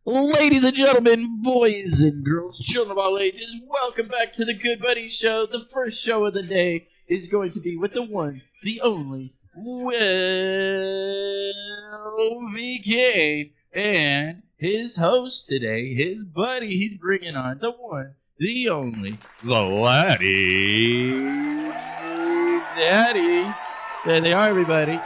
Ladies and gentlemen, boys and girls, children of all ages, welcome back to the Good Buddy Show. The first show of the day is going to be with the one, the only, Cain, and his host today, his buddy he's bringing on, the one, the only, Vladdy. Daddy. There they are, everybody.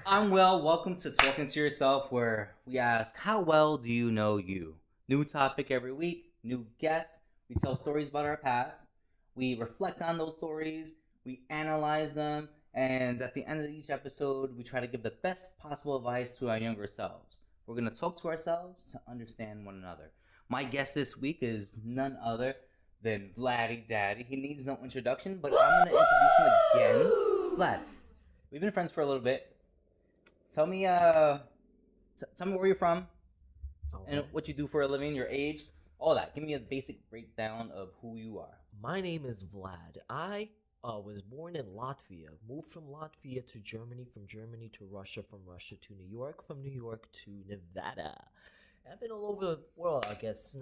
I'm Will. Welcome to Talking to Yourself, where we ask, how well do you know you? New topic every week, new guests. We tell stories about our past. We reflect on those stories. We analyze them. And at the end of each episode, we try to give the best possible advice to our younger selves. We're going to talk to ourselves to understand one another. My guest this week is none other than Vladdy Daddy. He needs no introduction, but I'm going to introduce him again. Vlad, we've been friends for a little bit. Tell me, tell me where you're from, and what you do for a living, your age, all that. Give me a basic breakdown of who you are. My name is Vlad. I was born in Latvia, moved from Latvia to Germany, from Germany to Russia, from Russia to New York, from New York to Nevada. I've been all over the world, I guess,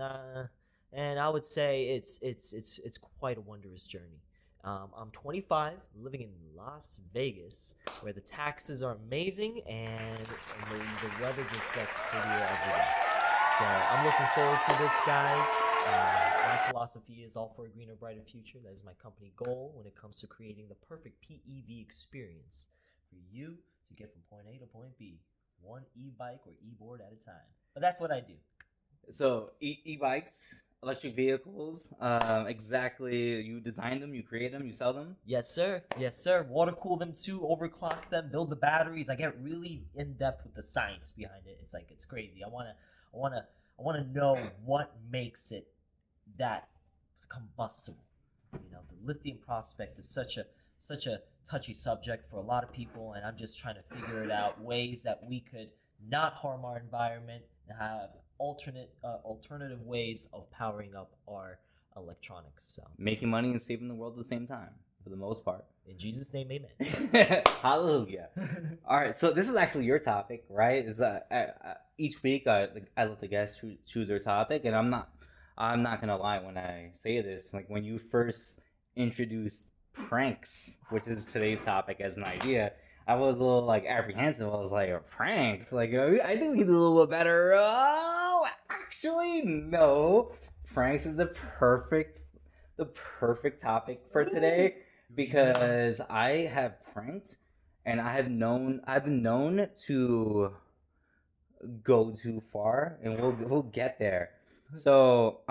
and I would say it's quite a wonderous journey. I'm 25, living in Las Vegas, where the taxes are amazing and the weather just gets prettier every day. So I'm looking forward to this, guys. My philosophy is all for a greener, brighter future. That is my company goal when it comes to creating the perfect PEV experience for you to get from point A to point B, one e-bike or e-board at a time. But that's what I do. So e-bikes, electric vehicles, exactly. You design them, you create them, you sell them. Yes, sir. Yes, sir. Water cool them too, overclock them, build the batteries. I get really in depth with the science behind it. It's crazy. I wanna know what makes it that combustible. You know, the lithium prospect is such a touchy subject for a lot of people, and I'm just trying to figure it out ways that we could not harm our environment and have alternative ways of powering up our electronics. So Making money and saving the world at the same time, for the most part. in Jesus' name, amen. Hallelujah. All right, so this is actually your topic, right? Is that each week I let the guests choose their topic, and I'm not gonna lie when I say this. Like when you first introduced pranks, which is today's topic, as an idea, I was a little like apprehensive. I was like, pranks? Like I think we can do a little bit better. Oh, actually, no. Pranks is the perfect topic for today because I have pranked and I've been known to go too far, and we'll get there. So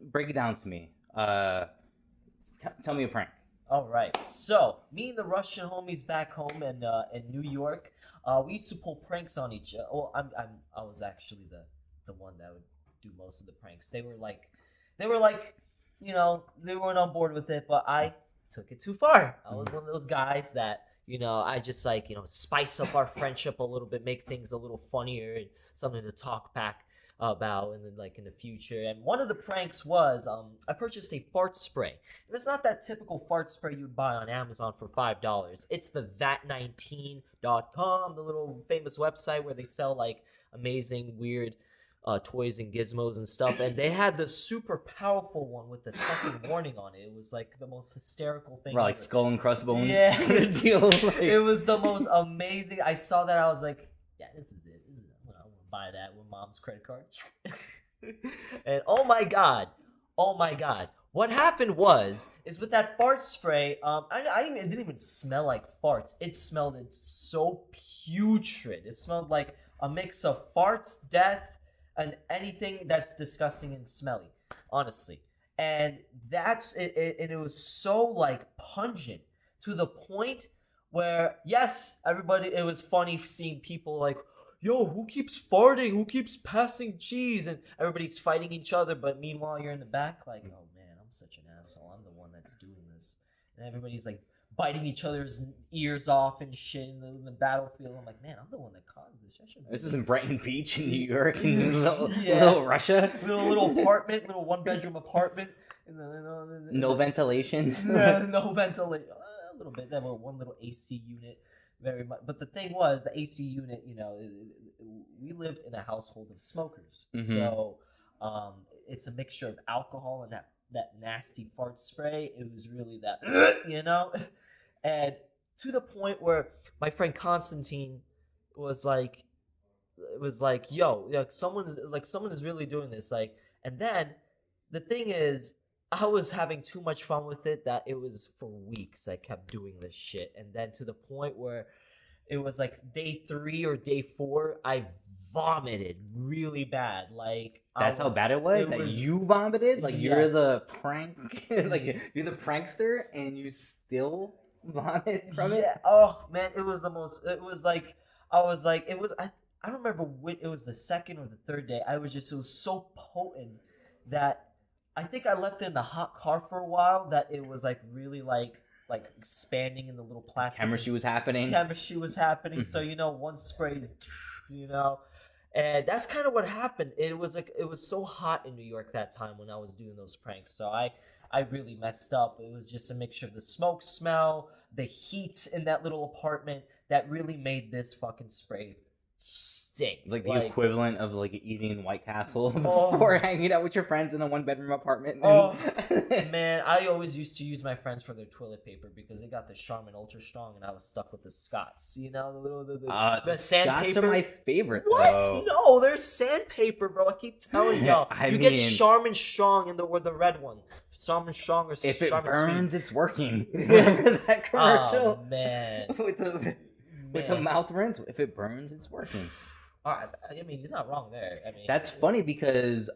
break it down to me. Tell me a prank. All right. So me and the Russian homies back home in New York, we used to pull pranks on each other. Well, I was actually the one that would do most of the pranks. They were like, you know, they weren't on board with it, but I took it too far. I was one of those guys that, you know, I just like, you know, spice up our friendship a little bit, make things a little funnier and something to talk back about and then like in the future. And one of the pranks was I purchased a fart spray, and it's not that typical fart spray you'd buy on Amazon for $5. It's the vat19.com, the little famous website where they sell like amazing weird toys and gizmos and stuff, and they had the super powerful one with the fucking warning on it. It was like the most hysterical thing Right, like ever. skull and crossbones. Yeah. Deal. Like... It was the most amazing. I saw that, I was like, yeah, this is it. I want to buy that with mom's credit card. And oh my god, what happened is with that fart spray, it didn't even smell like farts. It smelled so putrid. It smelled like a mix of farts, death, and anything that's disgusting and smelly, honestly. And that's it, and it was so like pungent to the point where, yes, everybody, it was funny seeing people like, yo, who keeps farting? Who keeps passing cheese? And everybody's fighting each other, but meanwhile you're in the back like, oh man, I'm such an asshole. I'm the one that's doing this. And everybody's like biting each other's ears off and shit in the battlefield. I'm like, man, I'm the one that caused this. This is in Brighton Beach in New York, in little Russia. Little apartment, little one-bedroom apartment. No ventilation. No ventilation. A little bit. They have one little AC unit. very much. But the thing was, the AC unit, we lived in a household of smokers, so it's a mixture of alcohol and that nasty fart spray. It was really that, and to the point where my friend Constantine was like, yo, someone is really doing this, and then the thing is, I was having too much fun with it that it was for weeks I kept doing this shit, and then to the point where it was like day 3 or day 4, I vomited really bad. That's how bad it was. You vomited. You're the prank. You're the prankster, and you still vomit from it. Oh man, it was the most. It was like I was like it was. I don't remember when it was, the second or the third day. It was so potent that I think I left it in the hot car for a while. That it was really expanding in the little plastic. Chemistry was happening. So one sprays, and that's kind of what happened. It was so hot in New York that time when I was doing those pranks. So I really messed up. It was just a mixture of the smoke smell, the heat in that little apartment that really made this fucking spray stink. The equivalent of eating White Castle before hanging out with your friends in a 1-bedroom apartment. Man, I always used to use my friends for their toilet paper because they got the Charmin Ultra Strong, and I was stuck with the Scots. The sandpaper. Scots are my favorite. What? Though. No, there's sandpaper, bro. I keep telling y'all. Get Charmin Strong in the red one. Charmin Strong or if it Charmin burns, Sweet. It's working. Remember that commercial? Oh man. With the mouth rinse, if it burns, it's working. All right, I mean, he's not wrong there. I mean, that's funny because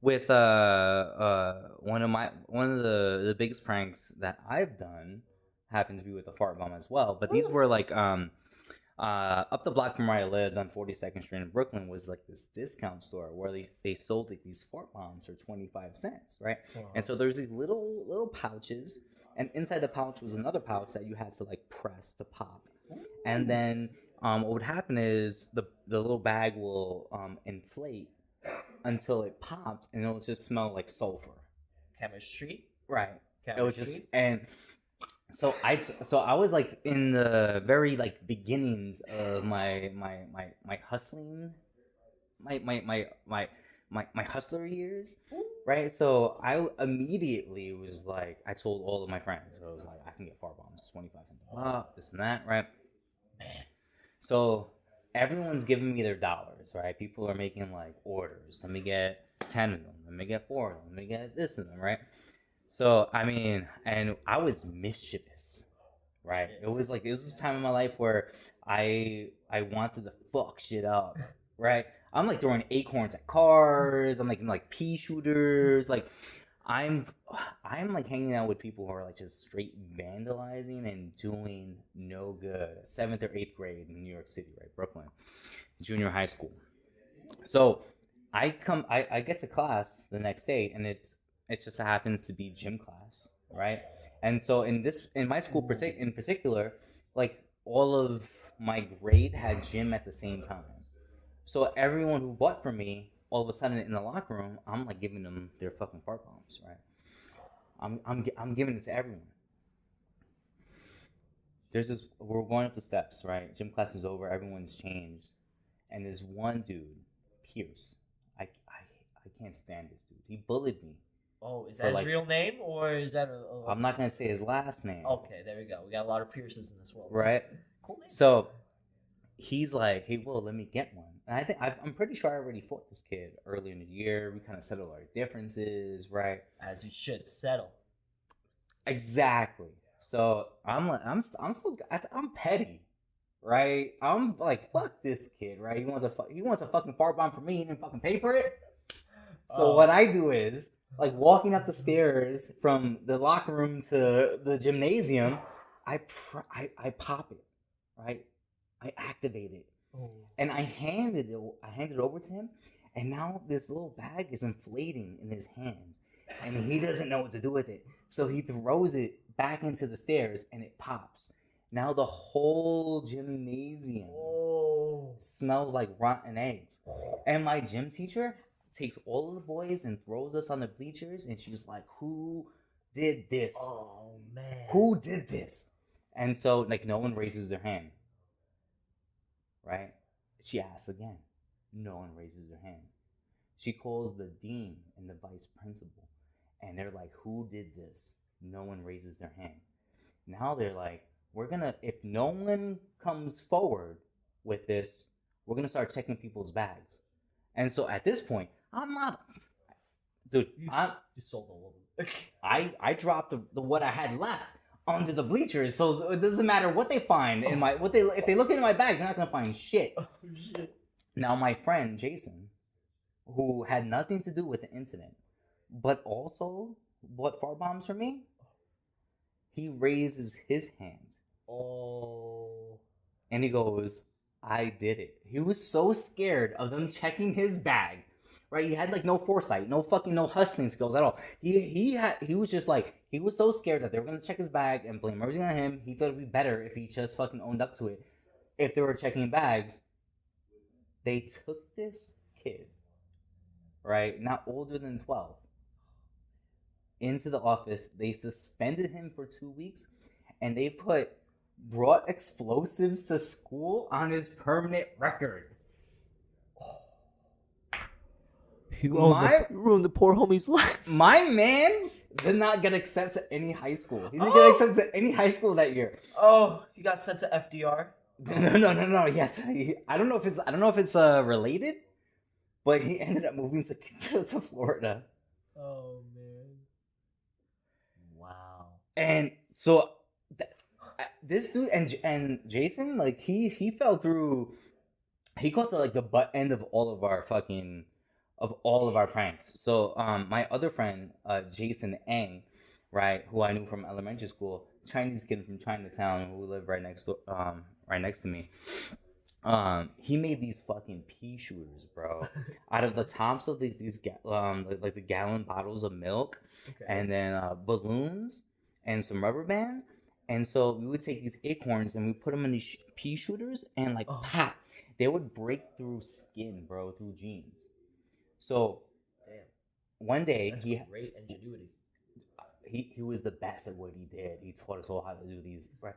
with one of the biggest pranks that I've done happened to be with a fart bomb as well. But these were up the block from where I lived on 42nd Street in Brooklyn was this discount store where they sold these fart bombs for 25 cents, right? And so there's these little pouches, and inside the pouch was another pouch that you had to press to pop. And then what would happen is the little bag will inflate until it popped, and it'll just smell like sulfur. Chemistry? Right. Chemistry? It was just, and so I was in the very beginnings of my hustling, my hustler years, right? So I immediately was I told all of my friends, I was I can get fart bombs, 25 cents, this and that, right? Man. So everyone's giving me their dollars, right? People are making orders. Let me get 10 of them. Let me get 4 of them. Let me get this of them, right? So I mean, and I was mischievous, right? It was a time in my life where I wanted to fuck shit up, right? I'm throwing acorns at cars. I'm making pea shooters. I'm hanging out with people who are just straight vandalizing and doing no good. 7th or 8th grade in New York City, right? Brooklyn, junior high school. So I get to class the next day, and it just happens to be gym class, right? And so in my school in particular, all of my grade had gym at the same time. So everyone who bought from me, all of a sudden in the locker room, I'm giving them their fucking fart bombs, right? I'm giving it to everyone. We're going up the steps, right? Gym class is over, everyone's changed, and there's one dude, Pierce. I can't stand this dude. He bullied me. Oh, is that his real name, or is that I'm not gonna say his last name. Okay, there we go. We got a lot of Pierces in this world, right? Cool name. So he's hey, Will, let me get one. And I'm pretty sure I already fought this kid earlier in the year. We kind of settled our differences, right? As you should settle. Exactly. So I'm petty, right? I'm fuck this kid, right? He wants a fucking fart bomb from me. He didn't fucking pay for it. So what I do is walking up the stairs from the locker room to the gymnasium, I pop it, right? I activate it. And I handed it over to him, and now this little bag is inflating in his hands, and he doesn't know what to do with it. So he throws it back into the stairs, and it pops. Now the whole gymnasium smells like rotten eggs. And my gym teacher takes all of the boys and throws us on the bleachers, and she's like, "Who did this? Oh man, who did this?" And so, like, no one raises their hand, right? She asks again. No one raises their hand. She calls the dean and the vice principal, and they're like, who did this? No one raises their hand. Now they're like, if no one comes forward with this, we're gonna start checking people's bags. And so at this point, I'm not, dude. You sold all of them. I dropped the what I had left onto the bleachers, so it doesn't matter what they find in my if they look into my bag, they're not gonna find shit. Oh shit. Now my friend Jason, who had nothing to do with the incident, but also bought fart bombs for me, he raises his hand. Oh. And he goes, I did it. He was so scared of them checking his bag, right? He had like no foresight, no hustling skills at all. He was just like, he was so scared that they were gonna check his bag and blame everything on him. He thought it'd be better if he just fucking owned up to it. If they were checking bags, they took this kid, right, not older than 12, into the office. They suspended him for 2 weeks, and they brought explosives to school on his permanent record. You ruined the poor homie's life. My man's did not get accepted to any high school. He didn't get accepted to any high school that year. Oh, he got sent to FDR. No. I don't know if it's related, but he ended up moving to Florida. Oh man! Wow. And so this dude and Jason, like he fell through. He caught the butt end of all of our pranks. So my other friend, Jason Ang, right, who I knew from elementary school, Chinese kid from Chinatown who lived right next to me. He made these fucking pea shooters, bro, out of the tops of these like the gallon bottles of milk, okay, and then balloons and some rubber bands. And so we would take these acorns and we put them in these pea shooters, and like pop, they would break through skin, bro, through jeans. So, damn. One day That's great ingenuity. He was the best at what he did. He taught us all how to do these. Right.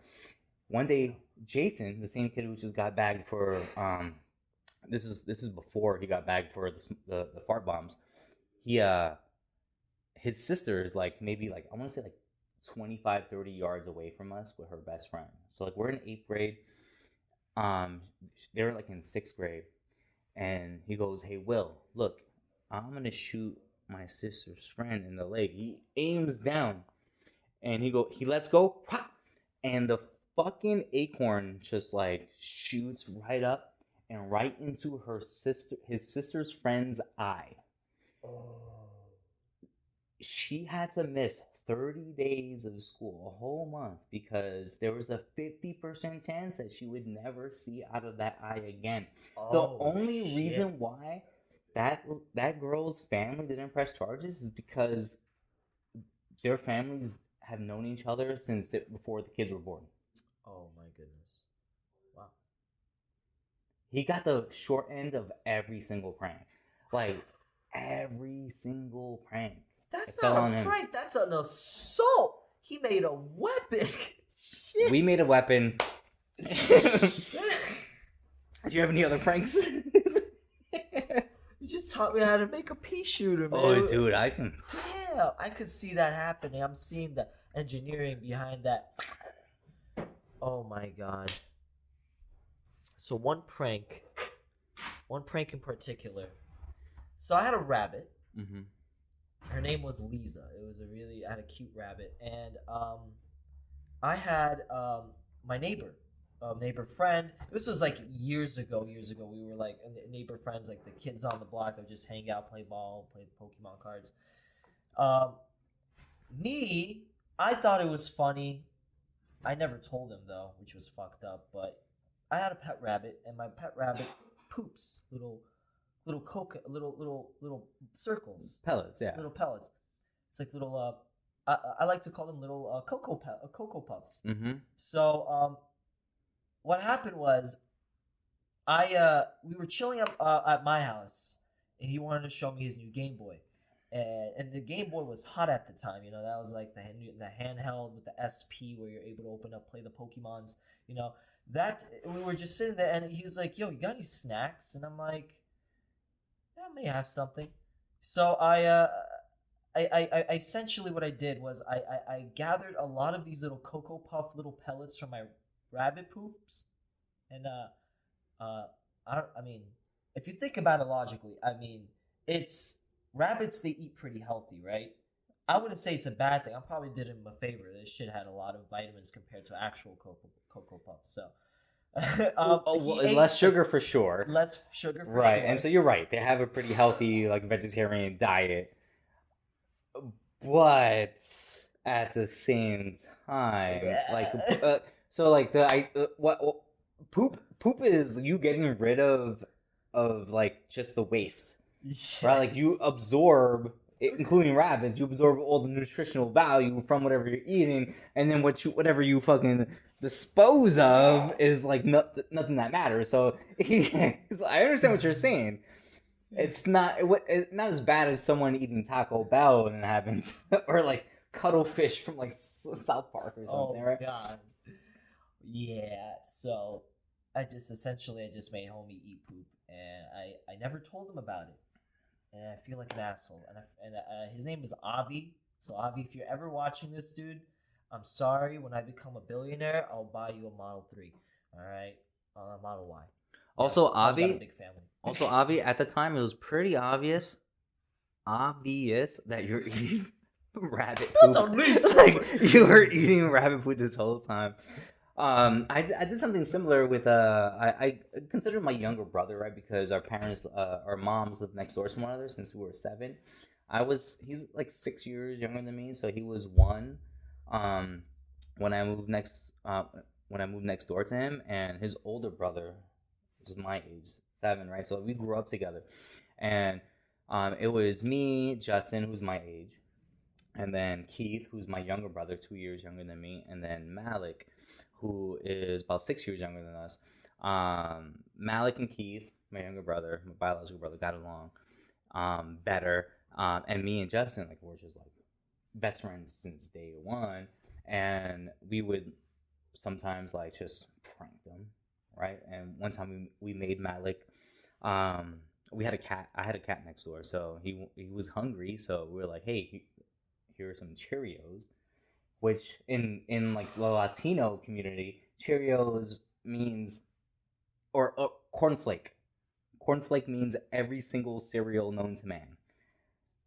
One day, Jason, the same kid who just got bagged for this is before he got bagged for the fart bombs. His sister is like maybe like I want to say like 25, 30 yards away from us with her best friend. So like we're in 8th grade. They were like in 6th grade, and he goes, "Hey Will, look, I'm gonna shoot my sister's friend in the leg." He aims down, and he lets go, and the fucking acorn just like shoots right up and right into his sister's friend's eye. Oh. She had to miss 30 days of school, a whole month, because there was a 50% chance that she would never see out of that eye again. Oh, the only reason why that girl's family didn't press charges is because their families have known each other since before the kids were born. Oh my goodness. Wow. He got the short end of every single prank. Like, every single prank. That's not a prank. That's an assault. He made a weapon. Shit. We made a weapon. Do you have any other pranks? You just taught me how to make a pea shooter, man. Oh, dude, I can. Damn, I could see that happening. I'm seeing the engineering behind that. Oh my god. So one prank in particular. So I had a rabbit. Mm-hmm. Her name was Lisa. I had a cute rabbit, and I had my neighbor friend. This was like years ago. We were like neighbor friends, like the kids on the block that would just hang out, play ball, play Pokemon cards. I thought it was funny. I never told him though, which was fucked up. But I had a pet rabbit, and my pet rabbit poops little circles. Pellets, yeah. Little pellets. It's like little, I like to call them little Cocoa Puffs. Mm-hmm. So, what happened was, we were chilling up at my house, and he wanted to show me his new Game Boy. and the Game Boy was hot at the time. You know, that was like the handheld with the SP where you're able to open up, play the Pokemons. You know, that we were just sitting there, and he was like, "Yo, you got any snacks?" And I'm like, "Yeah, I may have something." So I essentially what I did was I gathered a lot of these little Cocoa Puff little pellets from my rabbit poops, and I mean, if you think about it logically, I mean, it's rabbits, they eat pretty healthy, right? I wouldn't say it's a bad thing. I probably did him a favor. This shit had a lot of vitamins compared to actual Cocoa Puffs. So, less sugar for sure. Less sugar for right, sure. And so you're right. They have a pretty healthy, like, vegetarian diet. But at the same time, like, so like poop is you getting rid of like just the waste, right? Like you absorb, including rabbits, you absorb all the nutritional value from whatever you're eating, and then whatever you fucking dispose of is like nothing that matters. So I understand what you're saying. It's not as bad as someone eating Taco Bell and having or like cuttlefish from like South Park or something, right? Oh god. Yeah. So I just made homie eat poop, and I never told him about it, and I feel like an asshole. And his name is Avi. So Avi, if you're ever watching this, dude, I'm sorry. When I become a billionaire, I'll buy you a Model 3. All right, a Model Y. Also, yeah, Avi. Got a big family. Also, Avi, at the time, it was pretty obvious that you're eating rabbit poop. That's on me. Like you were eating rabbit poop this whole time. I did something similar with I consider my younger brother, right, because our moms lived next door to one another since we were 7. He's like 6 years younger than me, so he was 1 when I moved next door to him, and his older brother was my age, 7, right? So we grew up together, and it was me, Justin, who's my age, and then Keith, who's my younger brother, 2 years younger than me, and then Malik, who is about 6 years younger than us. Malik and Keith, my younger brother, my biological brother, got along better, and me and Justin, like, we're just like best friends since day 1, and we would sometimes like just prank them, right? And one time we made Malik, we had a cat. I had a cat next door, so he was hungry. So we were like, "Hey, here are some Cheerios," which in like the Latino community, Cheerios means or cornflake. Cornflake means every single cereal known to man.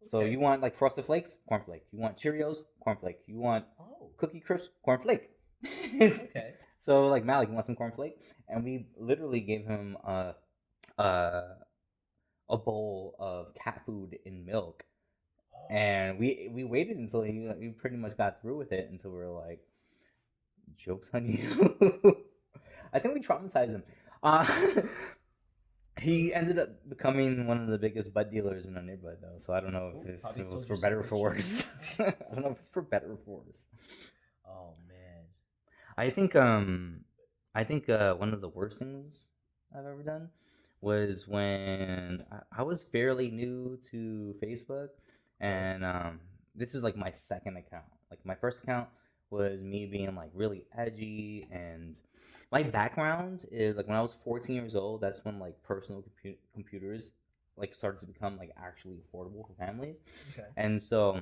So you want like Frosted Flakes, cornflake. You want Cheerios, cornflake. You want Cookie Crisp, cornflake. Okay. So like Malik, you want some cornflake? And we literally gave him a bowl of cat food in milk, and we waited until he pretty much got through with it until we were like, "Joke's on you." I think we traumatized him. He ended up becoming one of the biggest bud dealers in our neighborhood, though. So I don't know if it was for better or for worse. I don't know if it's for better or for worse. Oh man. I think one of the worst things I've ever done was when I was fairly new to Facebook, and this is like my second account. Like my first account was me being like really edgy, and my background is like when I was 14 years old, that's when like personal computers like started to become like actually affordable for families. Okay. And so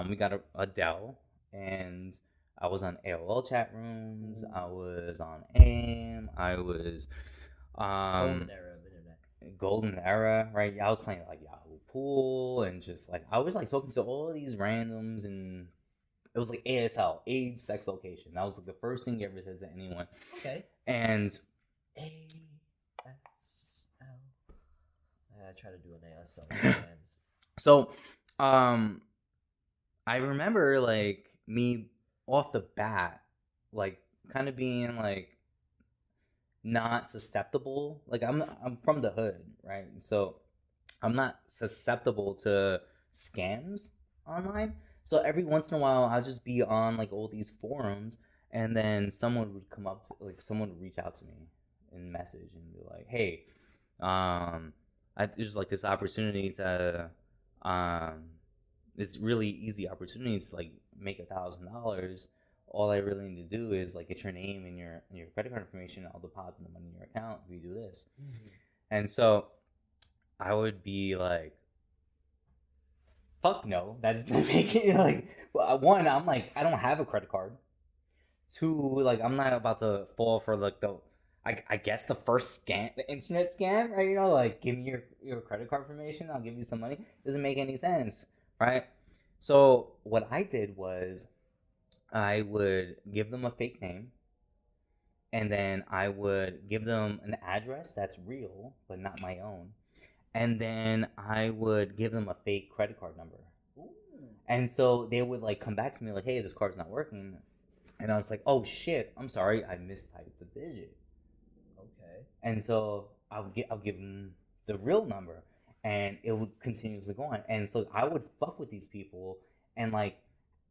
we got a Dell, and I was on AOL chat rooms, I was on AIM, I was Golden era of internet. Golden era, right? I was playing like Yahoo Pool, and just like I was like talking to all of these randoms, and it was like ASL, age, sex, location. That was like the first thing you ever said to anyone. Okay. And ASL. I try to do an ASL. so, I remember like me off the bat, like kind of being like not susceptible. Like I'm from the hood, right? So I'm not susceptible to scams online. So every once in a while, I'll just be on like all these forums, and then someone would come up to, like someone would reach out to me in message and be like, "Hey, there's like this opportunity to It's really easy opportunity to like make $1,000. All I really need to do is like get your name and your credit card information. I'll deposit the money in your account if you do this. And so I would be like, fuck no, that doesn't make it like. One, I'm like, I don't have a credit card. Two, like, I'm not about to fall for like I guess the first scam, the internet scam, right? You know, like, give me your credit card information, I'll give you some money. Doesn't make any sense, right? So what I did was I would give them a fake name, and then I would give them an address that's real but not my own, and then I would give them a fake credit card number. Ooh. And so they would like come back to me like, hey, this card's not working, and I was like, oh shit, I'm sorry, I mistyped the digit. Okay. And so I'll give them the real number, and it would continuously go on. And so I would fuck with these people, and like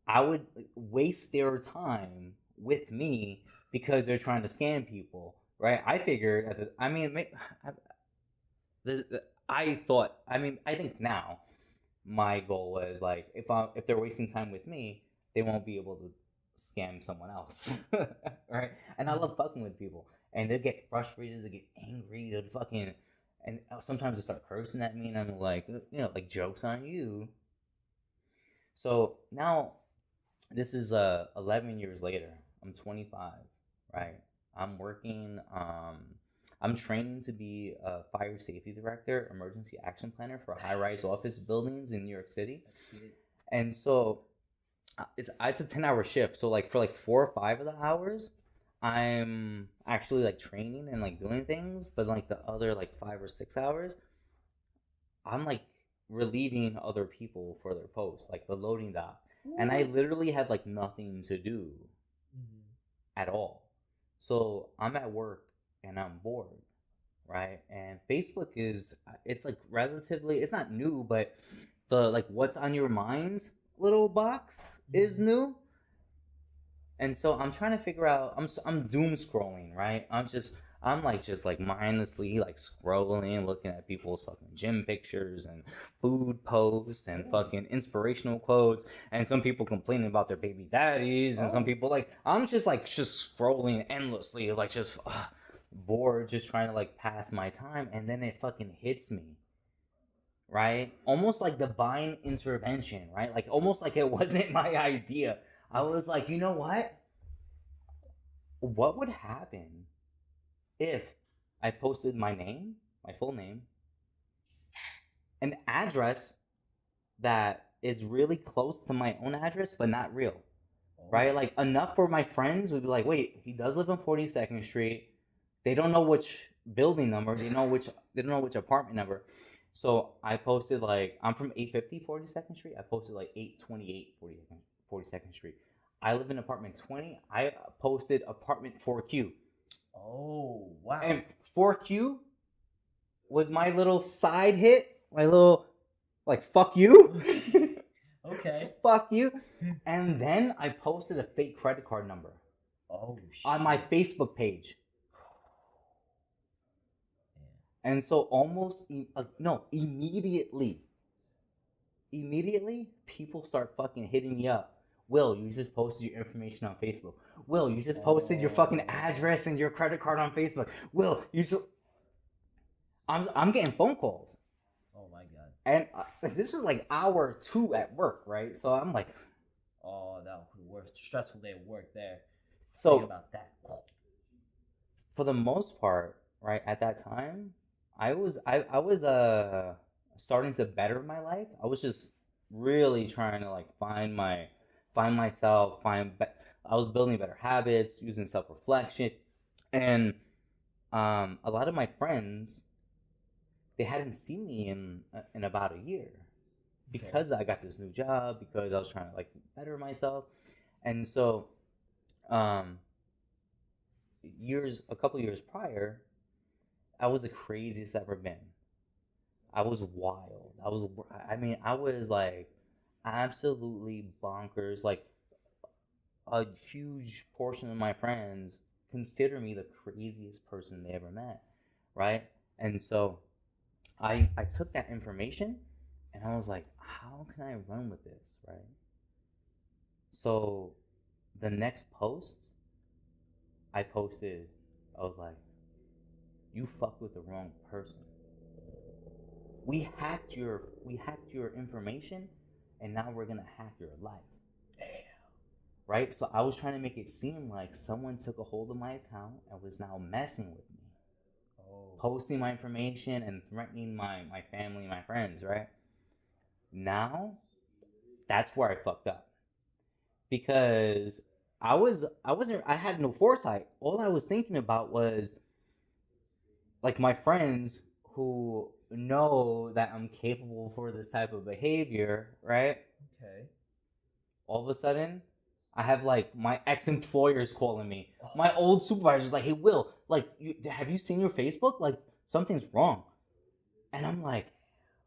I would waste their time with me because they're trying to scam people, right? I figured, I think now my goal was like, if they're wasting time with me, they won't be able to scam someone else, right? And I love fucking with people, and they get frustrated, they get angry, they'll fucking, and sometimes they start cursing at me, and I'm like, you know, like, joke's on you. So now, this is 11 years later. I'm 25, right? I'm working. I'm training to be a fire safety director, emergency action planner for high-rise office buildings in New York City. That's cute. And so it's a 10-hour shift. So like for like 4 or 5 of the hours, I'm actually like training and like doing things. But like the other like 5 or 6 hours, I'm like relieving other people for their posts, like the loading dock. And I literally have like nothing to do at all. So I'm at work and I'm bored, right? And Facebook it's like relatively, it's not new, but the like what's on your minds little box is new. And so I'm trying to figure out, I'm doom scrolling, right? I'm just mindlessly like scrolling, looking at people's fucking gym pictures and food posts and fucking inspirational quotes, and some people complaining about their baby daddies, and some people like, I'm just scrolling endlessly, like just bored, just trying to like pass my time, and then it fucking hits me, right? Almost like divine intervention, right? Like almost like it wasn't my idea. I was like, you know what? What would happen if I posted my name, my full name, an address that is really close to my own address, but not real, right? Like enough for my friends would be like, wait, he does live on 42nd Street. They don't know which building number. They don't know which apartment number. So I posted like, I'm from 850 42nd Street. I posted like 828 42nd Street. I live in apartment 20. I posted apartment 4Q. Oh, wow. And 4Q was my little side hit, my little, like, fuck you. Okay. Fuck you. And then I posted a fake credit card number. Oh, shit. On my Facebook page. And so immediately, people start fucking hitting me up. Will, you just posted your information on Facebook. Will, you just posted your fucking address and your credit card on Facebook. Will, you just... I'm getting phone calls. Oh my god. And this is like hour 2 at work, right? So I'm like... Oh, that was the worst stressful day of work there. So, think about that. For the most part, right, at that time, I was starting to better my life. I was just really trying to like find myself, I was building better habits, using self-reflection, and a lot of my friends, they hadn't seen me in about a year, because I got this new job, because I was trying to like better myself. And so a couple years prior, I was the craziest I've ever been. I was wild. I was like absolutely bonkers. Like a huge portion of my friends consider me the craziest person they ever met, right? And so I took that information and I was like, how can I run with this, right? So the next post I posted, I was like, you fucked with the wrong person. We hacked your information, and now we're gonna hack your life. Damn. Right? So I was trying to make it seem like someone took a hold of my account and was now messing with me. Oh. Posting my information and threatening my family, my friends, right? Now, that's where I fucked up. Because I had no foresight. All I was thinking about was like my friends who know that I'm capable for this type of behavior, right? Okay. All of a sudden, I have like my ex-employers calling me. My old supervisor's like, "Hey, Will, like, have you seen your Facebook? Like, something's wrong." And I'm like,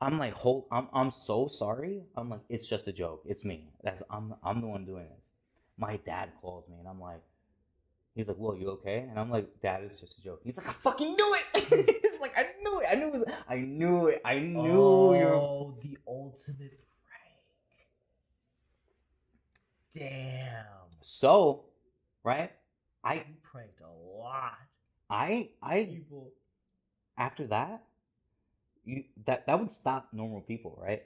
I'm so sorry. I'm like, it's just a joke. It's me. I'm the one doing this. My dad calls me, and I'm like, he's like, "Will, you okay?" And I'm like, "Dad, it's just a joke." He's like, "I fucking knew it." He's like, "I knew it. I knew it. I knew you're." Oh, the ultimate prank. Damn. So, right? You pranked a lot. I People. after that, that would stop normal people, right?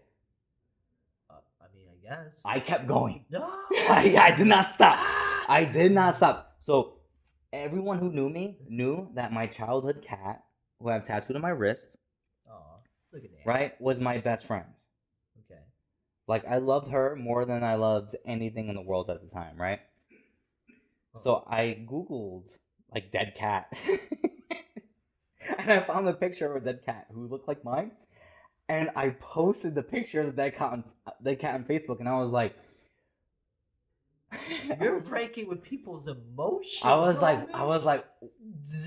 I mean, I guess. I kept going. No. I did not stop. I did not stop. So everyone who knew me knew that my childhood cat, who I have tattooed on my wrist, Aw, look at that. right, was my best friend. Okay. Like, I loved her more than I loved anything in the world at the time, right? So I Googled, like, dead cat. And I found a picture of a dead cat who looked like mine. And I posted the picture of the dead cat on Facebook, and I was like... You're pranking with people's emotions. I was like,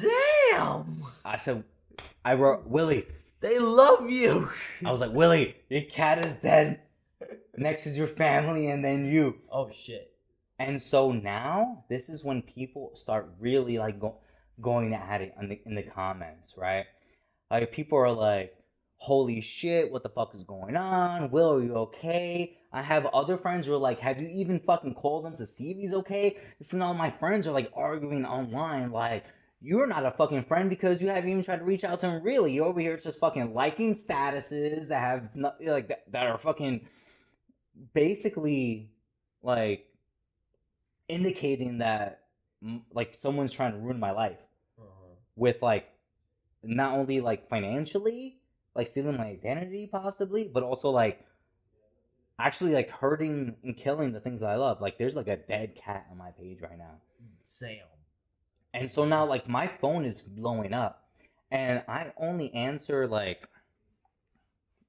damn. I wrote, "Willie." They love you. I was like, "Willie, your cat is dead. Next is your family, and then you." Oh shit. And so now, this is when people start really like going at it in the comments, right? Like, people are like, "Holy shit, what the fuck is going on? Will, are you okay?" I have other friends who are like, "Have you even fucking called him to see if he's okay?" This and all my friends are like arguing online, like, "You're not a fucking friend because you haven't even tried to reach out to him. Really, you're over here just fucking liking statuses that have that are fucking basically like indicating that like someone's trying to ruin my life with like not only like financially, like stealing my identity possibly, but also like actually like hurting and killing the things that I love." Like, there's like a dead cat on my page right now. Sam. And so now like my phone is blowing up, and I only answer like,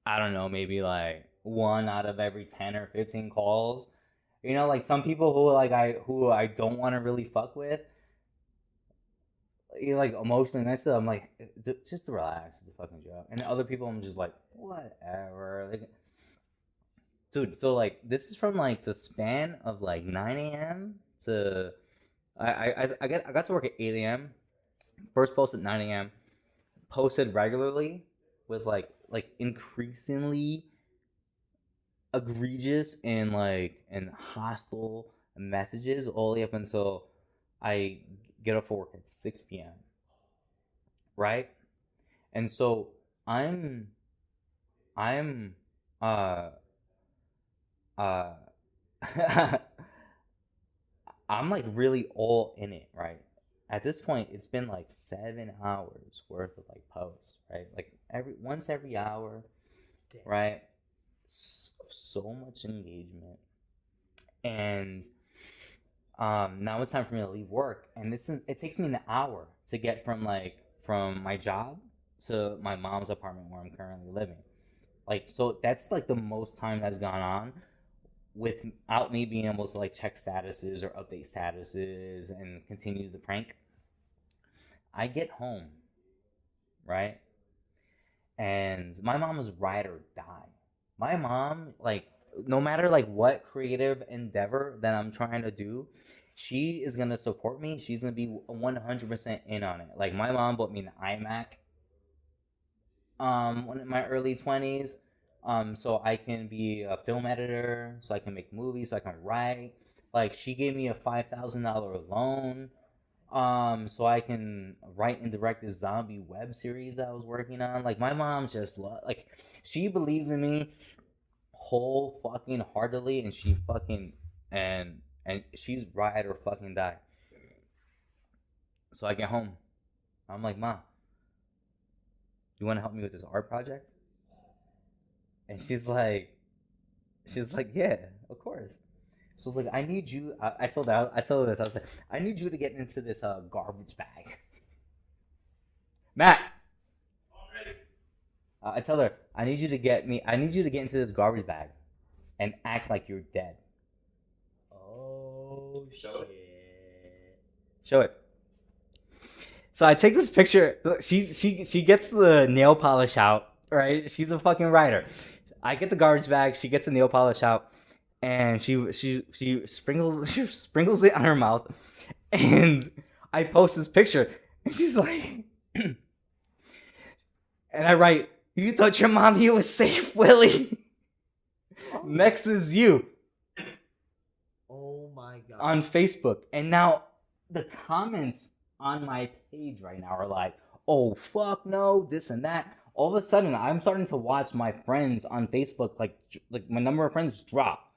I don't know, maybe like 1 out of every 10 or 15 calls. You know, like some people who I don't want to really fuck with, you're like emotionally next to them, I'm like, just relax, it's a fucking joke. And other people, I'm just like, whatever. Like, dude, so like this is from like the span of like 9 a.m. to I got to work at 8 a.m. First post at 9 a.m. Posted regularly with like increasingly egregious and hostile messages all the way up until I get off work at 6 p.m. Right? And so I'm I'm like really all in it, right? At this point, it's been like 7 hours worth of like posts, right? Like once every hour. Damn. Right? So much engagement. And now it's time for me to leave work, and it takes me an hour to get from my job to my mom's apartment where I'm currently living. Like, so that's like the most time that's gone on without me being able to like check statuses or update statuses and continue the prank. I get home, right? And my mom is ride or die. My mom, like, no matter like what creative endeavor that I'm trying to do, she is gonna support me. She's gonna be 100% in on it. Like, my mom bought me an iMac in my early 20s. so I can be a film editor, so I can make movies, so I can write. Like she gave me a $5,000 loan, so I can write and direct this zombie web series that I was working on. Like my mom just like she believes in me whole fucking heartedly, and she fucking and she's ride or fucking die. So I get home, I'm like, Mom, you want to help me with this art project? And she's like, yeah, of course. So it's like, I need you. I told her this. I was like, I need you to get into this garbage bag. Matt. I tell her, I need you to get into this garbage bag, and act like you're dead. Oh shit! Show it. So I take this picture. She gets the nail polish out. Right? She's a fucking writer. I get the garbage bag. She gets the nail polish out, and she sprinkles it on her mouth, and I post this picture, and she's like, and I write, "You thought your mommy was safe, Willie." Next is you. Oh my god. On Facebook, and now the comments on my page right now are like, "Oh fuck no, this and that." All of a sudden, I'm starting to watch my friends on Facebook, like my number of friends drop.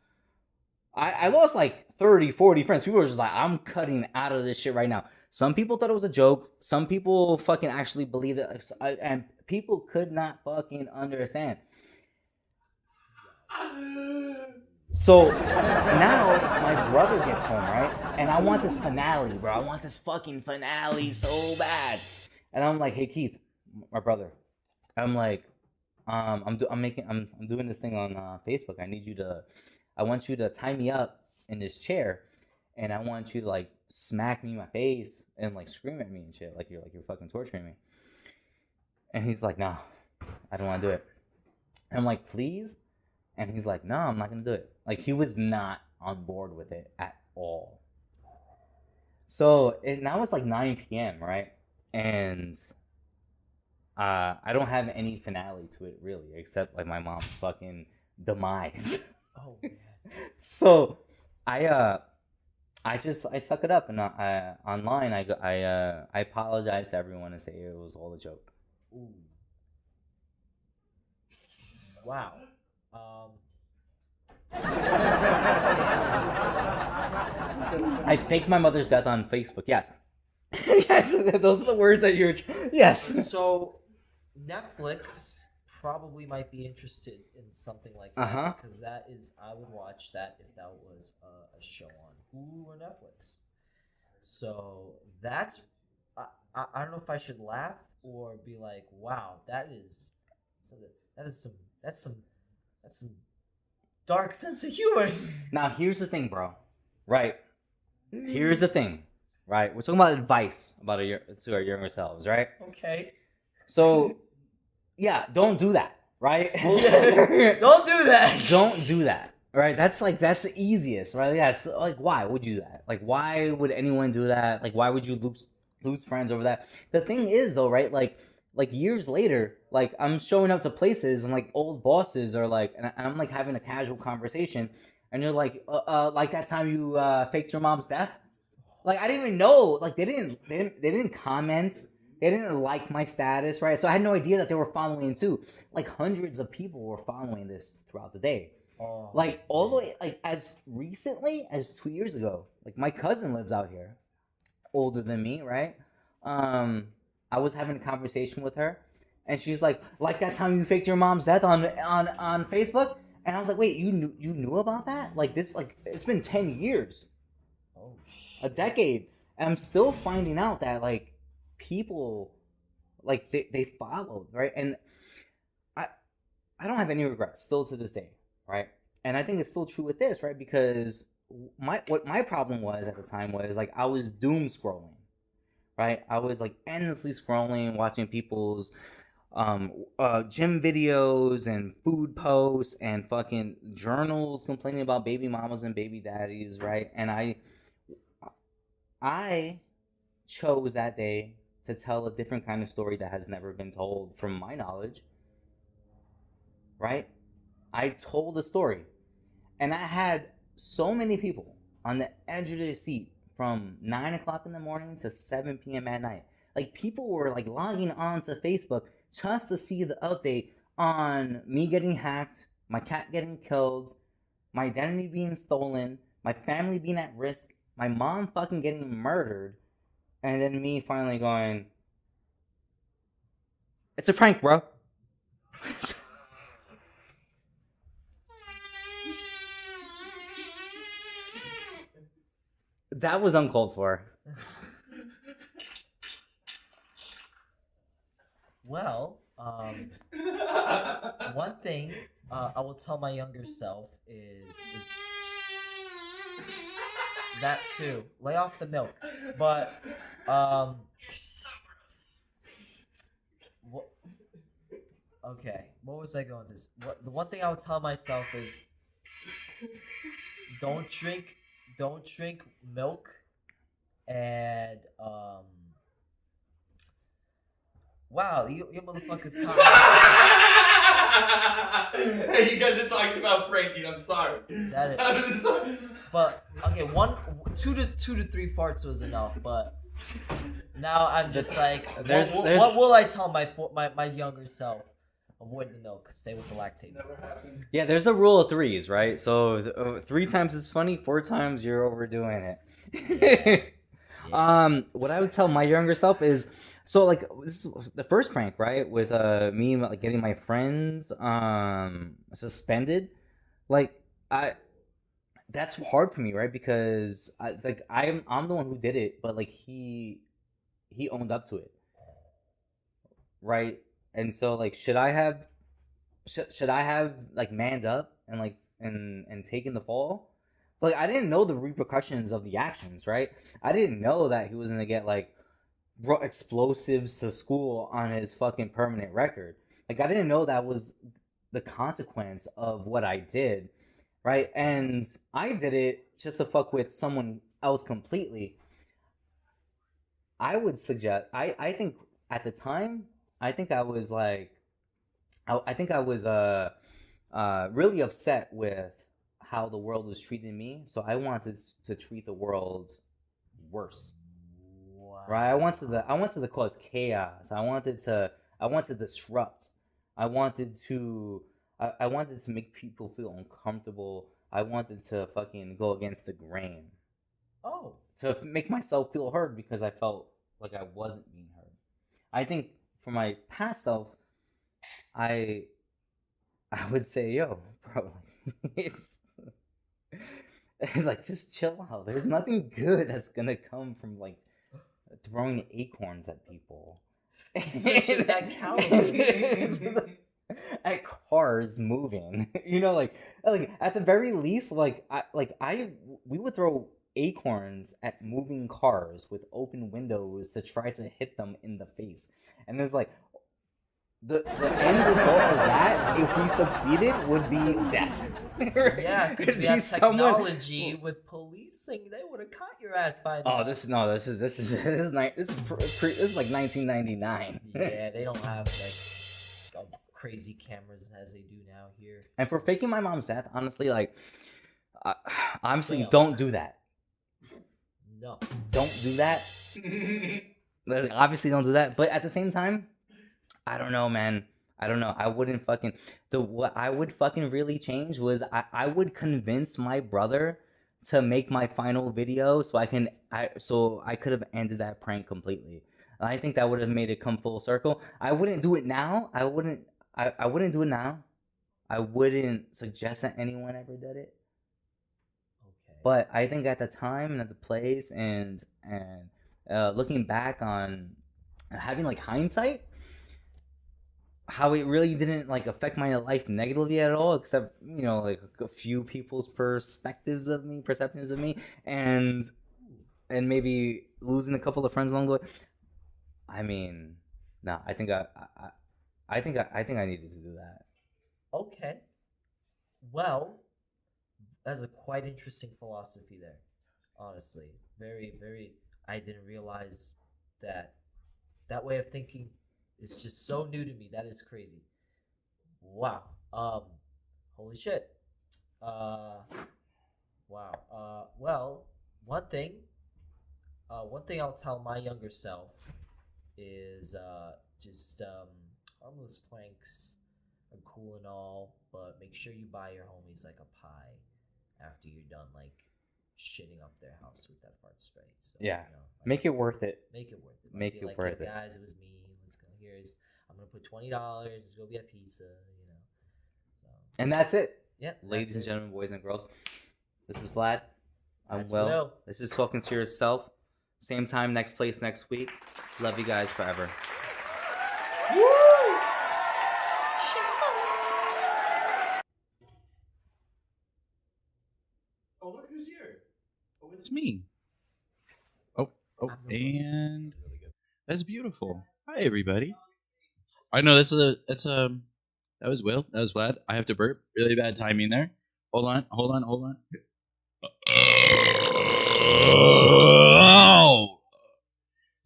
I lost like 30, 40 friends. People were just like, I'm cutting out of this shit right now. Some people thought it was a joke. Some people fucking actually believed it. And people could not fucking understand. So now my brother gets home, right? And I want this finale, bro. I want this fucking finale so bad. And I'm like, hey, Keith, my brother. I'm like, I'm doing this thing on Facebook. I want you to tie me up in this chair, and I want you to like smack me in my face and like scream at me and shit, like you're fucking torturing me. And he's like, nah, I don't want to do it. And I'm like, please? And he's like, no, I'm not gonna do it. Like he was not on board with it at all. So now it's like 9 p.m. right, and I don't have any finale to it really, except like my mom's fucking demise. Oh man. So I suck it up, and online I apologize to everyone and say it was all a joke. Ooh. Wow. I faked my mother's death on Facebook. Yes. Yes, those are the words that you're. Yes. So Netflix probably might be interested in something like that, because that is, I would watch that if that was a show on Hulu or Netflix. So that's, I don't know if I should laugh or be like, wow, that's some dark sense of humor. Now here's the thing, bro. Right. Here's the thing. Right. We're talking about advice to our younger selves, right? Okay. So, yeah, don't do that, right? Don't do that. Don't do that, right? That's the easiest, right? Yeah, it's like, why would you do that? Like, why would anyone do that? Like, why would you lose friends over that? The thing is, though, right? Like years later, like I'm showing up to places and like old bosses are like, and I'm like having a casual conversation, and they're like that time you faked your mom's death. Like I didn't even know. Like they didn't comment. They didn't like my status, right? So I had no idea that they were following too. Like hundreds of people were following this throughout the day. Oh, like all the way, like as recently as 2 years ago. Like my cousin lives out here, older than me, right? I was having a conversation with her, and she's like that time you faked your mom's death on Facebook, and I was like, wait, you knew about that? Like this, like it's been 10 years, a decade, and I'm still finding out that like people, like they followed, right? And I don't have any regrets still to this day, right? And I think it's still true with this, right? Because what my problem was at the time was like I was doom scrolling. Right, I was like endlessly scrolling, watching people's gym videos and food posts and fucking journals complaining about baby mamas and baby daddies, right? And I chose that day to tell a different kind of story that has never been told from my knowledge, right? I told the story, and I had so many people on the edge of their seat from 9 o'clock in the morning to 7 p.m. at night. Like people were like logging on to Facebook just to see the update on me getting hacked, my cat getting killed, my identity being stolen, my family being at risk, my mom fucking getting murdered, and then me finally going, "It's a prank, bro." That was uncalled for. Well, one thing I will tell my younger self is that too. Lay off the milk. But okay, what was I going with this? The one thing I would tell myself is don't drink milk, and wow, you motherfuckers Hey, you guys are talking about pranking. I'm sorry. That is. But okay, 2 to 3 farts was enough. But now I'm just like, what will I tell my younger self? Avoid the milk. Stay with the lactate. Yeah, there's the rule of threes, right? So 3 times is funny, 4 times you're overdoing it. Yeah. What I would tell my younger self is, so like this is the first prank, right? With me like getting my friends suspended. Like that's hard for me, right? Because I'm the one who did it, but like he owned up to it, right? And so like should I have like manned up and like and taken the fall? Like I didn't know the repercussions of the actions, right? I didn't know that he was gonna get like brought explosives to school on his fucking permanent record. Like I didn't know that was the consequence of what I did, right? And I did it just to fuck with someone else completely. I would suggest I think at the time I think I was like I think I was really upset with how the world was treating me, so I wanted to treat the world worse. Wow. Right? I wanted to cause chaos. I wanted to disrupt. I wanted to make people feel uncomfortable. I wanted to fucking go against the grain. Oh. To make myself feel heard because I felt like I wasn't being heard. I think for my past self, I would say, yo, bro, it's like just chill out. There's nothing good that's gonna come from like throwing acorns at people. Especially that calorie. At cars moving, you know, like at the very least, we would throw acorns at moving cars with open windows to try to hit them in the face, and there's like the end result of that, if we succeeded, would be death. Yeah, because we have technology with policing. They would have caught your ass by now. Oh, this is like 1999. Yeah, they don't have like crazy cameras as they do now here. And for faking my mom's death, honestly, like, honestly, don't do that. No, don't do that. Like, obviously, don't do that. But at the same time, I don't know, man. I don't know. I wouldn't fucking. What I would fucking really change was I would convince my brother to make my final video so I could have ended that prank completely. I think that would have made it come full circle. I wouldn't do it now. I wouldn't do it now. I wouldn't suggest that anyone ever did it. Okay. But I think at the time and at the place and looking back on having like hindsight, how it really didn't like affect my life negatively at all, except, you know, like a few people's perceptions of me, and maybe losing a couple of friends along the way. I mean, no, I think I needed to do that. Okay. Well, that's a quite interesting philosophy there. Honestly, very, very. I didn't realize that way of thinking is just so new to me. That is crazy. Wow. Holy shit. Wow. Well, one thing I'll tell my younger self is just harmless pranks are cool and all, but make sure you buy your homies like a pie after you're done like shitting up their house with that fart spray. So, Yeah. you know, like, Make it worth it. Make it worth it. Make Be it like, worth "Hey, it." guys, it was me. Let's go. I'm gonna put $20. Let's go get pizza. You know. So. And that's it. Yeah. Ladies and gentlemen, boys and girls, this is Vlad. I'm That's Will. Will. This is Talking to Yourself. Same time, next place, next week. Love you guys forever. Oh, look who's here. Oh, it's me. Oh, and that's beautiful. Hi, everybody. I know that was Will. That was Vlad. I have to burp. Really bad timing there. Hold on. Oh,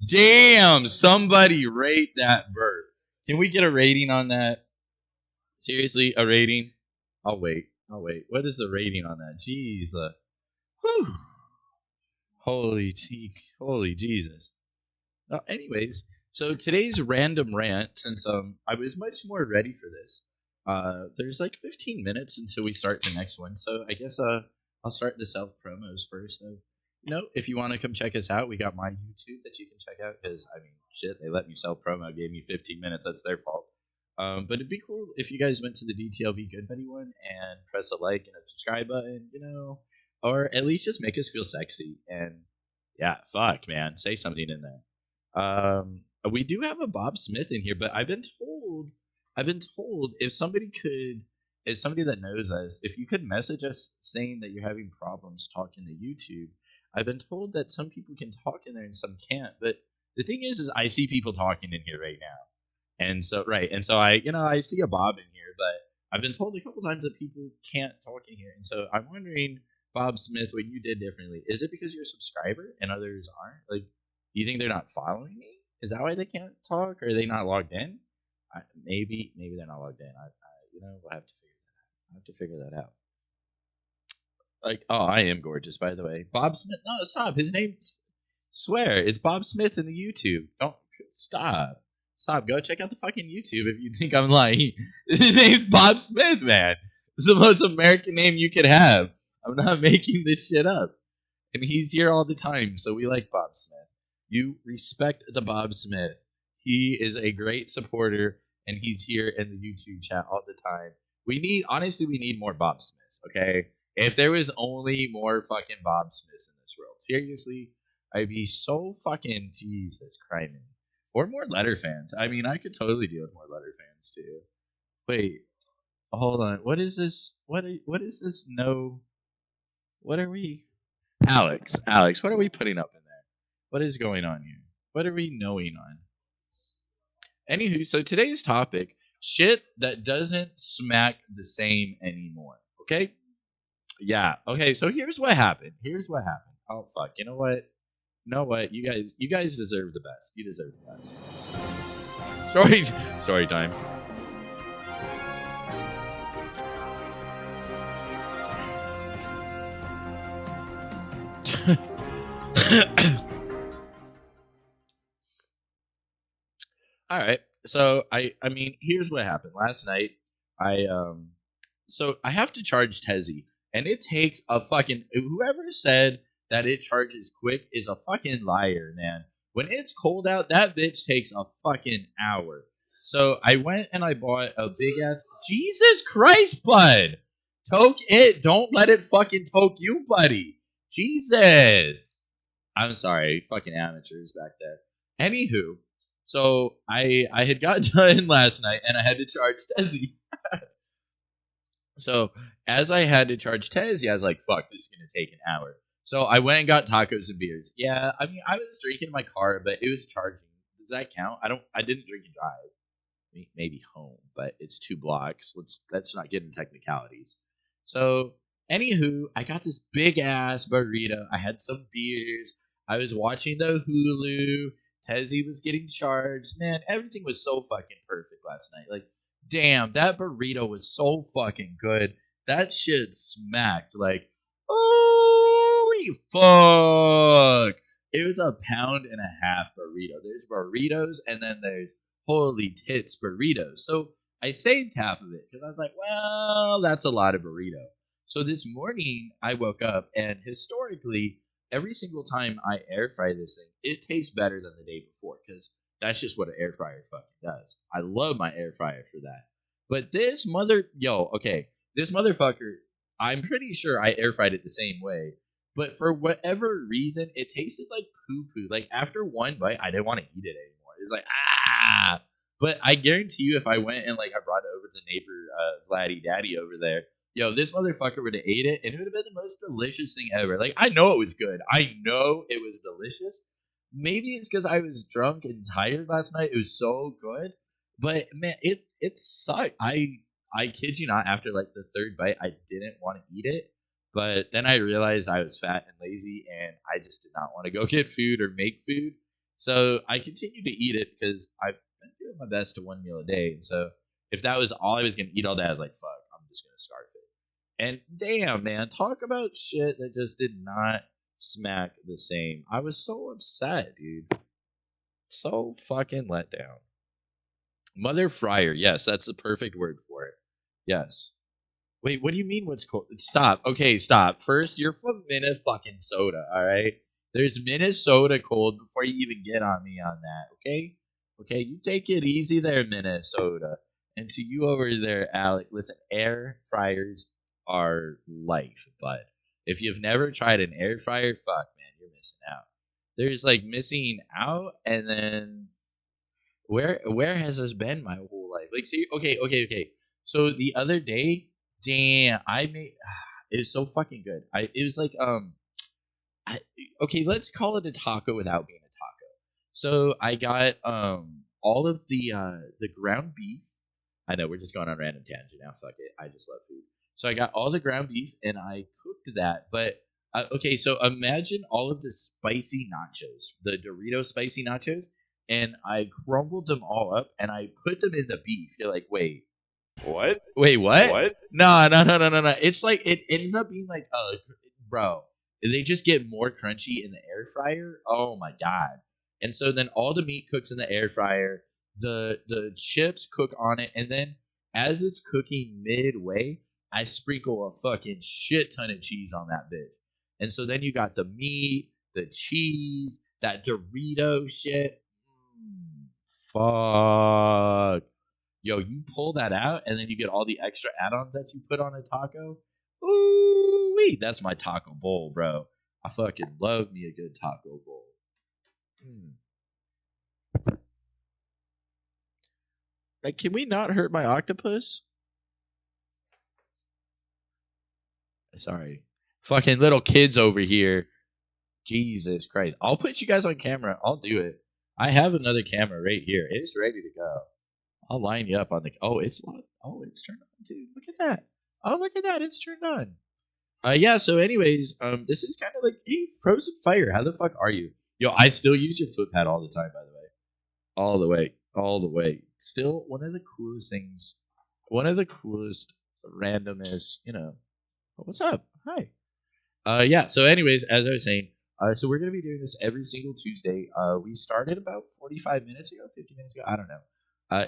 damn! Somebody rate that burp. Can we get a rating on that? Seriously, a rating? I'll wait. What is the rating on that? Jeez. Whew. Holy Jesus. Anyways, so today's random rant, since I was much more ready for this. There's like 15 minutes until we start the next one, so I guess I'll start the self promos first. If you want to come check us out, we got my YouTube that you can check out, because I mean, shit, they let me self promo, gave me 15 minutes. That's their fault. But it'd be cool if you guys went to the DTLV Good Buddy one and press a like and a subscribe button, or at least just make us feel sexy. And yeah, fuck, man, say something in there. We do have a Bob Smith in here, but I've been told if somebody that knows us, if you could message us saying that you're having problems talking to YouTube. I've been told that some people can talk in there and some can't. But the thing is I see people talking in here right now. And so I see a Bob in here, but I've been told a couple times that people can't talk in here. And so I'm wondering, Bob Smith, what you did differently. Is it because you're a subscriber and others aren't? Like, do you think they're not following me? Is that why they can't talk? Or are they not logged in? Maybe they're not logged in. We'll have to figure that out. Like, oh, I am gorgeous, by the way. Bob Smith. No, stop. His name's. Swear, it's Bob Smith in the YouTube. Don't stop. Go check out the fucking YouTube if you think I'm lying. His name's Bob Smith, man. It's the most American name you could have. I'm not making this shit up. And he's here all the time, so we like Bob Smith. You respect the Bob Smith. He is a great supporter, and he's here in the YouTube chat all the time. We need more Bob Smiths, okay? If there was only more fucking Bob Smiths in this world, seriously, I'd be so fucking Jesus Christ. Or more letter fans. I mean, I could totally deal with more letter fans too. Wait, hold on. What is this? What is this? No. What are we? Alex, what are we putting up in there? What is going on here? What are we knowing on? Anywho, so today's topic: shit that doesn't smack the same anymore. Okay? Yeah. Okay. So here's what happened. Oh fuck. You know what? You guys deserve the best. You deserve the best. Story time. All right. So I mean, here's what happened last night. So I have to charge Tezzy, and it takes a fucking whoever said that it charges quick is a fucking liar, man. When it's cold out, that bitch takes a fucking hour. So I went and I bought a big ass. Jesus Christ, bud. Toke it. Don't let it fucking toke you, buddy. Jesus. I'm sorry, fucking amateurs back there. Anywho, so I had got done last night and I had to charge Tezzy. So as I had to charge Tezzy, I was like, fuck, this is going to take an hour. So I went and got tacos and beers. Yeah, I mean, I was drinking in my car, but it was charging. Does that count? I didn't drink and drive. Maybe home, but it's 2 blocks. Let's not get into technicalities. So, anywho, I got this big ass burrito. I had some beers. I was watching the Hulu. Tezzy was getting charged. Man, everything was so fucking perfect last night. Like, damn, that burrito was so fucking good. That shit smacked like, holy fuck! It was a pound and a half burrito. There's burritos and then there's holy tits burritos. So I saved half of it because I was like, well, that's a lot of burrito. So this morning I woke up and historically, every single time I air fry this thing, it tastes better than the day before because that's just what an air fryer fucking does. I love my air fryer for that. But this this motherfucker, I'm pretty sure I air fried it the same way. But for whatever reason, it tasted like poo-poo. Like, after one bite, I didn't want to eat it anymore. It was like, ah! But I guarantee you, if I went and, like, I brought it over to neighbor Vladdy Daddy over there, this motherfucker would have ate it, and it would have been the most delicious thing ever. Like, I know it was good. I know it was delicious. Maybe it's because I was drunk and tired last night. It was so good. But, man, it sucked. I kid you not, after, like, the third bite, I didn't want to eat it. But then I realized I was fat and lazy, and I just did not want to go get food or make food. So I continued to eat it because I've been doing my best to one meal a day. And so if that was all I was going to eat all day, I was like, fuck, I'm just going to scarf it. And damn, man, talk about shit that just did not smack the same. I was so upset, dude. So fucking let down. Mother fryer. Yes, that's the perfect word for it. Yes. Wait, what do you mean what's cold? Stop. Okay, stop. First, you're from Minnesota, all right? There's Minnesota cold before you even get on me on that, okay? Okay, you take it easy there, Minnesota. And to you over there, Alec, listen, air fryers are life, but if you've never tried an air fryer, fuck, man, you're missing out. There's, like, missing out, and then where has this been my whole life? Like, see, okay. So the other day, damn, it was so fucking good. It was like, okay, let's call it a taco without being a taco. So I got all of the ground beef. I know we're just going on a random tangent now. Fuck it, I just love food. So I got all the ground beef and I cooked that. But okay, so imagine all of the spicy nachos, the Dorito spicy nachos, and I crumbled them all up and I put them in the beef. You're like, wait. What? Wait, what? What? No. It's like, it ends up being like, bro, they just get more crunchy in the air fryer. Oh my god. And so then all the meat cooks in the air fryer, the chips cook on it, and then as it's cooking midway, I sprinkle a fucking shit ton of cheese on that bitch. And so then you got the meat, the cheese, that Dorito shit. Fuck. Yo, you pull that out, and then you get all the extra add-ons that you put on a taco. Ooh, wee, that's my taco bowl, bro. I fucking love me a good taco bowl. Like, can we not hurt my octopus? Sorry. Fucking little kids over here. Jesus Christ. I'll put you guys on camera. I'll do it. I have another camera right here. It's ready to go. I'll line you up on the... it's turned on too. Look at that. Oh, look at that. It's turned on. Yeah, so anyways, this is kind of like, hey, Frozen Fire, how the fuck are you? Yo, I still use your foot pad all the time, by the way. All the way. Still, one of the coolest things, randomest, what's up? Hi. Yeah, so anyways, as I was saying, so we're going to be doing this every single Tuesday. We started about 45 minutes ago, 50 minutes ago, I don't know.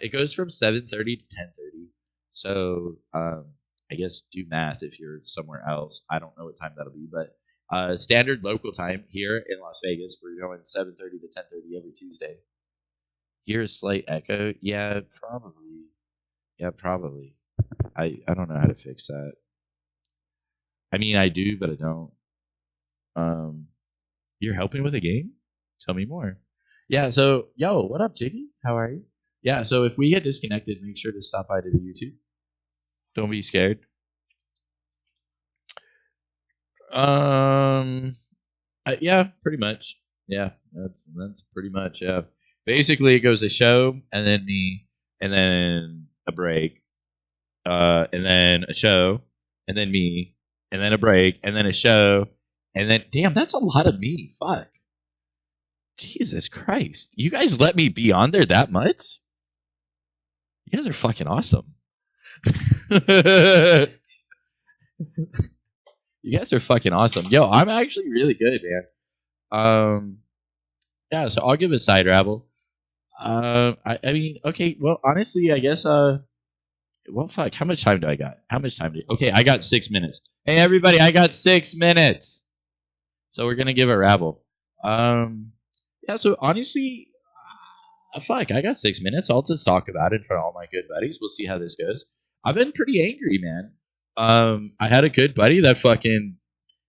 It goes from 7:30 to 10:30. So I guess do math if you're somewhere else. I don't know what time that'll be, but standard local time here in Las Vegas, we're going 7:30 to 10:30 every Tuesday. Hear a slight echo? Yeah, probably. I don't know how to fix that. I mean, I do, but I don't. You're helping with a game? Tell me more. Yeah, so, yo, what up, Jiggy? How are you? Yeah, so if we get disconnected, make sure to stop by to the YouTube. Don't be scared. Yeah, pretty much. Yeah, that's pretty much, yeah. Basically, it goes a show, and then me, and then a break, and then a show, and then me, and then a break, and then a show, and then, damn, that's a lot of me. Fuck. Jesus Christ. You guys let me be on there that much? You guys are fucking awesome. You guys are fucking awesome. Yo, I'm actually really good, man. Yeah, so I'll give it side rabble. I mean, okay, well, honestly, I guess, well, fuck, how much time do I got? How much time do okay, I got 6 minutes. Hey, everybody, I got 6 minutes. So we're gonna give it rabble. Yeah, so honestly, fuck, I got 6 minutes. I'll just talk about it for all my good buddies. We'll see how this goes. I've been pretty angry, man. I had a good buddy that fucking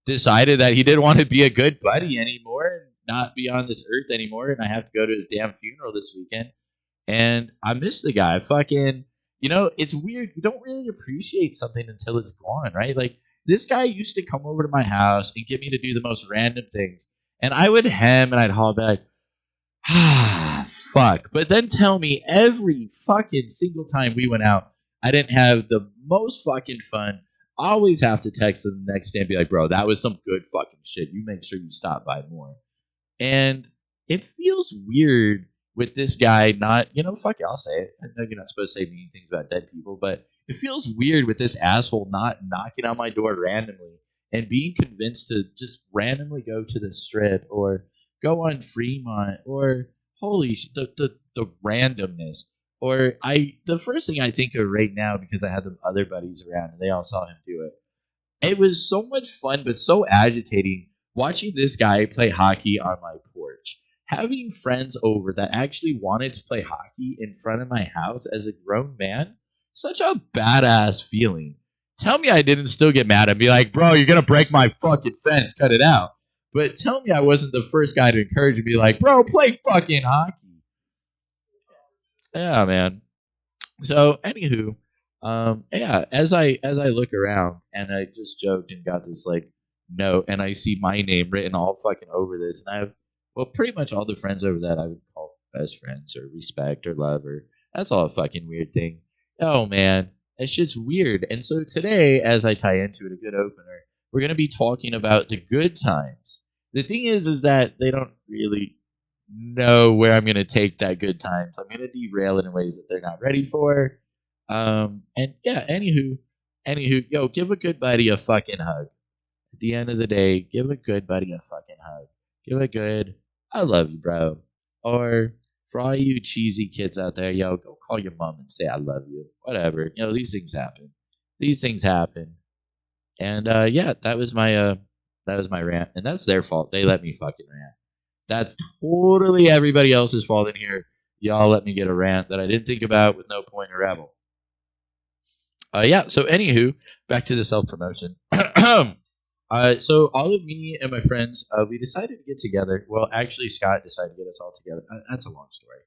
decided that he didn't want to be a good buddy anymore and not be on this earth anymore, and I have to go to his damn funeral this weekend. And I miss the guy. Fucking, it's weird. You don't really appreciate something until it's gone, right? Like, this guy used to come over to my house and get me to do the most random things. And I would hem and I'd haul back, fuck. But then tell me every fucking single time we went out, I didn't have the most fucking fun. I always have to text him the next day and be like, bro, that was some good fucking shit. You make sure you stop by more. And it feels weird with this guy not, fuck it, I'll say it. I know you're not supposed to say mean things about dead people, but it feels weird with this asshole not knocking on my door randomly and being convinced to just randomly go to the strip or go on Fremont or holy shit, the randomness. Or the first thing I think of right now, because I had the other buddies around and they all saw him do it. It was so much fun, but so agitating watching this guy play hockey on my porch. Having friends over that actually wanted to play hockey in front of my house as a grown man, such a badass feeling. Tell me I didn't still get mad and be like, bro, you're going to break my fucking fence, cut it out. But tell me I wasn't the first guy to encourage and be like, bro, play fucking hockey. Yeah, man. So, anywho, yeah, as I look around and I just joked and got this like note and I see my name written all fucking over this, and I have pretty much all the friends over that I would call best friends or respect or love or that's all a fucking weird thing. Oh man, that shit's weird. And so today, as I tie into it, a good opener, we're gonna be talking about the good times. The thing is that they don't really know where I'm going to take that good times. I'm going to derail it in ways that they're not ready for. And yeah, anywho, yo, give a good buddy a fucking hug. At the end of the day, give a good buddy a fucking hug. Give a good, I love you, bro. Or for all you cheesy kids out there, yo, go call your mom and say I love you. Whatever. These things happen. These things happen. And yeah, that was my rant. And that's their fault. They let me fucking rant. That's totally everybody else's fault in here. Y'all let me get a rant that I didn't think about with no point or rebel. Yeah, so anywho, back to the self-promotion. So all of me and my friends, we decided to get together. Well, actually, Scott decided to get us all together. That's a long story.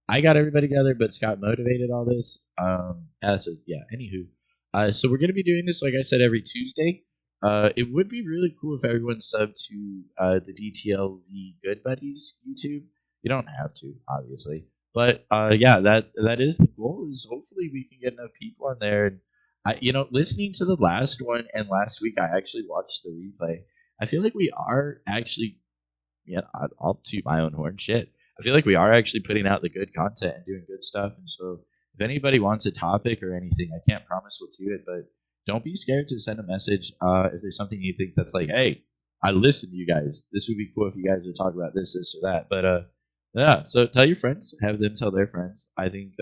I got everybody together, but Scott motivated all this. So yeah, anywho. So we're going to be doing this, like I said, every Tuesday. It would be really cool if everyone subbed to the DTLV Good Buddies YouTube. You don't have to, obviously, but yeah, that is the goal. Is hopefully we can get enough people on there. And listening to the last one and last week, I actually watched the replay. I feel like we are actually, yeah, I'll toot my own horn. Shit, I feel like we are actually putting out the good content and doing good stuff. And so, if anybody wants a topic or anything, I can't promise we'll do it, but don't be scared to send a message if there's something you think that's like, hey, I listened to you guys. This would be cool if you guys would talk about this or that. But yeah, so tell your friends, have them tell their friends. I think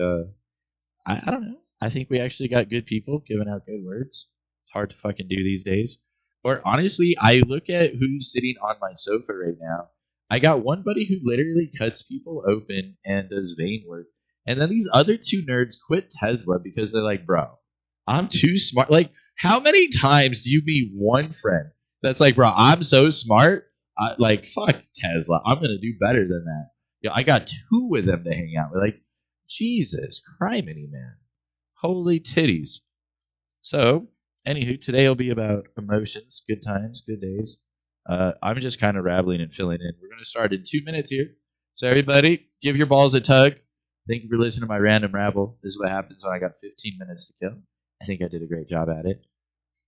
I don't know. I think we actually got good people giving out good words. It's hard to fucking do these days. Or honestly, I look at who's sitting on my sofa right now. I got one buddy who literally cuts people open and does vein work. And then these other two nerds quit Tesla because they're like, bro, I'm too smart. Like, how many times do you meet one friend that's like, bro, I'm so smart. Like, fuck Tesla. I'm going to do better than that. I got two of them to hang out with. Like, Jesus, criminy, man. Holy titties. So, anywho, today will be about emotions, good times, good days. I'm just kind of rambling and filling in. We're going to start in 2 minutes here. So, everybody, give your balls a tug. Thank you for listening to my random rabble. This is what happens when I got 15 minutes to kill. I think I did a great job at it.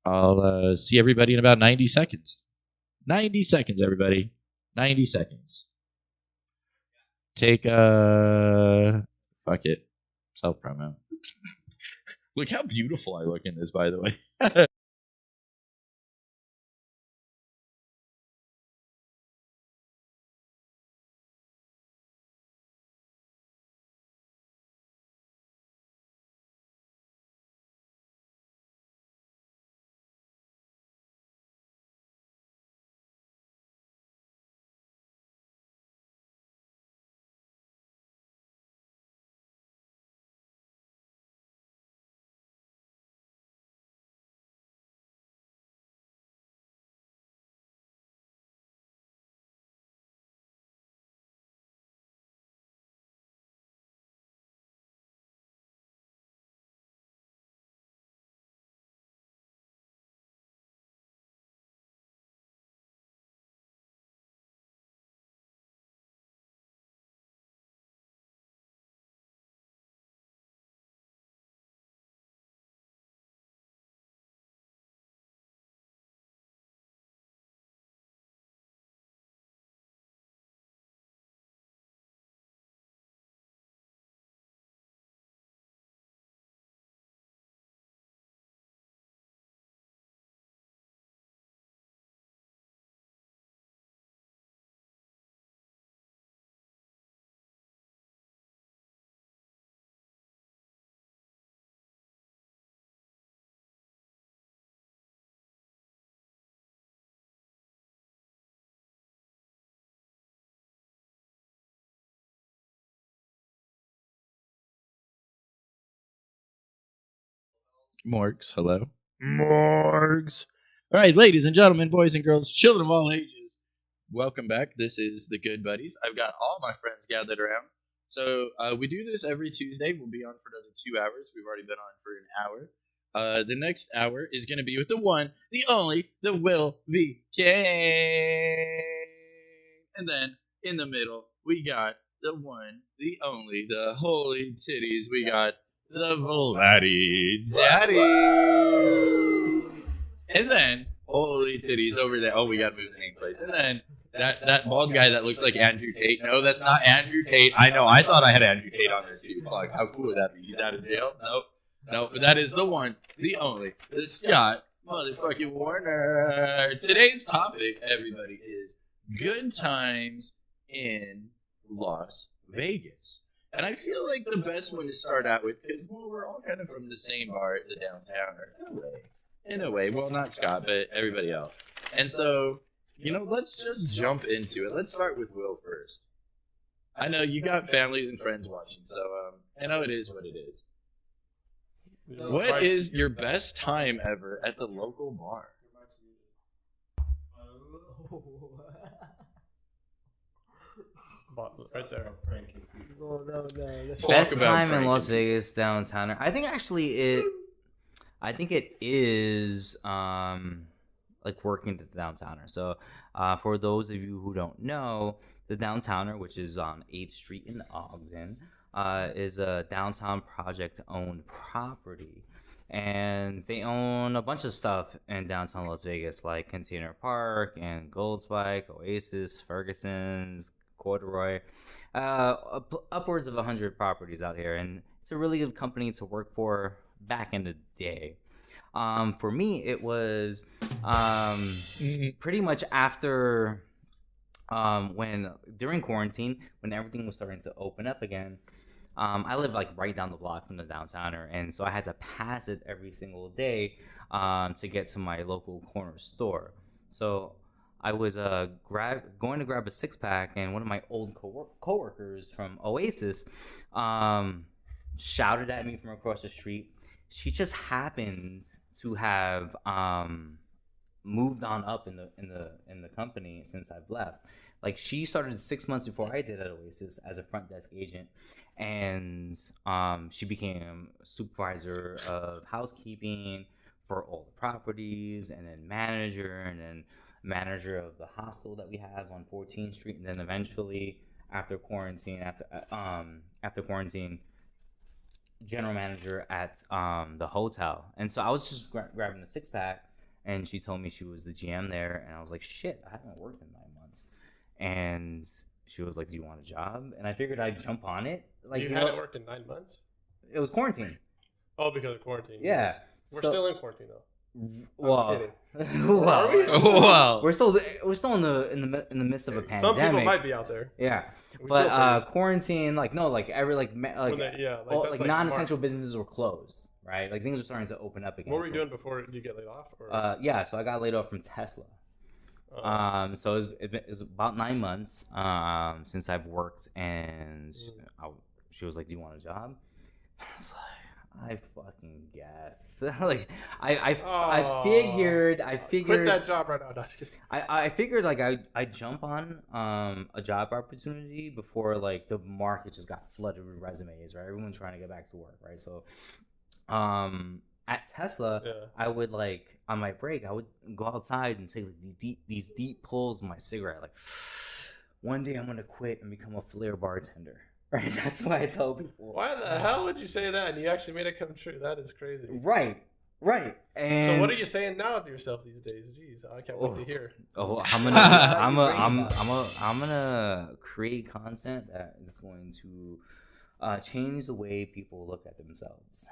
I'll see everybody in about 90 seconds. 90 seconds, everybody. 90 seconds. Take fuck it. Self-promo. Look how beautiful I look in this, by the way. Morgs, hello. Morgs. All right, ladies and gentlemen, boys and girls, children of all ages, welcome back. This is the Good Buddies. I've got all my friends gathered around. So we do this every Tuesday. We'll be on for another 2 hours. We've already been on for an hour. The next hour is going to be with the one, the only, the Will, the Cain. And then in the middle, we got the one, the only, the holy titties. We got the Vladdy Daddy. And then, holy titties over there. Oh, we got to move the nameplates. And then that bald guy that looks like Andrew Tate. No, that's not Andrew Tate. I know. I thought I had Andrew Tate on there too. Fuck, how cool would that be? He's out of jail? Nope. No, but that is the one, the only, the Scott motherfucking Warner. Today's topic, everybody, is good times in Las Vegas. And I feel like the best one to start out with, because we're all kind of from the same bar at the downtown, or in a way. Well, not Scott, but everybody else. And so, let's just jump into it. Let's start with Will first. I know you got families and friends watching, so I know it is what it is. What is your best time ever at the local bar? Right there. No. Best time in Las Vegas downtown. I think it is like working at the downtowner. So for those of you who don't know, the downtowner, which is on 8th Street in Ogden, is a downtown project owned property, and they own a bunch of stuff in downtown Las Vegas, like Container Park and Gold Spike, Oasis, Ferguson's, Corduroy, upwards of 100 properties out here, and it's a really good company to work for back in the day. For me, it was pretty much after during quarantine, when everything was starting to open up again. I live like right down the block from the downtowner, and so I had to pass it every single day to get to my local corner store. So I was going to grab a 6-pack, and one of my old coworkers from Oasis shouted at me from across the street. She just happened to have moved on up in the company since I've left. Like, she started 6 months before I did at Oasis as a front desk agent, and she became supervisor of housekeeping for all the properties, and then manager of the hostel that we have on 14th Street, and then eventually after quarantine, general manager at the hotel. And so I was just grabbing the 6-pack, and she told me she was the GM there, and I was like, shit, I haven't worked in 9 months. And she was like, do you want a job? And I figured I'd jump on it. Like, you hadn't worked in 9 months? It was quarantine. Oh, because of quarantine. Yeah. We're still in quarantine though. Well, Are we? Wow. we're still in the midst of a pandemic. Some people might be out there. Yeah, We but feel for quarantine, like that's like non-essential March. businesses were closed, right? Like, things are starting to open up again. What were you doing before you get laid off? Or? Yeah, so I got laid off from Tesla. So it was about 9 months since I've worked, and she was like, "Do you want a job?" I was like, I fucking guess. Like, I figured. Quit that job right now. No, just kidding. I figured like I'd jump on a job opportunity before like the market just got flooded with resumes, right? Everyone trying to get back to work, right? So at Tesla, I would, like, on my break, I would go outside and take like, these deep pulls of my cigarette. Like, one day I'm gonna quit and become a flair bartender. Right, that's why I tell people. Why the hell would you say that? And you actually made it come true. That is crazy. Right. And so what are you saying now to yourself these days? Jeez, I can't wait to hear. Oh, I'm gonna create content that is going to change the way people look at themselves.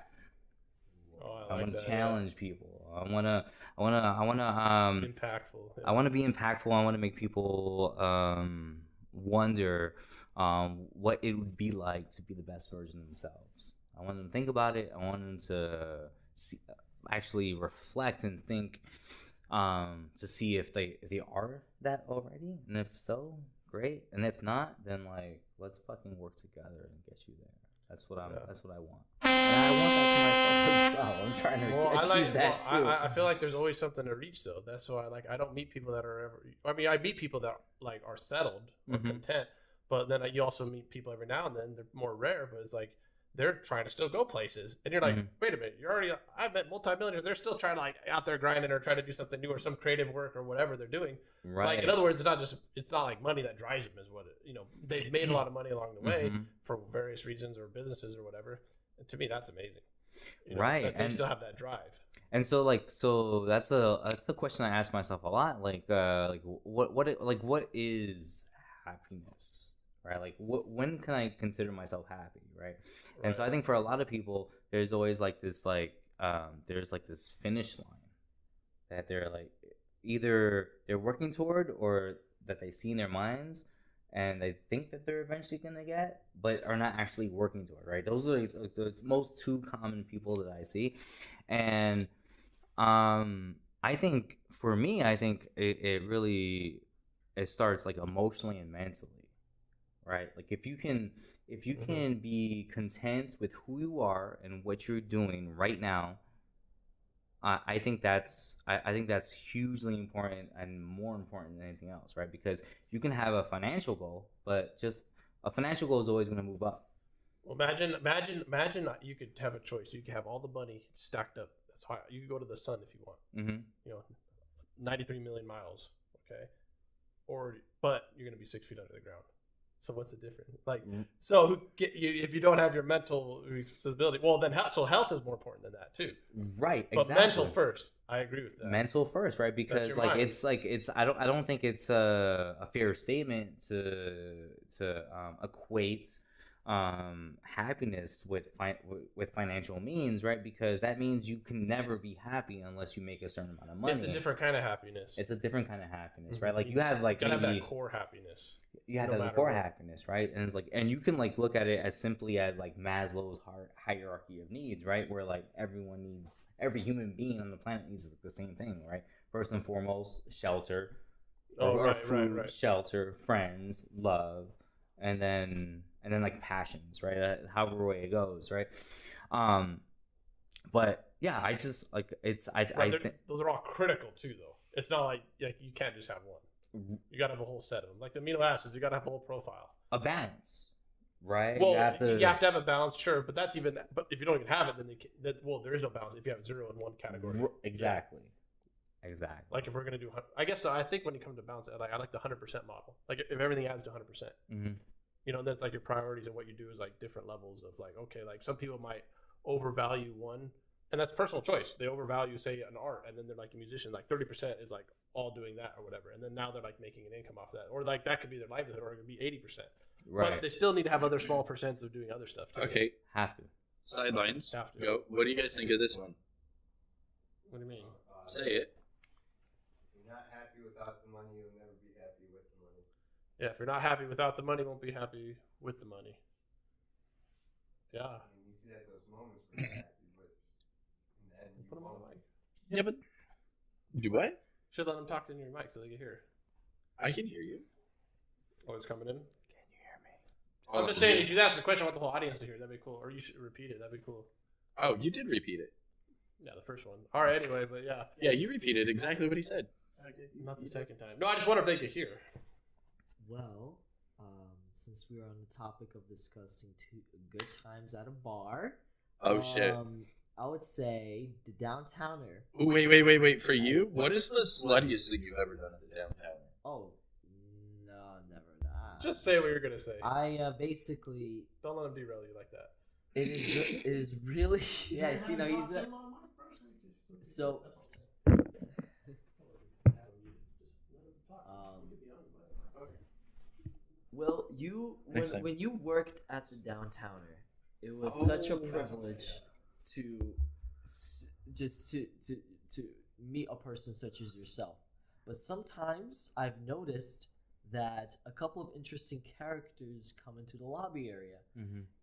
I want to challenge people. I want to impactful. I want to be impactful. I want to make people wonder what it would be like to be the best version of themselves. I want them to think about it. I want them to actually reflect and think to see if they are that already, and if so, great. And if not, then like, let's fucking work together and get you there. That's what Yeah. That's what I want. And I want that for myself as well. I'm trying to Well, I achieve like. that Well, too. I feel like there's always something to reach though. That's why I don't meet people that are ever. I mean, I meet people that like are settled or Mhm. content, but then you also meet people every now and then. They're more rare, but it's like they're trying to still go places, and you're like, Mhm. wait a minute, you're already. I've met multimillionaires. They're still trying to like out there grinding or trying to do something new or some creative work or whatever they're doing. Right. Like in other words, it's not like money that drives them, is what it, they've made a lot of money along the way Mhm. for various reasons or businesses or whatever. And to me, that's amazing. Right, that they and- still have that drive. And so that's a question I ask myself a lot. Like what is happiness, right? Like when can I consider myself happy, right? And so I think for a lot of people, there's always like this there's like this finish line that they're like either they're working toward or that they see in their minds and they think that they're eventually gonna get, but are not actually working toward, right? Those are like the most two common people that I see, and I think for me, I think it really it starts like emotionally and mentally, right? Like if you can be content with who you are and what you're doing right now, I think that's hugely important and more important than anything else, right? Because you can have a financial goal, but just a financial goal is always going to move up. Well, imagine you could have a choice. You could have all the money stacked up. That's high. You could go to the sun if you want. Mm-hmm. 93 million miles. Okay, but you're gonna be 6 feet under the ground. So what's the difference? Like, if you don't have your mental stability, well, then health is more important than that too. Right. But exactly. mental first. I agree with that. Mental first, right? Because your like mind. it's I don't think it's a fair statement to equate happiness with financial means, right? Because that means you can never be happy unless you make a certain amount of money. It's a different kind of happiness. It's a different kind of happiness, right? Like you have like you gotta have maybe that core happiness. you have no that matter core what. happiness, right? And it's like, and you can like look at it as simply as like Maslow's hierarchy of needs, right? Where like every human being on the planet needs the same thing, right? First and foremost, shelter, or food, right. shelter, friends, love, and then like passions, right? However way it goes, right? But yeah, I just like it's I think those are all critical too, though. It's not like you can't just have one. You gotta have a whole set of them. Like the amino acids, you gotta have the whole profile. a balance, right? Well, you have to have a balance, sure, but that's even. But if you don't even have it, then there is no balance if you have 0 in one category. Exactly. Exactly. Like if we're gonna do, I guess I think when you come to balance, I like the 100% model. Like if everything adds to 100%, Mm-hmm. That's like your priorities and what you do is like different levels of like, okay, like some people might overvalue one, and that's personal choice. They overvalue, say, an art, and then they're like a musician, like 30% is like all doing that or whatever, and then now they're like making an income off that, or like that could be their livelihood, or it could be 80%. Right. But they still need to have other small percents of doing other stuff too. Okay, Have to. sidelines. Have to. Go. What do you guys think of this one? What do you mean? Say it. If you're not happy without the money, you'll never be happy with the money. Yeah, if you're not happy without the money, you won't be happy with the money. Yeah. I mean, you should have those moments where you're happy, but in the end, you Put them on won't. the mic. Yeah, but do what? Should let them talk in your mic so they can hear. I can hear you. Oh, it's coming in. Oh, I'm just saying, if you ask a question, I want the whole audience to hear. That'd be cool. Or you should repeat it. That'd be cool. Oh, you did repeat it. Yeah, the first one. All right. Anyway, but yeah, Yeah, you repeated exactly what he said. not the second time. No, I just wonder if they could hear. Well, since we are on the topic of discussing good times at a bar, Oh shit. I would say the Downtowner. Ooh, wait. For you, what is the sluttiest thing you've ever done at the downtown? Oh, no, never that. Just say what you're gonna say. I basically Don't let them derail you like that. it is really yeah. See, no, he's so. Well, Next time. when you worked at the Downtowner, it was such a privilege to just to meet a person such as yourself. But sometimes I've noticed that a couple of interesting characters come into the lobby area,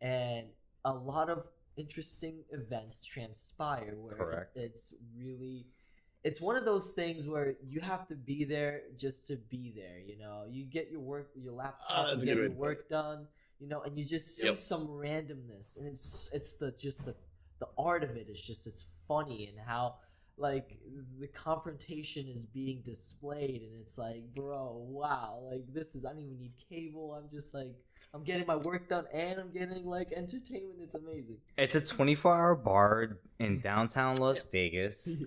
and a lot of interesting events transpire where Correct. it's one of those things where you have to be there just to be there. You get your laptop, that's you a get good way your to put work done, you know, and you just see Yep. some randomness, and it's the art of it is just it's funny, and how like the confrontation is being displayed, and it's like, bro, wow, like this is, I don't even need cable. I'm just like, I'm getting my work done and I'm getting like entertainment. It's amazing. It's a 24-hour bar in downtown Las Vegas,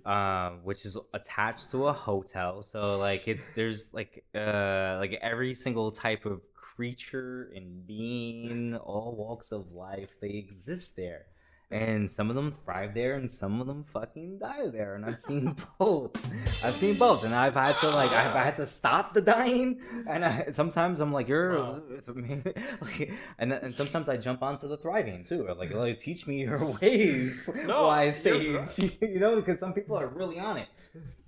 which is attached to a hotel. So like there's like every single type of creature and being, all walks of life, they exist there. And some of them thrive there, and some of them fucking die there. And I've seen both. And I've had to stop the dying. And sometimes I'm like, and sometimes I jump onto the thriving too. Like teach me your ways. No, Wise you're sage, you know, because some people are really on it.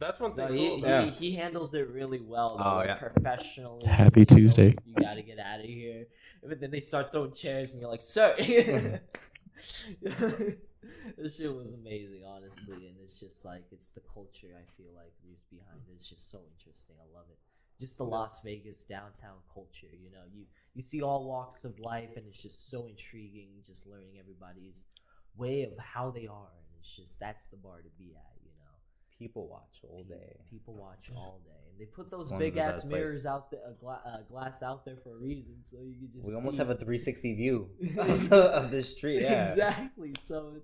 That's one thing. No, cool. he handles it really well, though, Oh, like, yeah. professionally. Happy He knows Tuesday. You gotta get out of here. But then they start throwing chairs, and you're like, sir. This shit was amazing, honestly, and it's just like, it's the culture I feel like is behind it. It's just so interesting. I love it. Just the Las Vegas downtown culture, you know. You see all walks of life, and it's just so intriguing. Just learning everybody's way of how they are, and it's just, that's the bar to be at, you know. People watch all day. People watch all day, and they put those one of big the ass best mirrors places. out there, glass out there for a reason, so you can just. We almost see. have a 360 view of the street. Yeah. Exactly. So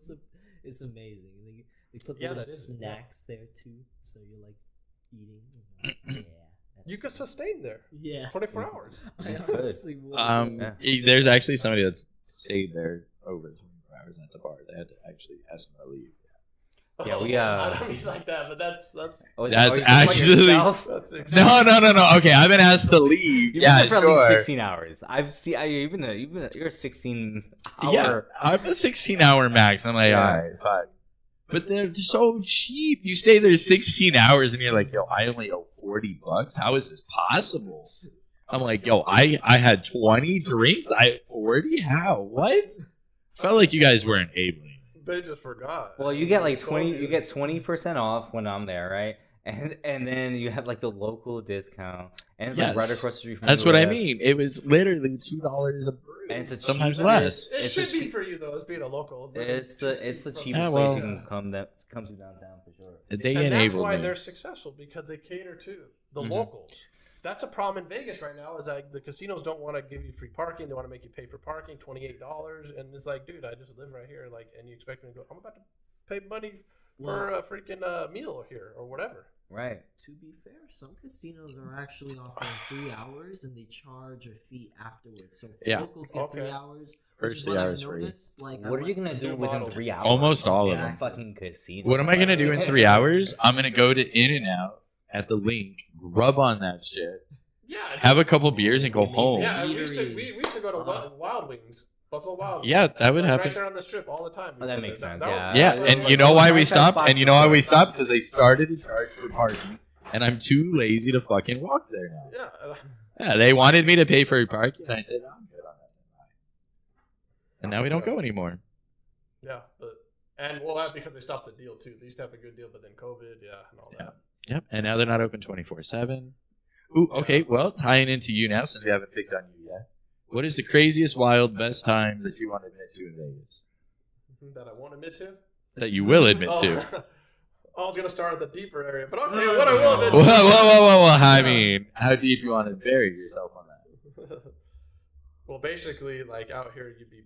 it's amazing. They put Yeah, little that is, snacks there too, so you're like eating. Yeah. that's You could awesome. sustain there Yeah. 24 hours. I You could. honestly would. Yeah. There's actually somebody that's stayed there over 24 hours at the bar. They had to actually ask them to leave. Yeah, we, I don't mean like that, but that's Oh, is That's that how you feel actually- about yourself? that's No. Okay, I've been asked to leave. You've Yeah, been there for at least sure. 16 hours. You're a 16 hour. Yeah, I'm a 16-hour max. I'm like, Yeah. all right, fine. But they're so cheap. You stay there 16 hours, and you're like, yo, I only owe $40. How is this possible? I'm like, yo, I had 20 drinks. I had 40. How? What? Felt like you guys were enabling. They just forgot. Well, you get like So 20. good. You get 20% off when I'm there, right? And then you have like the local discount, and it's like Yes. right across the street from That's you, what I yeah. mean. It was literally $2 a brew. And it's a sometimes cheap- less. It It's should a be cheap- for you though, as being a local. It's the cheapest Yeah, well- place you can come to downtown for sure. They And that's enabled why me. they're successful, because they cater to the Mhm. locals. That's a problem in Vegas right now. Is like the casinos don't want to give you free parking. They want to make you pay for parking, $28, and it's like, dude, I just live right here, like, and you expect me to go? I'm about to pay money for a freaking meal here or whatever. Right. To be fair, some casinos are actually offering 3 hours, and they charge a fee afterwards. So Yeah. locals get Okay. 3 hours. First which is 3 what I've hours free. noticed, like, What are you gonna do New within model. 3 hours? Almost all of In a them. fucking casino. What am I going to do in 3 hours? I'm going to go to In-N-Out at the link, rub on that shit, Yeah. have a couple beers, and go Amazing. home. Yeah, we used Eateries. to go to Uh-huh. Wild Wings, Buffalo Wild Wings. Yeah, that would Like, happen. Right there on the strip all the time. Oh, that makes sense, was- yeah. Yeah, that was and like- you know why we Nice stopped? spots And you for know why sure. we stopped? Because they started to charge for parking, and I'm too lazy to fucking walk there now. Yeah. Yeah, they wanted me to pay for parking, and I said, I'm good on that. And now we don't go anymore. Yeah, and well, that's because they stopped the deal too. They used to have a good deal, but then COVID, and all that. Yep, and now they're not open 24/7. Ooh, okay, well, tying into you now, since we haven't picked on you yet. What is the craziest, wild, best time that you want to admit to in Vegas? That I won't admit to. That you will admit to? I was gonna start at the deeper area, but okay, what I will admit. Whoa. I mean, how deep you want to bury yourself on that? Well, basically, like out here, you'd be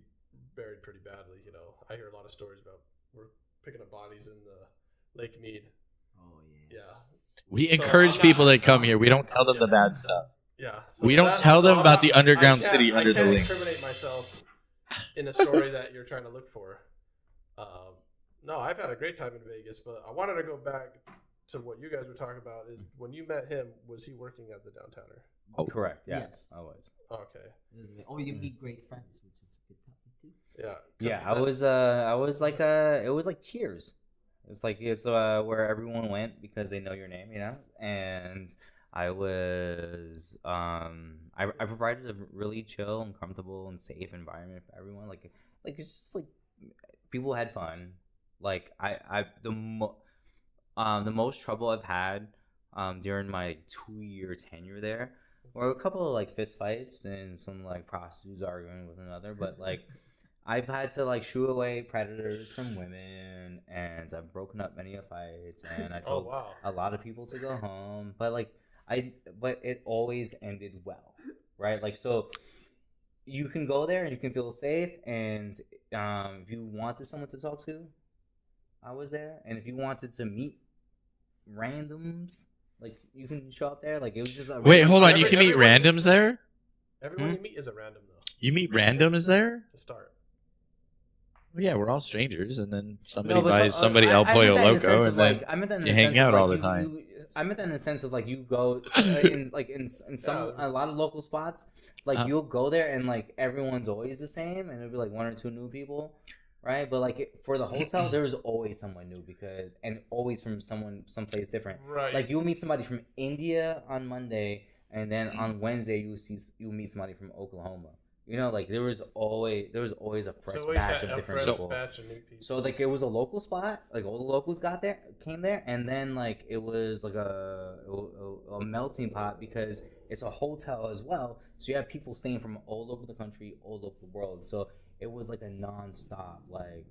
buried pretty badly. You know, I hear a lot of stories about we're picking up bodies in the Lake Mead. Oh yeah. Yeah, We So encourage I'm people not- that come here. We don't tell them the bad stuff. yeah. We don't tell them I'm about the underground I can't- city under the I link. can't incriminate myself in a story that you're trying to look for. No, I've had a great time in Vegas, but I wanted to go back to what you guys were talking about. Is when you met him, was he working at the Downtowner? Oh. Correct. Yes, Yes. I was. Okay. It was amazing. Oh, you meet great friends, which is a good topic too. Yeah. 'cause Yeah, that- I was like it was like Cheers. It's like it's where everyone went because they know your name, you know. And I was I provided a really chill and comfortable and safe environment for everyone. Like it's just like people had fun. Like the most trouble I've had during my 2-year tenure there or a couple of like fist fights and some like prostitutes arguing with another. But like, I've had to like shoo away predators from women, and I've broken up many fights, and I told a lot of people to go home. But like, but it always ended well, right? Like, so you can go there and you can feel safe, and if you wanted someone to talk to, I was there, and if you wanted to meet randoms, like you can show up there. Like it was just a Wait, hold on. You can meet randoms there? Everyone you meet is a random though. You meet randoms there? To start. Well, yeah, we're all strangers, and then somebody buys somebody El Pollo Loco, and then you hang out all the time. I meant that in the sense of like you go in some a lot of local spots, like you'll go there and like everyone's always the same, and it'll be like one or two new people, right? But like for the hotel, there's always someone new and always from someplace different. Right. Like you'll meet somebody from India on Monday, and then on Wednesday you'll meet somebody from Oklahoma. You know, like there was always a fresh batch of different people. So like it was a local spot, like all the locals came there, and then like it was like a melting pot because it's a hotel as well. So you have people staying from all over the country, all over the world. So it was like a non-stop like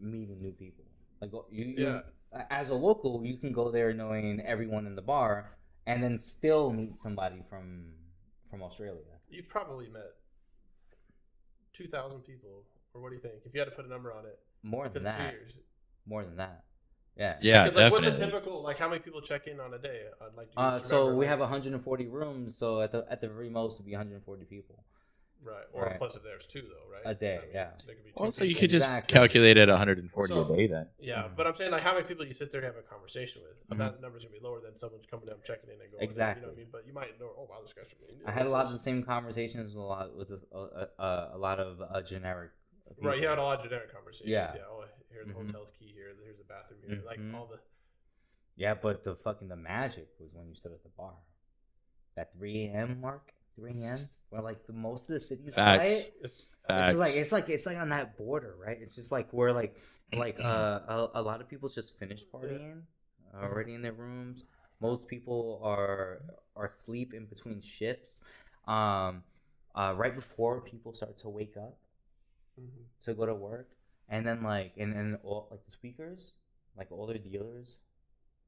meeting new people. Like you as a local, you can go there knowing everyone in the bar, and then still meet somebody from Australia. You've probably met 2,000 people, or what do you think? If you had to put a number on it, more than that. 2 years. More than that. Yeah. Yeah, like, definitely. What's a typical like? How many people check in on a day? So we have 140 rooms. So at the very most, it'd be 140 people. Right. Or plus if there's two though, right? A day, Also, you could just calculate it 140 a day then. Yeah, but I'm saying like how many people you sit there and have a conversation with. That number's gonna be lower than someone coming down, checking in and going. Exactly. You know what I mean? But you might know. Oh wow, this guy's from India. I had a lot of the same conversations with a lot of generic. People. Right. You had a lot of generic conversations. Yeah. Oh, here's the hotel's key here. Here's the bathroom here. Like all the. Yeah, but the magic was when you stood at the bar. That 3 a.m. mark. 3 a.m. where like the most of the city's quiet. It's like on that border, right? It's just like where like a lot of people just finished partying already in their rooms. Most people are asleep in between shifts. Right before people start to wake up to go to work, and then like and all like the speakers, like all their dealers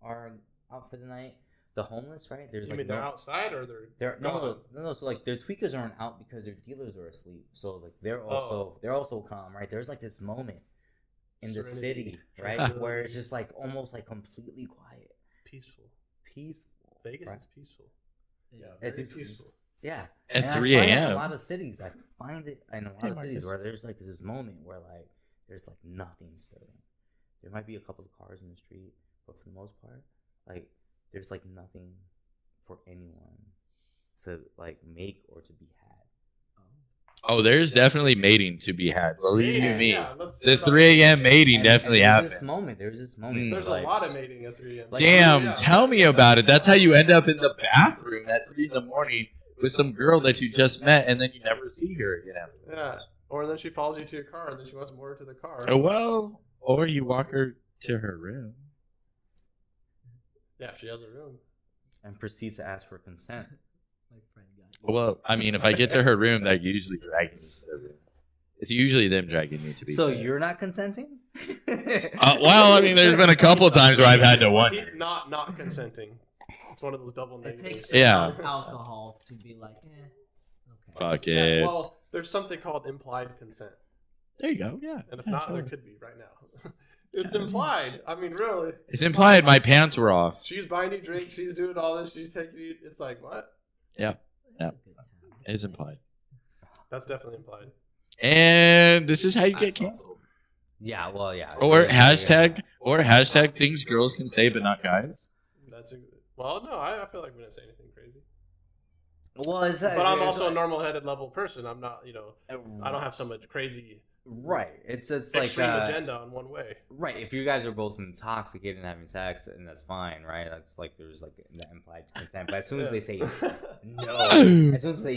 are out for the night. The homeless, right? There's they're outside or they're no. So like their tweakers aren't out because their dealers are asleep. So like they're also calm, right? There's like this moment in the city, right, where it's just like almost like completely quiet, peaceful. Vegas is peaceful. Yeah, it's peaceful. Yeah, at 3 a.m. In a lot of cities, I find it in a lot of cities where there's like this moment where like there's like nothing stirring. There might be a couple of cars in the street, but for the most part, like. There's like nothing for anyone to like make or to be had. Oh, there's definitely mating to be had. Believe you me. Yeah, the 3 a.m. mating definitely happens. There's this moment. There's a lot of mating at 3 a.m. Damn, tell me about it. That's how you end up in the bathroom at 3 in the morning with some girl that you just met, and then you never see her again afterwards. Yeah, or then she follows you to your car, and then she wants more to the car. Oh, well, or you walk her to her room. Yeah, she has a room. And proceeds to ask for consent. Well, I mean, if I get to her room, they're usually dragging me to the room. It's usually them dragging me to be. So you're not consenting? Well, I mean, there's been a couple of times where I've had to wonder. Not consenting. It's one of those double negatives. It takes enough alcohol to be like, okay. Fuck it. Well, there's something called implied consent. There you go. Yeah. And if not, there could be right now. It's implied. I mean, really. It's implied my pants were off. She's buying you drinks. She's doing all this. She's taking you. It's like, what? Yeah. It's implied. That's definitely implied. And this is how you get canceled. Yeah, well, yeah. Or hashtag things girls can say but not guys. Well, no, I feel like we didn't say anything crazy. Well, but I'm also a normal-headed level person. I'm not, I don't have so much crazy. Right. It's extreme like agenda on one way. Right. If you guys are both intoxicated and having sex, and that's fine, right? That's like there's like the implied consent. But as soon as they say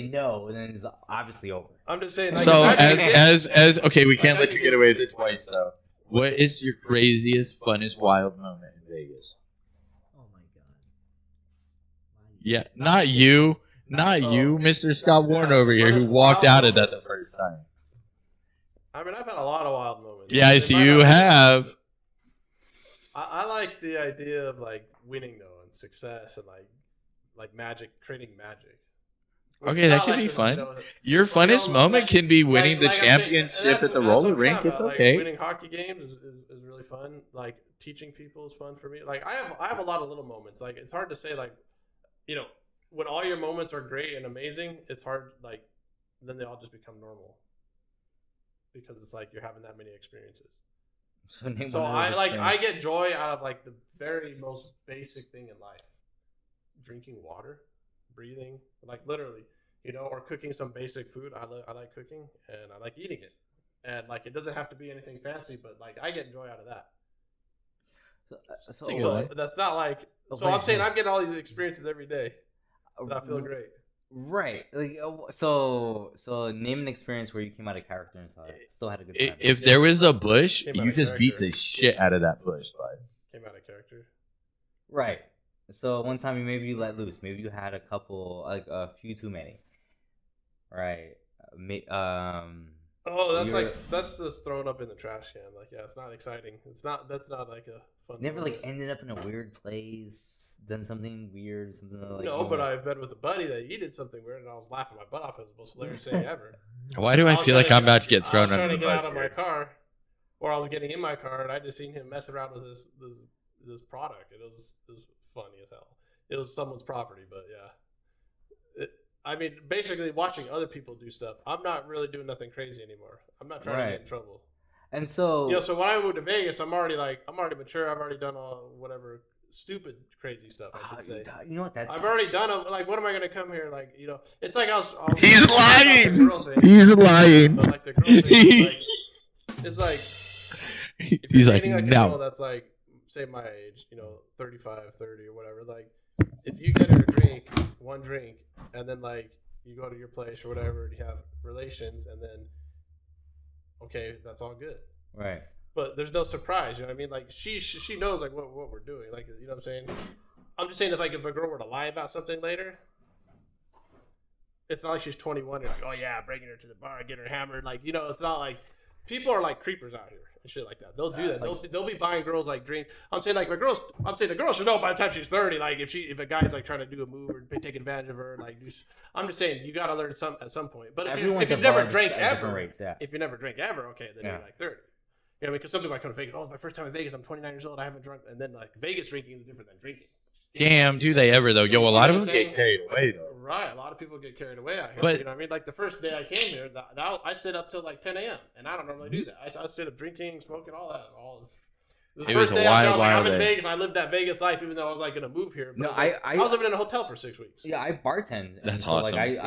no, then it's obviously over. I'm just saying. So as okay, we can't let you get away with it twice though. What is your craziest, funnest, wild moment in Vegas? Oh my god. Yeah, not you. Not Oh, you, Mr. Scott Warren over here, who Funnest walked wild out of that the moments. first time. I mean, I've had a lot of wild moments. Yes, It might you not be- have. I like the idea of like winning though and success and like magic, creating magic. Okay, that Not could like be the, fun. you know, Your well, you funnest know, moment like- can be winning the like I'm saying- and championship that's at the what roller I'm rink. talking It's about. Like, okay. winning hockey games is really fun. Like teaching people is fun for me. Like I have a lot of little moments. Like it's hard to say like, you know, when all your moments are great and amazing, it's hard like then they all just become normal. Because it's like you're having that many experiences. So, name So one of those I experiences. get joy out of like the very most basic thing in life. Drinking water, breathing, like literally, you know, or cooking some basic food. I like cooking and I like eating it. And like it doesn't have to be anything fancy, but like I get joy out of that. So, So that's not like so I'm saying I'm getting all these experiences every day. And I feel great. Right. Like, so name an experience where you came out of character and still had a good time. If there was a bush, Came out you of just beat character. the shit out of that bush, bud. Came out of character. Right. So one time maybe you let loose. Maybe you had a couple, like a few too many. Right. Oh, that's You're- like that's just thrown up in the trash can. Like, yeah, it's not exciting. That's not like a fun. Never like moment. ended up in a weird place, done something weird, something like. No, but I've been with a buddy that he did something weird, and I was laughing my butt off. It was the most hilarious thing ever. Why do I was feel like trying I'm about to get thrown I was under trying the to get bus out of my here? car, or I was getting in my car, and I just seen him messing around with this product. It was funny as hell. It was someone's property, but yeah. I mean, basically watching other people do stuff. I'm not really doing nothing crazy anymore. I'm not trying to get in trouble. And so, You know, so when I moved to Vegas, I'm already mature. I've already done all whatever stupid, crazy stuff. I should say. you know what? That's I've already done them. Like, what am I gonna come here? Like, you know, it's like I was He's talking about the lying! girl thing, He's lying. but like the girl thing, it's like if He's you're like, dating, a girl no. that's like, say my age, you know, 35, 30 or whatever. Like, if you get her a drink, one drink, and then like you go to your place or whatever, and you have relations, and then okay, that's all good. right. But there's no surprise, you know what I mean? Like she knows like what we're doing, like, you know what I'm saying? I'm just saying if a girl were to lie about something later, it's not like she's 21 and like, oh yeah, bringing her to the bar, get her hammered, like, you know, it's not like people are like creepers out here and shit like that. They'll do that. They'll be buying girls like drink. I'm saying the girl should know by the time she's 30, like if a guy's like trying to do a move or take advantage of her, like I'm just saying you got to learn at some point. But if you've never drank ever, rates, yeah. if you never drank ever, okay, then Yeah. you're like 30. You know, because some people might come to Vegas. Oh, it's my first time in Vegas. I'm 29 years old. I haven't drunk. And then like Vegas drinking is different than drinking. Damn, do they ever though? Yo, a lot of them You know what I'm get saying? carried away though. Right, a lot of people get carried away out here. But- You know what I mean? Like the first day I came here, I stayed up till like 10 a.m. and I don't normally do that. I stayed up drinking, smoking, all that. The It was first a day I wild, felt like I'm wild in day. Vegas. And I lived that Vegas life, even though I was like gonna move here. But No, it was like- I I was living in a hotel for 6 weeks. Yeah, I bartend. and That's so, awesome. Like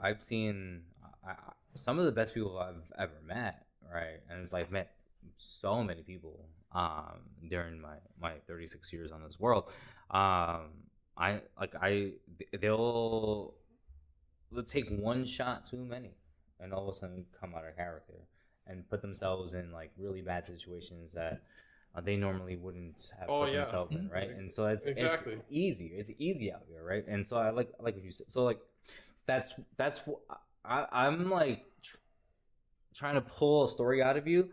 I've seen some of the best people I've ever met, right? And it's like met so many people during my 36 years on this world. They'll take one shot too many, and all of a sudden come out of character and put themselves in like really bad situations that they normally wouldn't have Oh, put yeah. themselves in, right? And so Exactly. it's easy. It's easy out here, right? And so I like what you said. So like that's I'm like trying to pull a story out of you,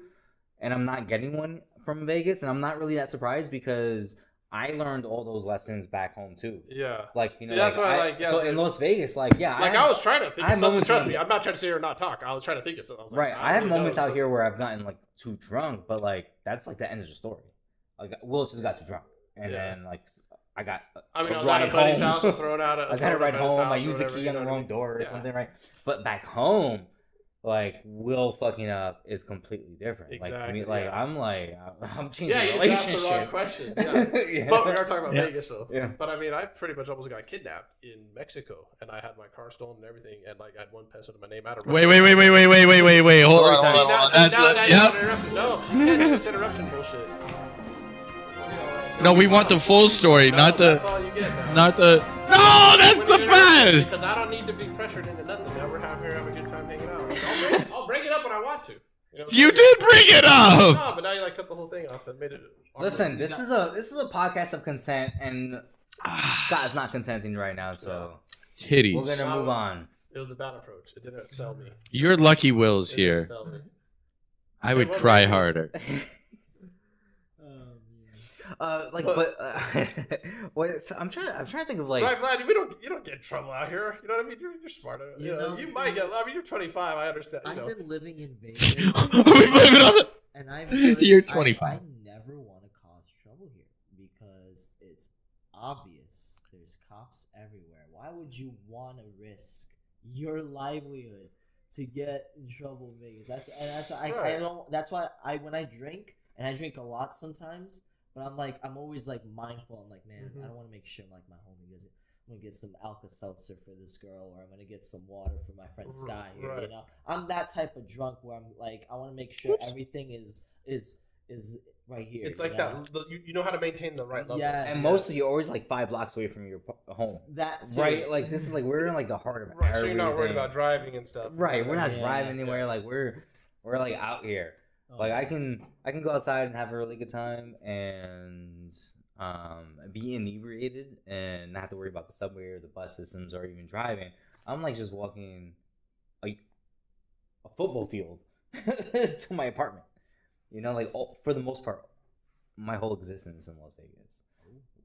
and I'm not getting one from Vegas, and I'm not really that surprised because I learned all those lessons back home too. Yeah. Like, you know, See, that's like, why, I- like, yeah, so so- in Las Vegas, like, yeah, Like I was trying to think I of have something. moments Trust when- me, I'm not trying to sit here and not talk. I was trying to think of something. I was like, right. I have really know moments out something. here where I've gotten like too drunk, but like that's like the end of the story. Like Will just got too drunk, and Yeah. then like I got. I mean, a I was at a ride buddy's home. house and thrown out. I got to ride home. I used the whatever, key you on the know what I wrong mean? door or Yeah. something, right? But back home, like Will fucking up is completely different. Like I mean, Exactly, like yeah. I'm changing Yeah, you just asked the wrong relationship. question. Yeah. Yeah. But we are talking about Yeah. Vegas, though. Yeah. But I mean, I pretty much almost got kidnapped in Mexico, and I had my car stolen and everything, and like I had one peso to my name. I had a Wait. Hold on. See, Hold now, on. see, now, That's now it. you Yep. interrupted. No, it's interruption bullshit. No, we want the full story, No, not that's the, all you get now. not the. No, that's When the you interrupt me, Because best. I don't need to be pressured into nothing. We're here having a good time hanging out. I'll bring it up when I want to. You know what I'm You saying? did bring it up. No, but now you like cut the whole thing off and made it. Listen, this is a podcast of consent, and Scott's not consenting right now, so Titties. we're gonna move on. It was a bad approach. It didn't sell me. Your lucky Will's It didn't here. sell me. I would what cry rating? harder. I'm trying to think of like. Right, Vlad, you don't get in trouble out here. You know what I mean? You're smart. You might get. I mean, you're 25. I understand. I've You know. been living in Vegas, We blame it on the- and I've noticed You're 25. I never want to cause trouble here because it's obvious. There's cops everywhere. Why would you want to risk your livelihood to get in trouble in Vegas? That's why I Right. don't. That's why when I drink, and I drink a lot sometimes. But I'm always like mindful. I'm like, man, I don't want to make sure like my homie doesn't. I'm gonna get some Alka-Seltzer for this girl, or I'm gonna get some water for my friend Sky here. Right. You know, I'm that type of drunk where I'm like, I want to make sure everything is right here. It's like you that. know? You know how to maintain the right level. Yes. And mostly you're always like 5 blocks away from your home. That's Right, like this is like we're in like the heart of Right, so you're not worried everything. about driving and stuff. Right, we're not Yeah. driving anywhere. Like we're like out here. Like I can go outside and have a really good time and be inebriated and not have to worry about the subway or the bus systems or even driving. I'm like just walking a football field to my apartment. You know, like for the most part, my whole existence in Las Vegas,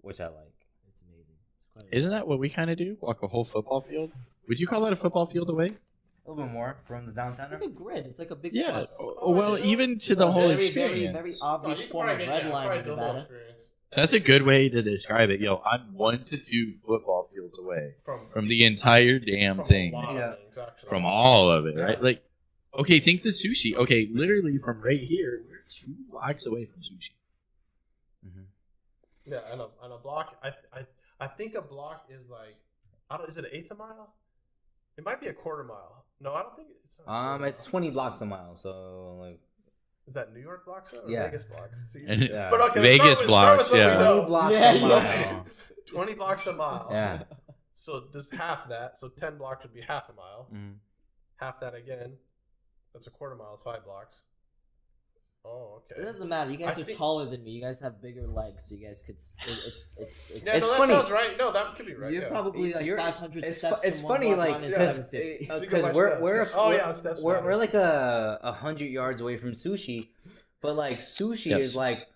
which I like. It's amazing. It's quite Isn't that what we kind of do? Walk a whole football field? Would you call that a football field away? A little bit more from the downtown. It's like a grid. It's like a big Yeah. bus. Well, even to the whole very, experience. Very obvious form of redlining in Nevada. That's a good way to describe it. Yo, I'm 1 to 2 football fields away from the entire damn thing. From all of it, right? Like, okay, think the sushi. Okay, literally from right here, we're 2 blocks away from sushi. Yeah, and a block. I think a block is like, is it an eighth a mile? It might be a quarter mile. No, I don't think it's. It's 20 blocks a mile, so like. Is that New York blocks or Yeah. Vegas blocks? See? Yeah. But okay, Vegas blocks, what we yeah. know. 20 blocks Yeah, a yeah. mile. 20 blocks a mile. Yeah. So just half that. So 10 blocks would be half a mile. Half that again. That's a quarter mile. It's 5 blocks. Oh, okay. It doesn't matter. You guys I are think- taller than me. You guys have bigger legs, so you guys could. It's Yeah, It's no, that funny. sounds right. No, that could be right. You're yeah. probably like You're- 500 it's steps. it's from one funny block like line is because 750. So you go by we're steps. Oh, yeah, steps we're matter. like 100 yards away from sushi, but like sushi Yes. is like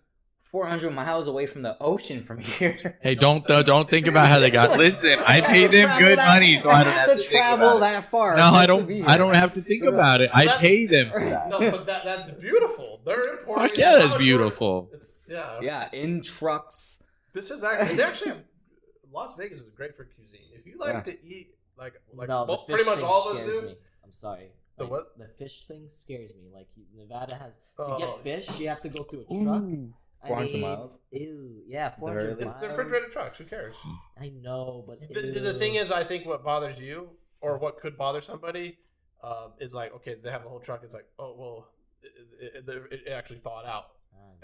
400 miles away from the ocean from here. Hey, don't think about how they got. Listen, I pay them good money, so I don't have to think travel about it. that far. No, I just to be don't. here. I don't have to think about it. I pay them for that. No, but that's beautiful. They're importing. Fuck yeah, that's beautiful. Yeah. Yeah, in trucks. This is actually. They actually have, Las Vegas is great for cuisine. If you like Yeah. to eat like No, the pretty fish much thing all of scares them. me. I'm sorry. The Like, what? The fish thing scares me. Like Nevada has to Oh. get fish, you have to go through a truck. Ooh. 400 miles? Ew, yeah, very 400 least. miles. It's the refrigerated trucks. Who cares? I know, but The thing is, I think what bothers you, or what could bother somebody, is like, okay, they have a whole truck. It's like, oh well, it actually thawed out,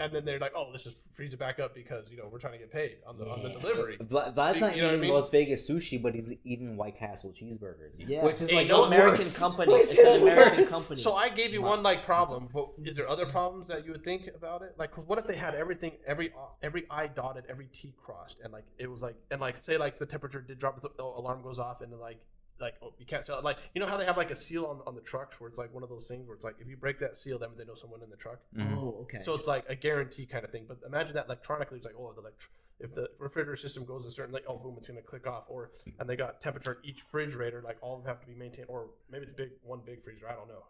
and then they're like, oh, let's just freeze it back up because we're trying to get paid on the delivery. Vlad's not You know what I eating mean? Las Vegas sushi, but he's eating White Castle cheeseburgers. Yeah. Which is Hey, like no the American worst. company. Which It's is an American worse. company. So I gave you one problem, but is there other problems that you would think about it? Like, what if they had everything, every I dotted, every T crossed, and like it was like, and like say like the temperature did drop, the alarm goes off, and then like oh, you can't sell it. Like how they have like a seal on the trucks where it's like one of those things where it's like if you break that seal, then they know someone in the truck. Oh, okay. So it's like a guarantee kind of thing. But imagine that electronically, it's like, oh, if the refrigerator system goes a certain, like, oh, boom, it's going to click off. And they got temperature at each refrigerator, like all of them have to be maintained. Or maybe it's one big freezer. I don't know,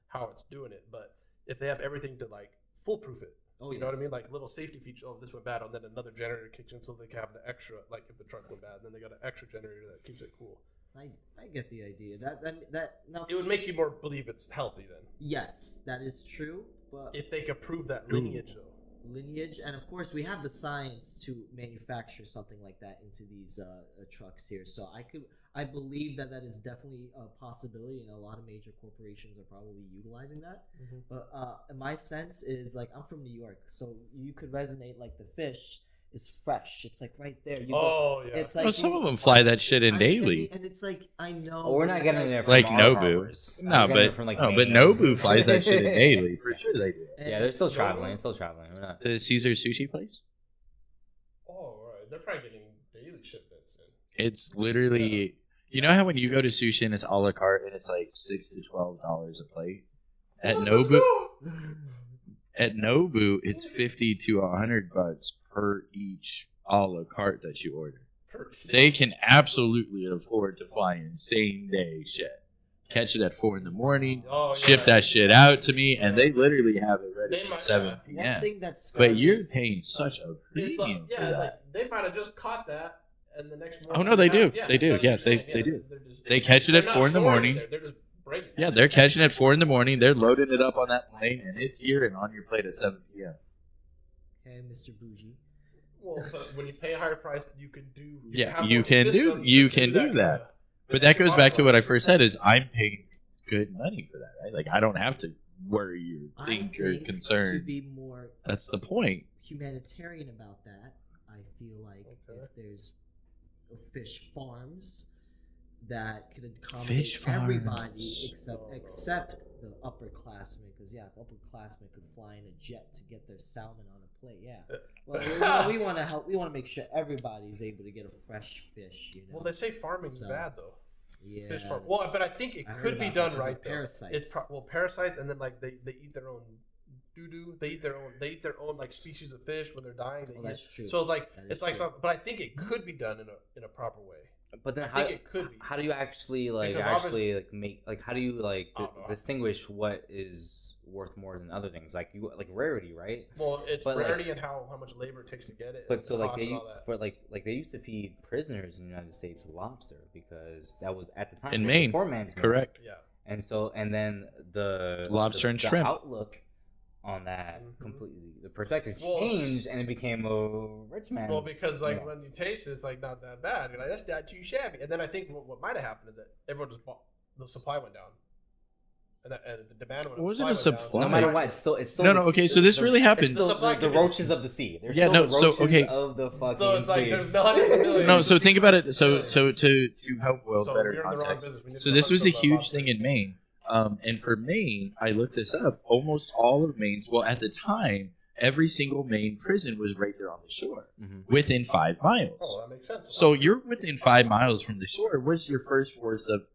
how it's doing it. But if they have everything to like foolproof it, you know what I mean? Like little safety feature. Oh, this went bad. And then another generator kicks in so they can have the extra, like if the truck went bad, then they got an extra generator that keeps it cool. I get the idea. That now It would make you more believe it's healthy then. yes, that is true. But If they could prove that lineage, though. lineage, and of course we have the science to manufacture something like that into these trucks here. So I believe that is definitely a possibility, and a lot of major corporations are probably utilizing that. But my sense is like I'm from New York, so you could resonate like the fish is fresh. It's like right there. You Oh, go, yeah. It's like Well, some of them fly that shit in daily. and it's like I know. Well, we're but not it's getting like, there from Like our Nobu. harbors. No, We're getting it but from, like, but Maine. Nobu flies that shit in daily. For sure they do. Yeah, they're still traveling. We're not. The Caesar sushi place? Oh, right. They're probably getting daily shipments. It's literally, you know how when you go to sushi and it's a la carte and it's like $6 to $12 a plate. At Nobu, it's $50 to $100 per each a la carte that you order. They can absolutely afford to fly in same day shit. Catch it at 4 in the morning, ship that shit out to me, and they literally have it ready for 7 p.m. One thing that's But you're paying such a premium for that. Like, they might have just caught that, and the next morning. Oh no, they do. Yeah, They do. that's Yeah, what you're they saying. do. Just- They catch it at they're 4 in the not storing morning. it there, They're just breaking it. Yeah, they're catching it at 4 in the morning. They're loading it up on that plane, and it's here and on your plate at 7 p.m. Okay, Mr. Bougie. Well, but when you pay a higher price, you can do. Yeah, have you more can do systems that. kinda- But that goes back to what I first said: is I'm paying good money for that, right? Like I don't have to worry or think or To concern. be more That's the point. humanitarian about that, I feel like Okay. if there's fish farms that could accommodate Fish everybody farms. except the upperclassmen, because the upperclassmen could fly in a jet to get their salmon on a plate. Yeah. Well, we want to help. We want to make sure everybody's able to get a fresh fish. You know. Well, they say farming's So, bad though. Yeah. Fish farm. Well, but I think it I heard could be about done that 'cause of right though. parasites. It's parasites, and then like they eat their own doo doo. They eat their own like species of fish when they're dying. They Well, eat that's true. So like That is it's like true. some, but I think it could be done in a proper way. But then I how, think it could be. how do you actually like Because actually like make like how do you like I don't know. distinguish what is worth more than other things like you like rarity, right? Well, it's But, like- rarity and how much labor it takes to get it. But and so like cost they and all that. for like they used to feed prisoners in the United States lobster because that was at the time In it was Maine, a poor man's meal. Correct. Yeah. And so and then the Lobster and the shrimp. outlook on that Mhm. completely the perspective Well, changed and it became a rich man's Well, because like meal. when you taste it, it's like not that bad. You're like, that's not too shabby. And then I think what might have happened is that everyone just bought, the supply went down, and the demand went up. Was it a went down. supply? no matter what, it's still No, no. Okay, so this really It's happened. still supply the is- roaches of the sea. They're Yeah, still no, the so, roaches okay. of the fucking So it's like sea. there's hundreds of millions. No, so of think people. about it. So Millions. to help Will So better we're in the wrong context. business. We need So to this hunt was a some huge lobster. thing in Maine. And for Maine, I looked this up. Almost all of Maine's, well, at the time, every single Maine prison was right there on the shore, Mhm. within 5 miles. Oh, that makes sense. So you're within 5 miles from the shore. Where's your first source of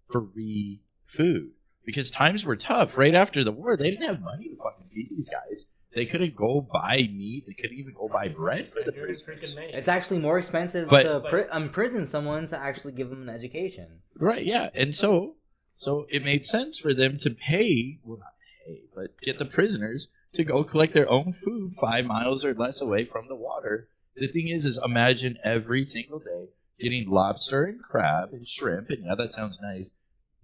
free food? Because times were tough. Right after the war, they didn't have money to fucking feed these guys. They couldn't go buy meat. They couldn't even go buy bread for the And you're in prisoners. freaking Maine. It's actually more expensive But- to imprison someone to actually give them an education. Right, yeah. And so it made sense for them to pay, well, not pay, but get the prisoners to go collect their own food 5 miles or less away from the water. The thing is imagine every single day getting lobster and crab and shrimp, and yeah, that sounds nice.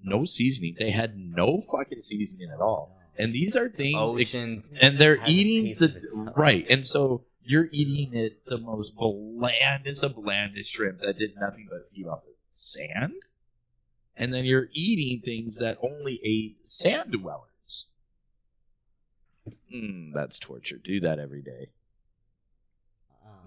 No seasoning. They had no fucking seasoning at all. And these are things, Ocean and they're has a eating taste of itself. the right. And so you're eating it the most blandest of blandest shrimp that did nothing but feed off of sand. And then you're eating things that only ate sand dwellers. That's torture. Do that every day.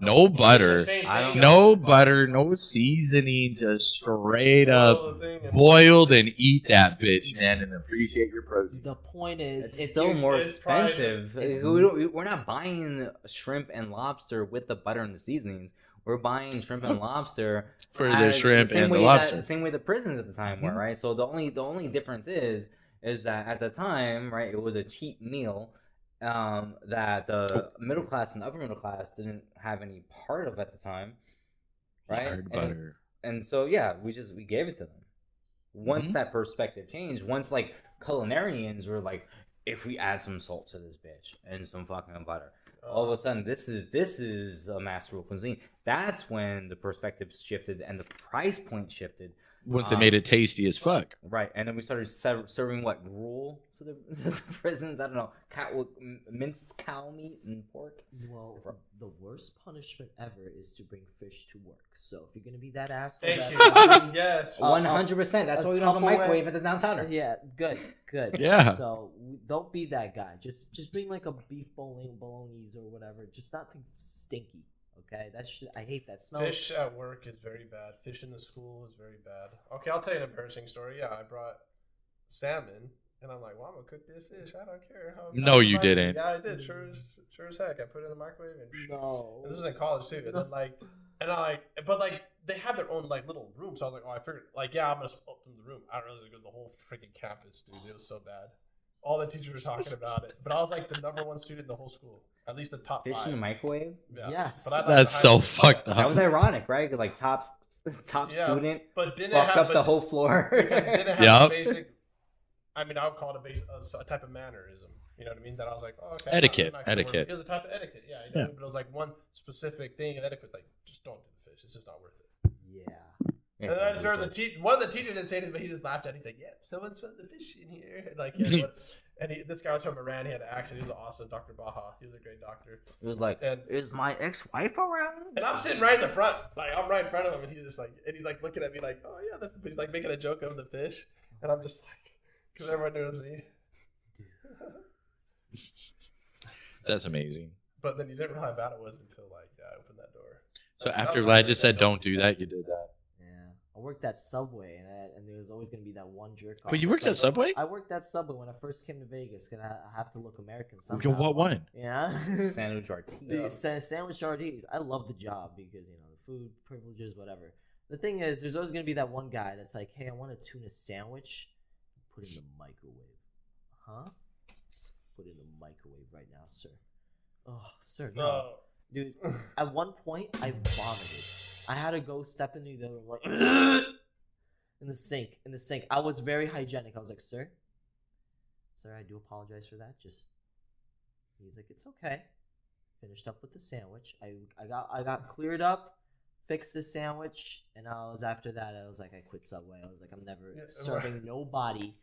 No butter. I don't- No butter, no seasoning, just straight up boiled and eat that bitch, man, and appreciate your protein. The point is, It's if still you're- more it's probably- expensive. We're not buying shrimp and lobster with the butter and the seasonings. We're buying shrimp and lobster For the as shrimp same and the way lobster. the same way the prisons at the time were, Mhm. right? So the only difference is that at the time, right, it was a cheap meal that the middle class and upper middle class didn't have any part of at the time, right? Hard butter. And so yeah, we gave it to them. Once Mhm. that perspective changed, once like culinarians were like, if we add some salt to this bitch and some fucking butter, all of a sudden this is a masterful cuisine. That's when the perspective shifted and the price point shifted. Once they made it tasty as fuck. Right, and then we started serving what gruel to the, the prisons. I don't know, minced cow meat and pork. Well, the worst punishment ever is to bring fish to work. So if you're gonna be that asshole, Thank that you. brings- Yes. 100%. That's why we don't have a Tupperware- microwave at the downtowner. Yeah, good. Yeah. So don't be that guy. Just bring like a beef bolognese or whatever. Just nothing stinky. Okay, I hate that smell. Fish at work is very bad. Fish in the school is very bad. Okay, I'll tell you an embarrassing story. Yeah, I brought salmon And I'm like, well, I'm gonna cook this fish. I don't care. No, you didn't. Yeah, I did. Sure as heck. I put it in the microwave and No. And this was in college too. And then but they had their own like little room. So I was like, oh, I figured like, yeah, I'm gonna open the room. I don't really go to the whole freaking campus, dude. It was so bad. All the teachers were talking about it, but I was like the #1 student in the whole school, at least the top Fish 5. in the microwave. Yeah. Yes. But I thought That's the so high- fucked That up. was ironic, right? Like top Yeah, student but didn't walked it have up the whole floor. because it didn't have Yup. a basic. I mean, I would call it a type of mannerism. You know what I mean? That I was like, oh, okay. Etiquette, I'm not gonna worry. etiquette. It was a type of etiquette, yeah. You know, But it was like one specific thing in etiquette, like just don't do the fish. It's just not worth it. Yeah. And then I just heard one of the teachers didn't say anything, but he just laughed at it. He's like, yeah, someone's put the fish in here. And like, yeah, this guy was from Iran. He had an accent. He was awesome, Dr. Baha. He was a great doctor. It was like, And is my ex-wife around? And I'm sitting right in the front, like I'm right in front of him, and he's just like, looking at me like, oh yeah, he's like making a joke of the fish, and I'm just like, because everyone knows me. That's amazing. But then you didn't realize how bad it was until like, yeah, I opened that door. So after Vlad just said don't do that, you did that. Yeah. I worked at Subway, and there was always gonna be that one jerk. off Wait, you worked that's at like, Subway? I worked at Subway when I first came to Vegas, because I have to look American Yo, somehow. what one? Yeah. Sandwich artiste. The sandwich RDs. I love the job because the food privileges, whatever. The thing is, there's always gonna be that one guy that's like, "Hey, I want a tuna sandwich. Put it in the microwave." Huh? Put it in the microwave right now, sir. Oh, sir, no. Dude, at one point, I vomited. I had to go step into the room, like, in the sink. I was very hygienic. I was like, sir, I do apologize for that. He's like, it's okay. Finished up with the sandwich. I got cleared up, fixed the sandwich, and after that, I was like, I quit Subway. I was like, I'm never serving nobody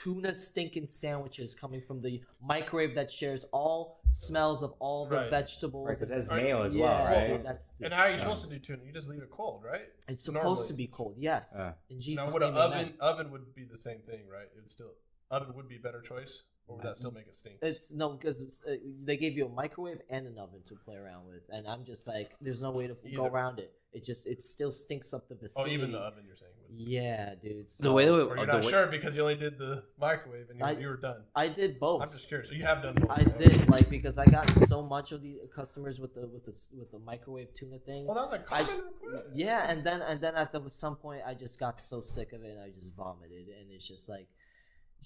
tuna stinking sandwiches coming from the microwave that shares all smells of all the vegetables. Right, because it has Right. mayo as well, right? dude, that's And how are you supposed to do tuna? You just leave it cold, right? it's supposed normally- to be cold. Yes. In Jesus' Now, would an name, amen. oven would be the same thing, right? It would still oven would be a better choice, or would that still make it stink? It's no, because they gave you a microwave and an oven to play around with, and I'm just like, there's no way to go Either. around it. It still stinks up the Oh, vicinity. even the oven, you're saying. Would. Yeah, dude. The way that Or you're not sure because you only did the microwave and you were done. I did both. I'm just curious. So you have done both. I did because I got so much of the customers with the microwave tuna thing. Well, that's a common request. Yeah, and then at some point I just got so sick of it and I just vomited, and it's just like,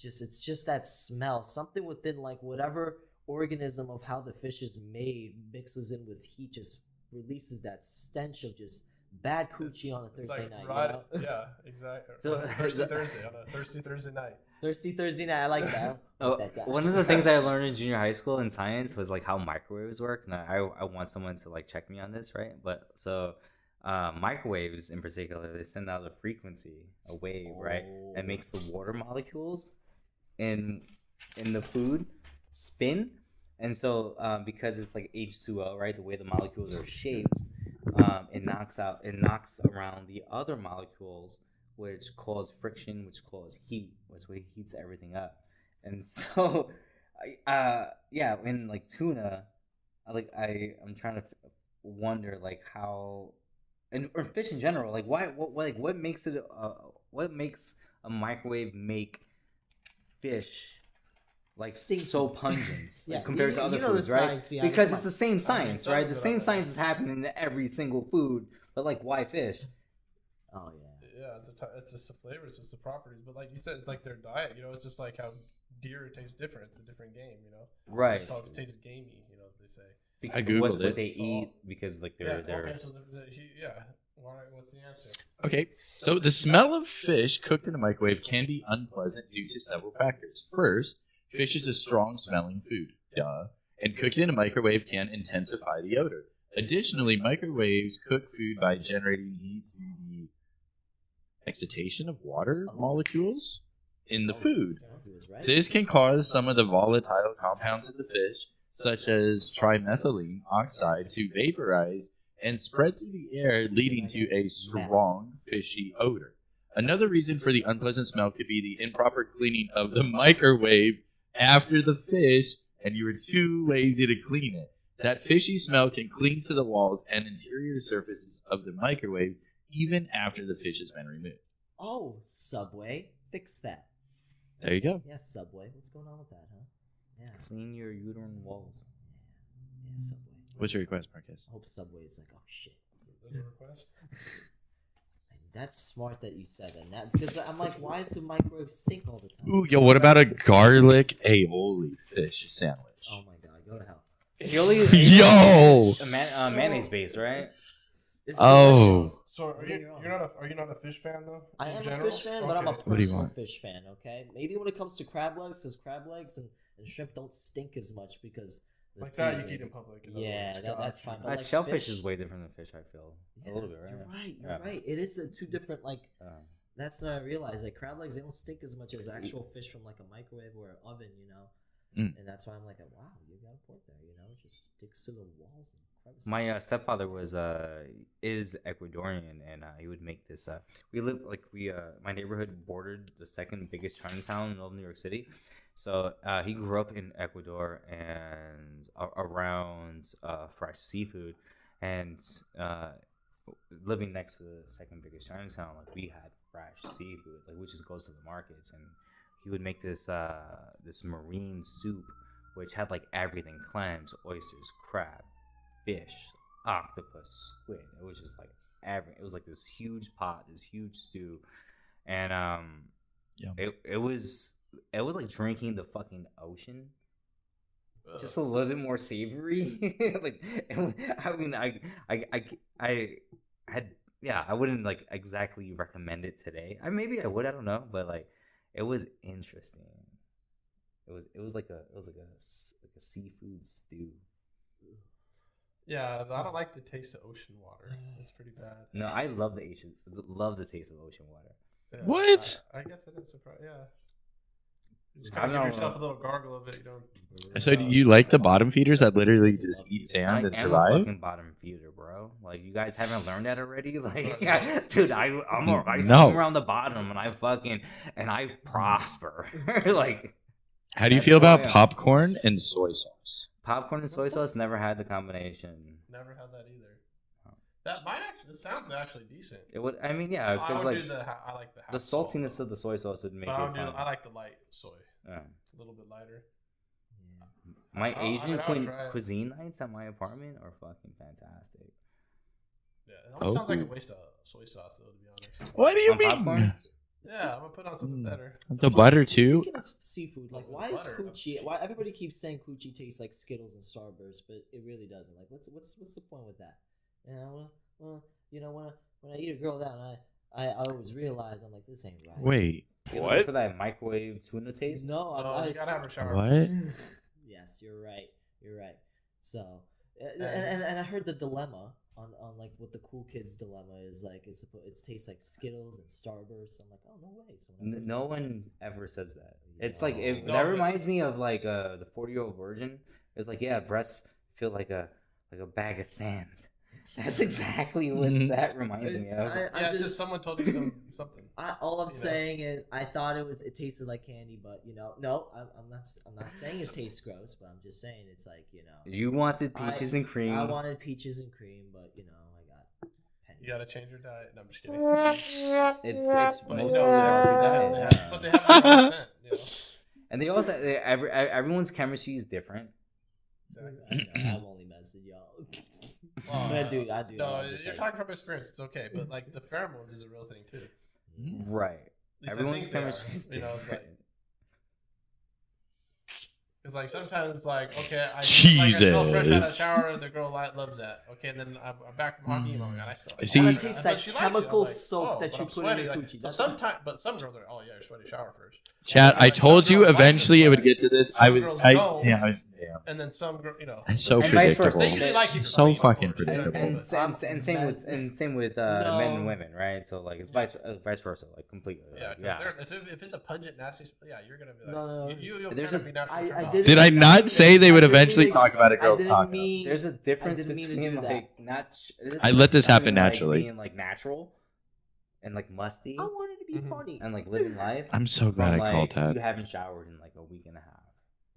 it's just that smell. Something within like whatever organism of how the fish is made mixes in with heat, just releases that stench of just bad coochie on a It's Thursday like night. right, You know? yeah, exactly. So- Thirsty Thursday on a thirsty Thursday night. Thirsty Thursday night. I like that. I like that guy. One of the things I learned in junior high school in science was like how microwaves work, and I want someone to like check me on this, right? But so microwaves in particular, they send out a frequency, a wave, right, that makes the water molecules in the food spin, and so because it's like H2O, right, the way the molecules are shaped, it knocks around the other molecules, which cause friction, which cause heat, which heats everything up. And so, in like tuna, I'm trying to wonder like how, or fish in general, like what makes it, what makes a microwave make fish like Stinky. so pungent Yeah, compared to you other know the foods, right? science behind it. Because Come it's on. the same science, some right? of The it same I science is happening in every single food, but like why fish? Oh yeah. Yeah, it's just the flavors, it's the properties. But like you said, it's like their diet. You know, it's just like how deer tastes different. It's a different game. You know, Right. It's called it tastes gamey. You know, they say. I googled what it. they eat because like they're Okay, so yeah. What's the answer? Okay, so the smell of fish cooked in a microwave can be unpleasant due to several factors. First, fish is a strong smelling food, and cooking in a microwave can intensify the odor. Additionally, microwaves cook food by generating heat through the excitation of water molecules in the food. He was right. This can cause some of the volatile compounds in the fish, such as trimethylene oxide, to vaporize and spread through the air, leading to a strong fishy odor. Another reason for the unpleasant smell could be the improper cleaning of the microwave after the fish, and you were too lazy to clean it. That fishy smell can cling to the walls and interior surfaces of the microwave even after the fish has been removed. Oh, Subway, fix that. There you go. Yeah, Subway. What's going on with that, huh? Yeah. Clean your uterine walls. Yeah, Subway. What's your request, Marcus? I hope Subway is like, oh shit. There's a request. That's smart that you said that. Because I'm like, why does the microwave stink all the time? Ooh, yo, what about a garlic aioli fish sandwich? Oh my god, go to hell. Yo! Mayonnaise base, right? It's Oh. delicious. So Don't are get you me wrong. you're not a fish fan though? I in am general? a fish fan, but I'm a Okay. What do you personal want? fish fan, okay? Maybe when it comes to crab legs, because crab legs and shrimp don't stink as much because the Like that you seasoning. can eat in public. in other Yeah, words. that's Gotcha. fine. But like Shellfish fish- is way different than fish, I feel. Yeah, A little bit, right? You're right. You're Yeah. right. It is two different like. Uh, That's what I realized. Like crab legs, they don't stink as much as actual fish from like a microwave or an oven, you know. Mm. And that's why I'm like, wow, you got a point there. You know, it just sticks to the walls and crevices. my stepfather is Ecuadorian, and he would make this. We live my neighborhood bordered the second biggest Chinatown in all of New York City. So he grew up in Ecuador and around fresh seafood, and living next to the second biggest Chinatown, like we had fresh seafood, like we just goes to the markets, and he would make this this marine soup, which had like everything: clams, oysters, crab, fish, octopus, squid. It was just like it was like this huge pot, this huge stew, and Yum. it was like drinking the fucking ocean. Just a little bit more savory. Like, I mean, I had, yeah, I wouldn't like exactly recommend it today. Maybe I would, I don't know, but like, it was interesting. It was like a seafood stew. Yeah, I don't like the taste of ocean water. It's pretty bad. No, I love the taste of ocean water. Yeah, What? I guess it is surprising. Yeah. You just I kind of don't give yourself know. a little gargle of it. You don't. So do you like the bottom feeders that literally just eat I sand and am a survive? fucking bottom feeder, bro. Like, you guys haven't learned that already? Like, dude, I No. swim around the bottom and I prosper. Like, How do you That's feel about why I- popcorn and soy sauce? popcorn and soy sauce, never had the combination. Never had that either. That might actually. It sounds actually decent. It would, I mean, yeah, I because would like do I like the the half salt. saltiness of the soy sauce would make But it fun. I like the light soy. Yeah. A little bit lighter. My I mean, Asian I would try it. cuisine nights at my apartment are fucking fantastic. Yeah, it almost sounds like a Oh. waste of soy sauce, though, to be honest. What do you On mean? popcorn? Yeah, I'm gonna put on something Mm. better. The butter too? Speaking of seafood, like Oh, why is butter. coochie? Why everybody keeps saying coochie tastes like Skittles and Starburst, but it really doesn't. Like, what's the point with that? You know, well, you know, when I eat a girl down, I always realize I'm like, this ain't right. Wait, You looking for that microwave tuna taste? No, Oh, you gotta have a shower. what? Yes, you're right. You're right. So, and I heard the dilemma on like what the cool kids dilemma is like. It tastes like Skittles and Starburst. I'm like, oh no way. So when I No one ever says that. It's No. like No, that but- reminds me of like the 40-year-old virgin. It's like, yeah, breasts feel like a bag of sand. That's exactly what Mhm. that reminds me of. Yeah, it's just someone told you something. all I'm You know. saying is I thought it tasted like candy, but you know, no, I'm not saying it tastes gross, but I'm just saying it's like, you know, You wanted peaches and cream. I wanted peaches and cream, but you know, I got pennies. You gotta change your diet. No, I'm just kidding. It's But most no, of they the have- yeah. but they have their own scent, you know. And they also everyone's chemistry is different. Exactly. I'm only messing y'all. Well, I do. No, I'm just you're saying. talking from experience. It's okay, but like the pheromones is a real thing too. Right. At least I Everyone's think they are. chemistry is You know, it's different. like it's like sometimes it's like okay, I smell fresh out of the Jesus. shower, the girl loves that. Okay, then I'm back from hockey. Oh my god, I smell. See- Well, it But tastes But like she likes it. I'm chemical like, soap that but you I'm put in sweaty, your like, coochie. So That's sometimes, but some girls are, oh yeah, you're sweaty, shower first. Chat, I Like, told some you girls like eventually it would sweat. get to this. Some I was girls tight. don't. Yeah, damn. And then some girl, you know. That's so And vice versa. predictable. They usually like you. So I mean, of fucking course, predictable. And, Predictable. same with No. men and women, right? So like it's vice versa, like completely. Yeah, Like, 'cause yeah. if it's a pungent, nasty, yeah, you're gonna be like, No. you'll There's kind of a- be naturally I turned on. didn't- Did I not say they would eventually didn't talk about a I girl's didn't taco? mean- There's a difference didn't mean to between do that. like there's a I let this difference happen between, like, naturally. being like natural and like musty I wanted to be Mhm. funny. and like living life. I'm so glad from, I called like, that. You haven't showered in like a week and a half.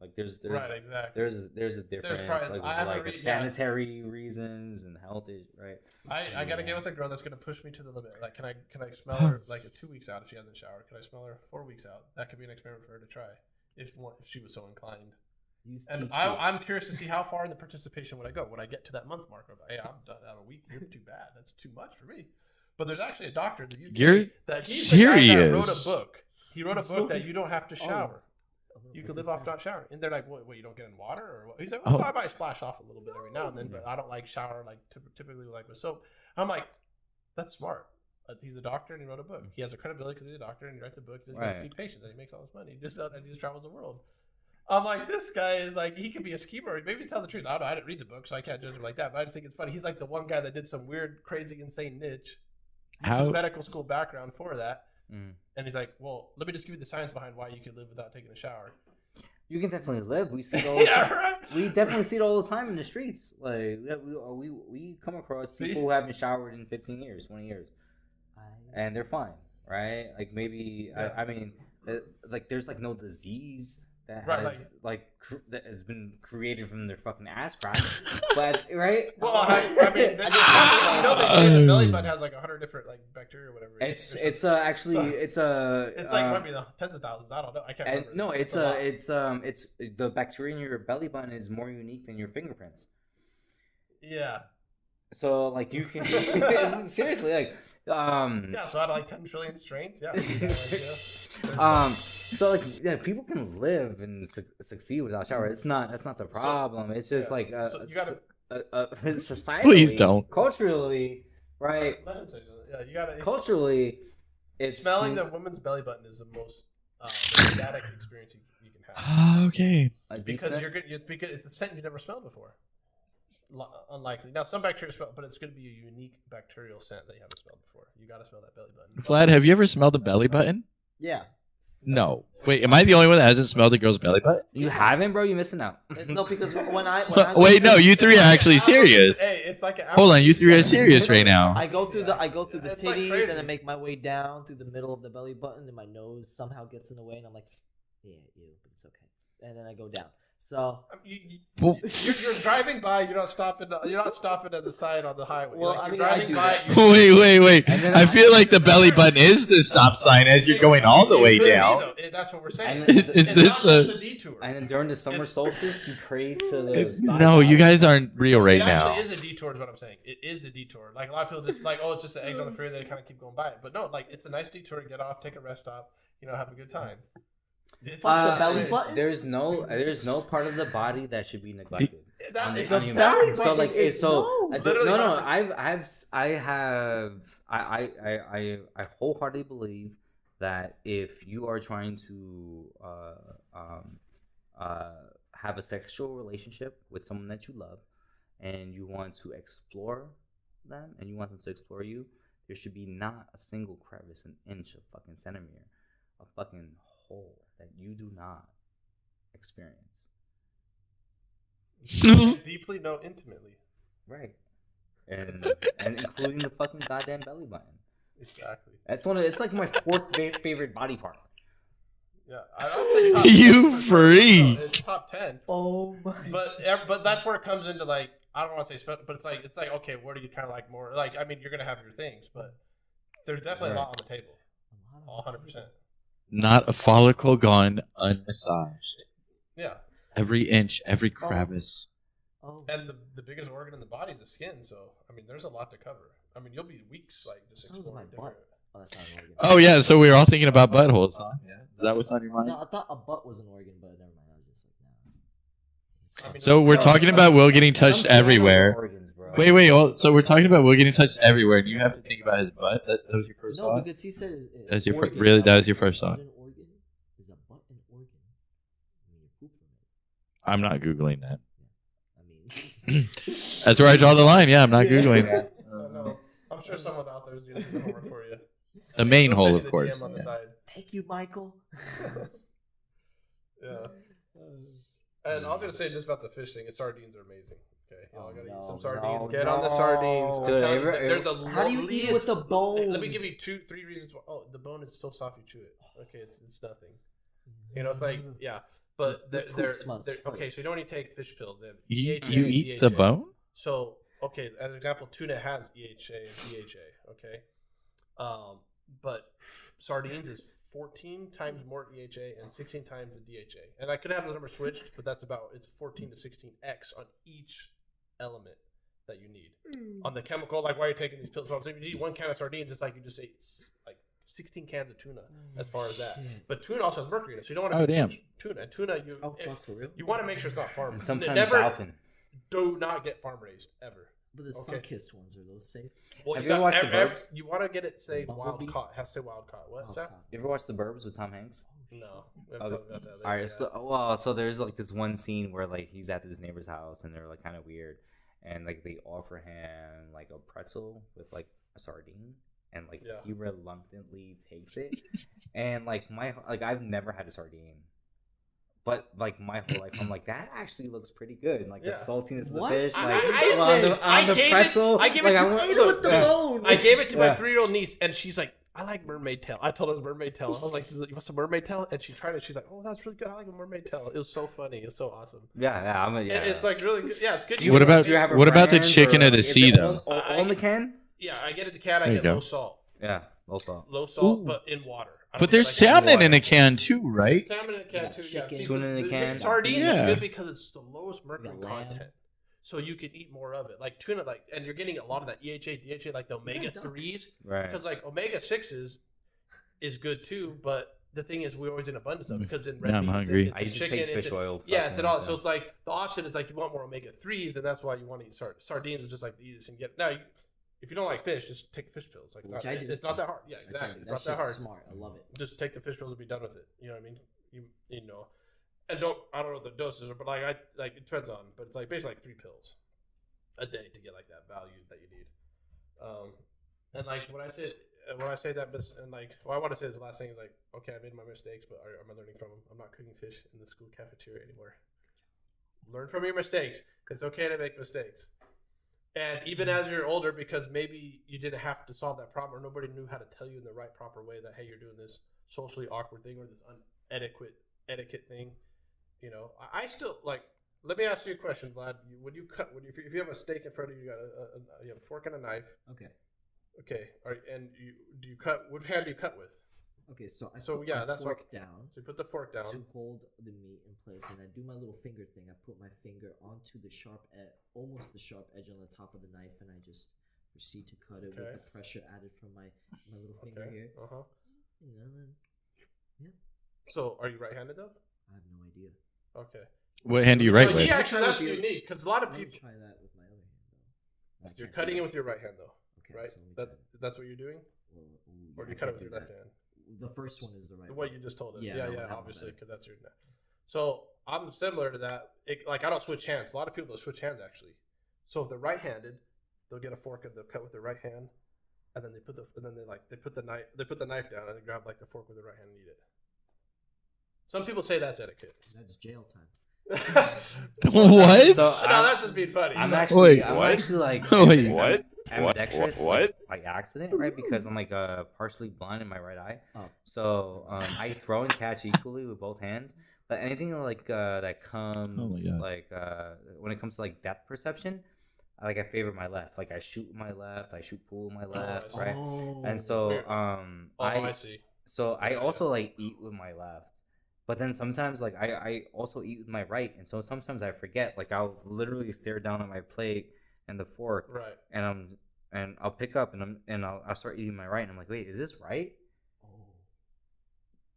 Like there's right, exactly. there's a difference probably- like I have a like re- sanitary reasons and health is right. I gotta get with a girl that's gonna push me to the limit. Like, can I smell her like 2 weeks out if she hasn't showered? Can I smell her 4 weeks out? That could be an experiment for her to try if she was so inclined. And I'm curious to see how far in the participation would I go. Would I get to that month mark? Of, hey, I'm done out a week. You're too bad. That's too much for me. But there's actually a doctor that You're that he's the guy that serious. wrote a book. He wrote a book that you don't have to shower. You could live off not showering. And they're like, what, you don't get in water? Or what? He's like, well, I might splash off a little bit every now and then, but I don't like shower like typically like with soap. I'm like, that's smart. He's a doctor and he wrote a book. He has a credibility because he's a doctor and he writes a book and he see patients and he makes all this money. And he just travels the world. I'm like, this guy is like, he could be a schemer. Maybe he's telling the truth. I don't know. I didn't read the book, so I can't judge him like that. But I just think it's funny. He's like the one guy that did some weird, crazy, insane niche. His medical school background for that. And he's like, well, let me just give you the science behind why you can live without taking a shower. You can definitely live. We see it all the time. Right? We definitely see it all the time in the streets. Like we come across people who haven't showered in 15 years, 20 years, and they're fine, right? Like maybe I mean, like there's like no disease that has that has been created from their fucking ass crack, but right? Well, I mean, they say the belly button has like 100 different like bacteria or whatever. It's like might be the tens of thousands. I don't know. I can't remember. No, it's the bacteria in your belly button is more unique than your fingerprints. Yeah. So like you can seriously like yeah. So out of like 10 trillion strains, yeah. So like people can live and succeed without shower. That's not the problem. It's just like so you gotta society. Please don't. Culturally, right? Yeah, you gotta culturally. It's smelling the woman's belly button is the most ecstatic experience you can have. Okay. Because because it's a scent you never smelled before. Unlikely. Now some bacteria smell, but it's going to be a unique bacterial scent that you haven't smelled before. You got to smell that belly button. Vlad, have you ever smelled a belly button? Yeah. No. Wait, am I the only one that hasn't smelled a girl's belly button? You haven't, bro? You're missing out. No, because when I wait, no, you three are actually serious. Hey, it's like hold on, you three are serious right now. I go through the It's like titties crazy. and I make my way down through the middle of the belly button, and my nose somehow gets in the way, and I'm like, yeah, ew, but it's okay. And then I go down. So you're driving by. You're not stopping. You're not stopping at the sign on the highway. Well, like, I mean, you're driving by. Wait. I feel like the belly button is the stop sign as you're going all the way down. That's what we're saying. Is this a detour? And then during the summer solstice, you pray to the. No, you guys aren't real right now. It actually is a detour, is what I'm saying. It is a detour. Like a lot of people just like, oh, it's just the eggs on the freeway. They kind of keep going by it, but no, like it's a nice detour. Get off, take a rest stop. Have a good time. the belly button. There's no part of the body that should be neglected. The belly so like button I wholeheartedly believe that if you are trying to have a sexual relationship with someone that you love and you want to explore them and you want them to explore you, there should be not a single crevice, an inch, a fucking centimeter, a fucking hole that you do not experience. Deeply, no, intimately. Right. And including the fucking goddamn belly button. Exactly. It's like my fourth favorite body part. Yeah, I'd say top You 10. freak. It's top 10. Oh my. But that's where it comes into like, I don't want to say special, but it's like okay, what are you kind of like more like? I mean, you're gonna have your things, but there's definitely a lot on the table. 100%. Not a follicle gone unmassaged. Yeah. Every inch, every crevice. Oh. And the biggest organ in the body is the skin, so I mean, there's a lot to cover. I mean, you'll be weeks like just exploring different. Oh, that's not an organ. Oh yeah, so we were all thinking about buttholes, huh? Yeah. Is that what's on your mind? No, I thought a butt was an organ, but never mind. I was just like, no. I mean, So we're talking about Will getting touched everywhere. Organs, bro. Wait. So we're talking about Will getting touched everywhere, and you have to think about his butt. That was your first No, thought. because he said That was your organ. really. That was your first thought. An organ? Is a butt an organ? I mean, you poop from it. I'm not googling that. I mean, That's where I draw the line. Yeah, I'm not googling that. No, I'm sure someone out there is doing the homework for you. The main They'll hole, send you of the course. DM on the Yeah. side. thank you, Michael. Yeah. And I was gonna say just about the fish thing. Sardines are amazing. Okay, I gotta eat some sardines. Get on the sardines. I'm Dude, telling you, they're the How do you eat with the bone? Let me give you 2-3 reasons why. Oh, the bone is so soft you chew it. Okay, it's nothing. It's like yeah. but The they're poop smells okay. funny. So you don't need to take fish pills. They have You DHA, eat the DHA. bone? So okay, as an example, tuna has EHA and DHA. Okay, but sardines is 14 times more EHA and 16 times the DHA. And I could have the number switched, but that's about it's 14 to 16x on each element that you need on the chemical. Like why you're taking these pills. So if you eat 1 can of sardines, it's like you just ate like 16 cans of tuna. As far as that, but tuna also has mercury in it, so you don't want to. Oh, damn. Tuna. Tuna, you for real? you want to make sure it's not farm. And sometimes Never dolphin. do not get farm raised ever. But the Okay. sun-kissed ones, are those safe? Well, Have you you ever got watched The Burbs? You want to get it say Bumblebee? wild caught. It has to say wild caught. What's that? You ever watch The Burbs with Tom Hanks? No. We haven't Okay. talked about that. All right, Yeah. so there's like this one scene where like he's at his neighbor's house and they're like kind of weird, and like they offer him like a pretzel with like a sardine, and like Yeah. he reluctantly takes it, and like I've never had a sardine, but like my whole life I'm like that actually looks pretty good, and like the Yeah. saltiness of the What? fish, I- like I on said- the, I on the gave it- pretzel. I gave like, it- I want, Eat it with the yeah. bone. I gave it to my Yeah. 3-year-old niece, and she's like, "I like mermaid tail." I told her it was mermaid tail. I was like, "You want some mermaid tail?" And she tried it. She's like, "Oh, that's really good. I like a mermaid tail." It was so funny. It was so awesome. Yeah, I'm a, yeah. It's like really good. Yeah, it's good. What about- do you have a what about the brand, chicken or, of the like, is sea, it though? On the can? Yeah, I get it. The cat. I There you get go. low salt. Yeah, low salt. Low salt, Ooh. but in water. I don't But get, there's like, salmon water. in a can too, right? Salmon in a can Yeah, too. Yeah, chicken. see, Tuna in a can. Sardines Yeah. is good because it's the lowest mercury The lamb. content, so you can eat more of it. Like tuna, like, and you're getting a lot of that EHA, DHA, like the omega 3s, Right. because like omega 6s is good too. But the thing is, we're always in abundance of it because in red Now I'm meat, hungry. It's I in used to chicken, take it's fish in- oil. Yeah, it's in all. supplements, So it's like the opposite is like you want more omega 3s, and that's why you want to eat sardines. Is just like the easiest and get now. If you don't like fish, just take fish pills. Like Which I do. it's not that hard. Yeah, I tell exactly. you, It's not that shit's hard. Smart. I love it. Just take the fish pills and be done with it. You know what I mean? You know, and I don't know what the doses are, but like it depends on. But it's like basically like 3 pills a day to get like that value that you need. And like when I say that, and like what I want to say is the last thing is like, okay, I made my mistakes, but am I learning from them? I'm not cooking fish in the school cafeteria anymore. Learn from your mistakes because it's okay to make mistakes. And even as you're older, because maybe you didn't have to solve that problem, or nobody knew how to tell you in the right proper way that hey, you're doing this socially awkward thing or this etiquette thing. You know, I still like. Let me ask you a question, Vlad. If you have a steak in front of you, you have a fork and a knife. Okay. Okay. All right. And do you cut? Which hand do you cut with? Okay. So I So, put yeah, my that's fork down So you put the fork down. to hold the meat in place, and I do my little finger thing. I put my finger onto the sharp edge, almost the sharp edge on the top of the knife, and I just proceed to cut it Okay. with the pressure added from my little finger Okay. here. Uh huh. And then, So are you right-handed though? I have no idea. Okay. What hand do you write so with? yeah, actually, that's Try with unique because a lot of I'm gonna people. try that with my other hand though. I You're can't cutting do it with your right hand though, Okay, right? so let me try That's what you're doing, Well, ooh, or do yeah, you I cut it can't with your do left that. hand? The first one is the right The one. way you just told us. Yeah, Yeah, that yeah, one- that one's obviously, better. because that's your. So I'm similar to that. Like I don't switch hands. A lot of people don't switch hands actually. So if they're right-handed, they'll get a fork and they'll cut with their right hand, and then they put the knife down and they grab like the fork with their right hand and eat it. Some people say that's etiquette. That's jail time. What? So No, that's just being funny. I'm actually, Wait, I'm what? actually like, Wait, what? ambidextrous, What? Like accident, right? Because I'm like partially blind in my right eye. Oh. So I throw and catch equally with both hands. But anything like that comes God. like when it comes to like depth perception, I favor my left. Like I shoot with my left, I shoot pool with my left, I see. right? Oh. And so Weird. I see. so I also like eat with my left. But then sometimes like I also eat with my right, and so sometimes I forget. Like I'll literally stare down at my plate and the fork, Right. and I'll pick up and I'll start eating my right, and I'm like, wait, is this right? Oh.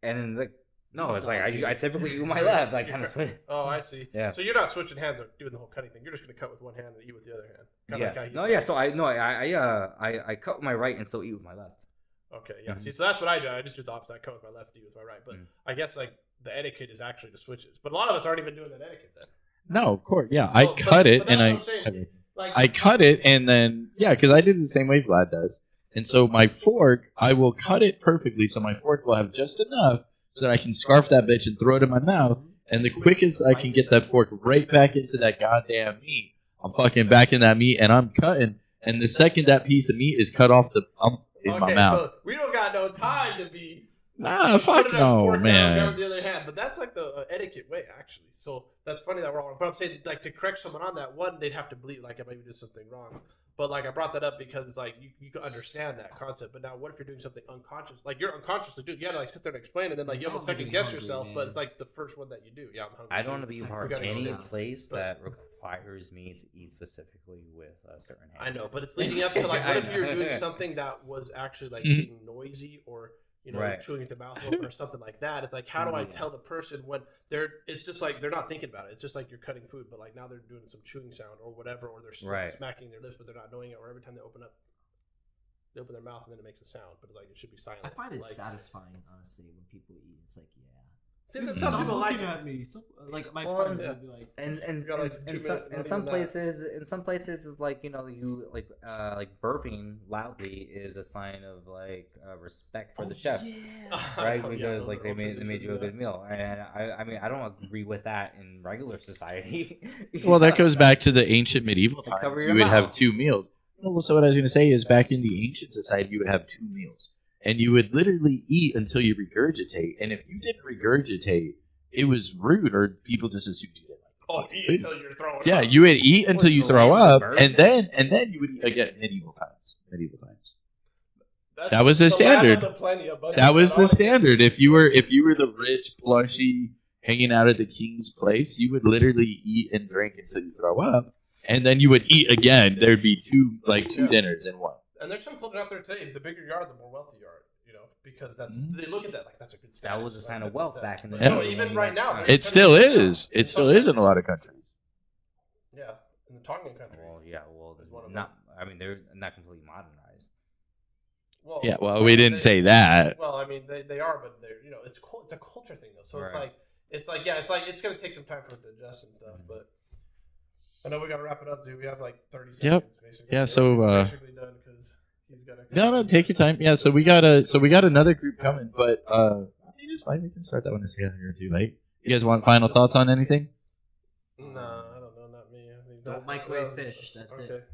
And then like no, You it's like saucy. I typically eat with my left. I kind of switch. Oh, I see. Yeah. So you're not switching hands or doing the whole cutting thing. You're just gonna cut with one hand and eat with the other hand. Kinda Yeah. like how you No, said. yeah. So I cut with my right and still eat with my left. Okay, yeah. Mhm. See, so that's what I do. I just do the opposite. I cut with my left, eat with my right. But Mm. I guess like the etiquette is actually the switches. But a lot of us aren't even doing that etiquette then. No, of course. Yeah, I So- but- cut it but and that's what I'm saying. Like I cut it and then because I did it the same way Vlad does. And so my fork, I will cut it perfectly so my fork will have just enough so that I can scarf that bitch and throw it in my mouth. And the quickest I can get that fork right back into that goddamn meat, I'm fucking back in that meat and I'm cutting. And the second that piece of meat is cut off, I'm in my mouth. So we don't got no time to be Nah, fuck Put it on no, fork, grab it man. with the other hand. But that's like the etiquette way, actually. So that's funny that we're all. But I'm saying, like, to correct someone on that, one, they'd have to believe like I maybe did something wrong. But like I brought that up because it's like you can understand that concept. But now, what if you're doing something unconscious? Like you're unconsciously doing, you gotta like sit there and explain, and then like you almost second guess yourself. But it's like the first one that you do. Yeah, I'm hungry. I don't want to be a part of any understand. place that requires me to eat specifically with a certain hand. I know, but it's leading up to like, what if you're doing something that was actually like being noisy or chewing with the mouth open or something like that? It's like, how do I tell the person when it's just like they're not thinking about it. It's just like you're cutting food, but like now they're doing some chewing sound or whatever, or they're smacking their lips, but they're not knowing it. Or every time they open their mouth and then it makes a sound, but it's like it should be silent. I find it like, satisfying, honestly, when people eat. It's like, yeah. Some people like at me. Like my Well, friends yeah. would be like, And You got, like, 2 minutes, not in even some that. places is like you like burping loudly is a sign of like respect for the chef, right? Oh, yeah, Because those like are they okay made you a to do good meal, and I mean I don't agree with that in regular society. Well, that goes back to the ancient medieval To cover times. your You would have mouth. 2 meals. Well, so what I was going to say is back in the ancient society, you would have 2 meals. And you would literally eat until you regurgitate. And if you didn't regurgitate, it was rude, or people just assumed you didn't like the fucking eat food. until you're throwing Yeah, up. you would eat until you the throw land of up, birds? and then you would eat again. Medieval times. That's That was the land standard. of the plenty of Buddyz. That was But the all- standard. If you were the rich plushy hanging out at the king's place, you would literally eat and drink until you throw up, and then you would eat again. There'd be two dinners in one. And there's some culture out there today. The bigger you are, the more wealthy you are. Because they look at that like that's a good status. That was a sign of wealth back in the Yeah. day. No, even right now. there's It still countries- is. It still is in a lot of countries. Yeah, in the Tongan country. Well, yeah, well, Is one of not. I mean, they're not completely modernized. Well, Yeah, well, we didn't say that. Well, I mean, they are, but they're it's a culture thing though. So Right. it's gonna take some time for it to adjust and stuff. But I know we gotta wrap it up, dude. We have like 30 seconds. Yep. Basically. Yeah, so, We're basically done because he's gotta. No, take your time. Yeah, so we got another group coming, but it's fine. We can start that one this year or too late. You guys want final thoughts on anything? No, I don't know, not me. I think Don't microwave fish, that's it.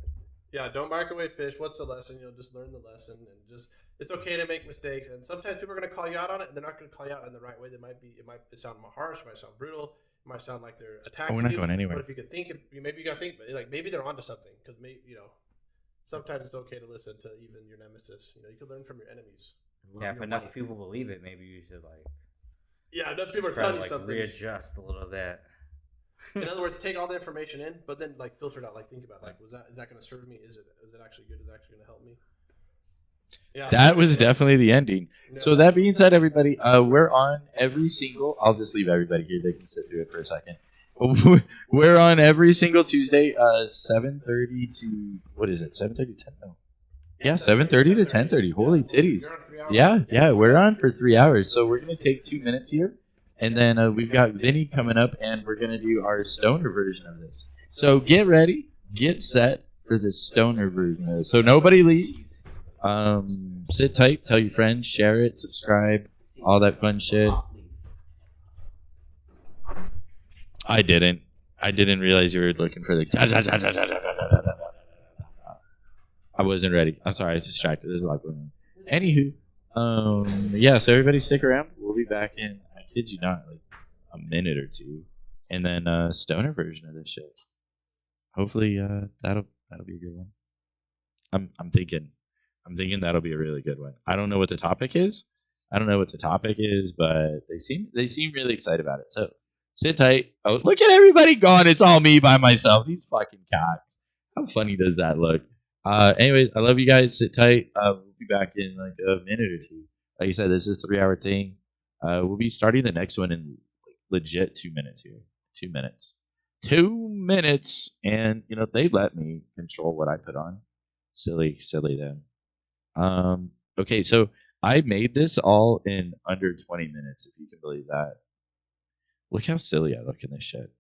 Yeah, don't microwave fish. What's the lesson? Just learn the lesson and just. It's okay to make mistakes, and sometimes people are going to call you out on it, and they're not going to call you out in the right way. It might sound harsh, it might sound brutal, it might sound like they're attacking we're not you. going anywhere. But if you could think, maybe you got to think, like maybe they're onto something, because sometimes it's okay to listen to even your nemesis. You can learn from your enemies. Yeah, if enough people believe it, maybe you should like. Yeah, enough people are try to telling you like something. readjust a little bit. In other words, take all the information in, but then like filter it out. Like think about is that going to serve me? Is it actually good? Is it actually going to help me? Yeah, That was definitely the ending. Yeah. So that being said, everybody, we're on every single. I'll just leave everybody here; they can sit through it for a second. We're on every single Tuesday, 7:30 to what is it? 7:30 to 10? No. Yeah, 7:30 to 10:30. Holy titties! You're on 3 hours. Yeah, we're on for 3 hours. So we're gonna take 2 minutes here, and then we've got Vinny coming up, and we're gonna do our stoner version of this. So get ready, get set for the stoner version of it. So nobody leave. Sit tight, tell your friends, share it, subscribe, all that fun shit. I didn't realize you were looking for the. I wasn't ready. I'm sorry, I was distracted. There's a lot going on. Anywho, yeah. So everybody stick around. We'll be back in. I kid you not, like a minute or two, and then stoner version of this shit. Hopefully, that'll be a good one. I'm thinking that'll be a really good one. I don't know what the topic is. But they seem really excited about it. So sit tight. Oh, look at everybody gone. It's all me by myself. These fucking cocks. How funny does that look? Anyways, I love you guys. Sit tight. We'll be back in like a minute or two. Like you said, this is a 3-hour thing. We'll be starting the next one in like, legit 2 minutes here. 2 minutes. 2 minutes. And, they let me control what I put on. Silly them. Okay, so I made this all in under 20 minutes, if you can believe that. Look how silly I look in this shit.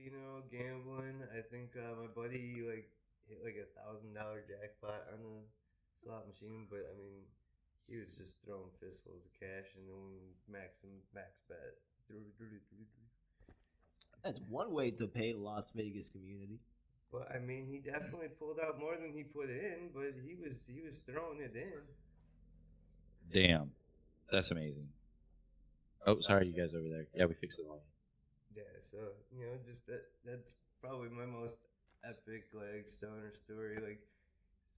casino gambling. I think my buddy like hit like $1,000 jackpot on the slot machine, but I mean, he was just throwing fistfuls of cash and then max bet. That's one way to pay the Las Vegas community. Well, I mean, he definitely pulled out more than he put in, but he was throwing it in. Damn. That's amazing. Oh, sorry, you guys over there. Yeah, we fixed the volume. Yeah, so just that's probably my most epic like stoner story, like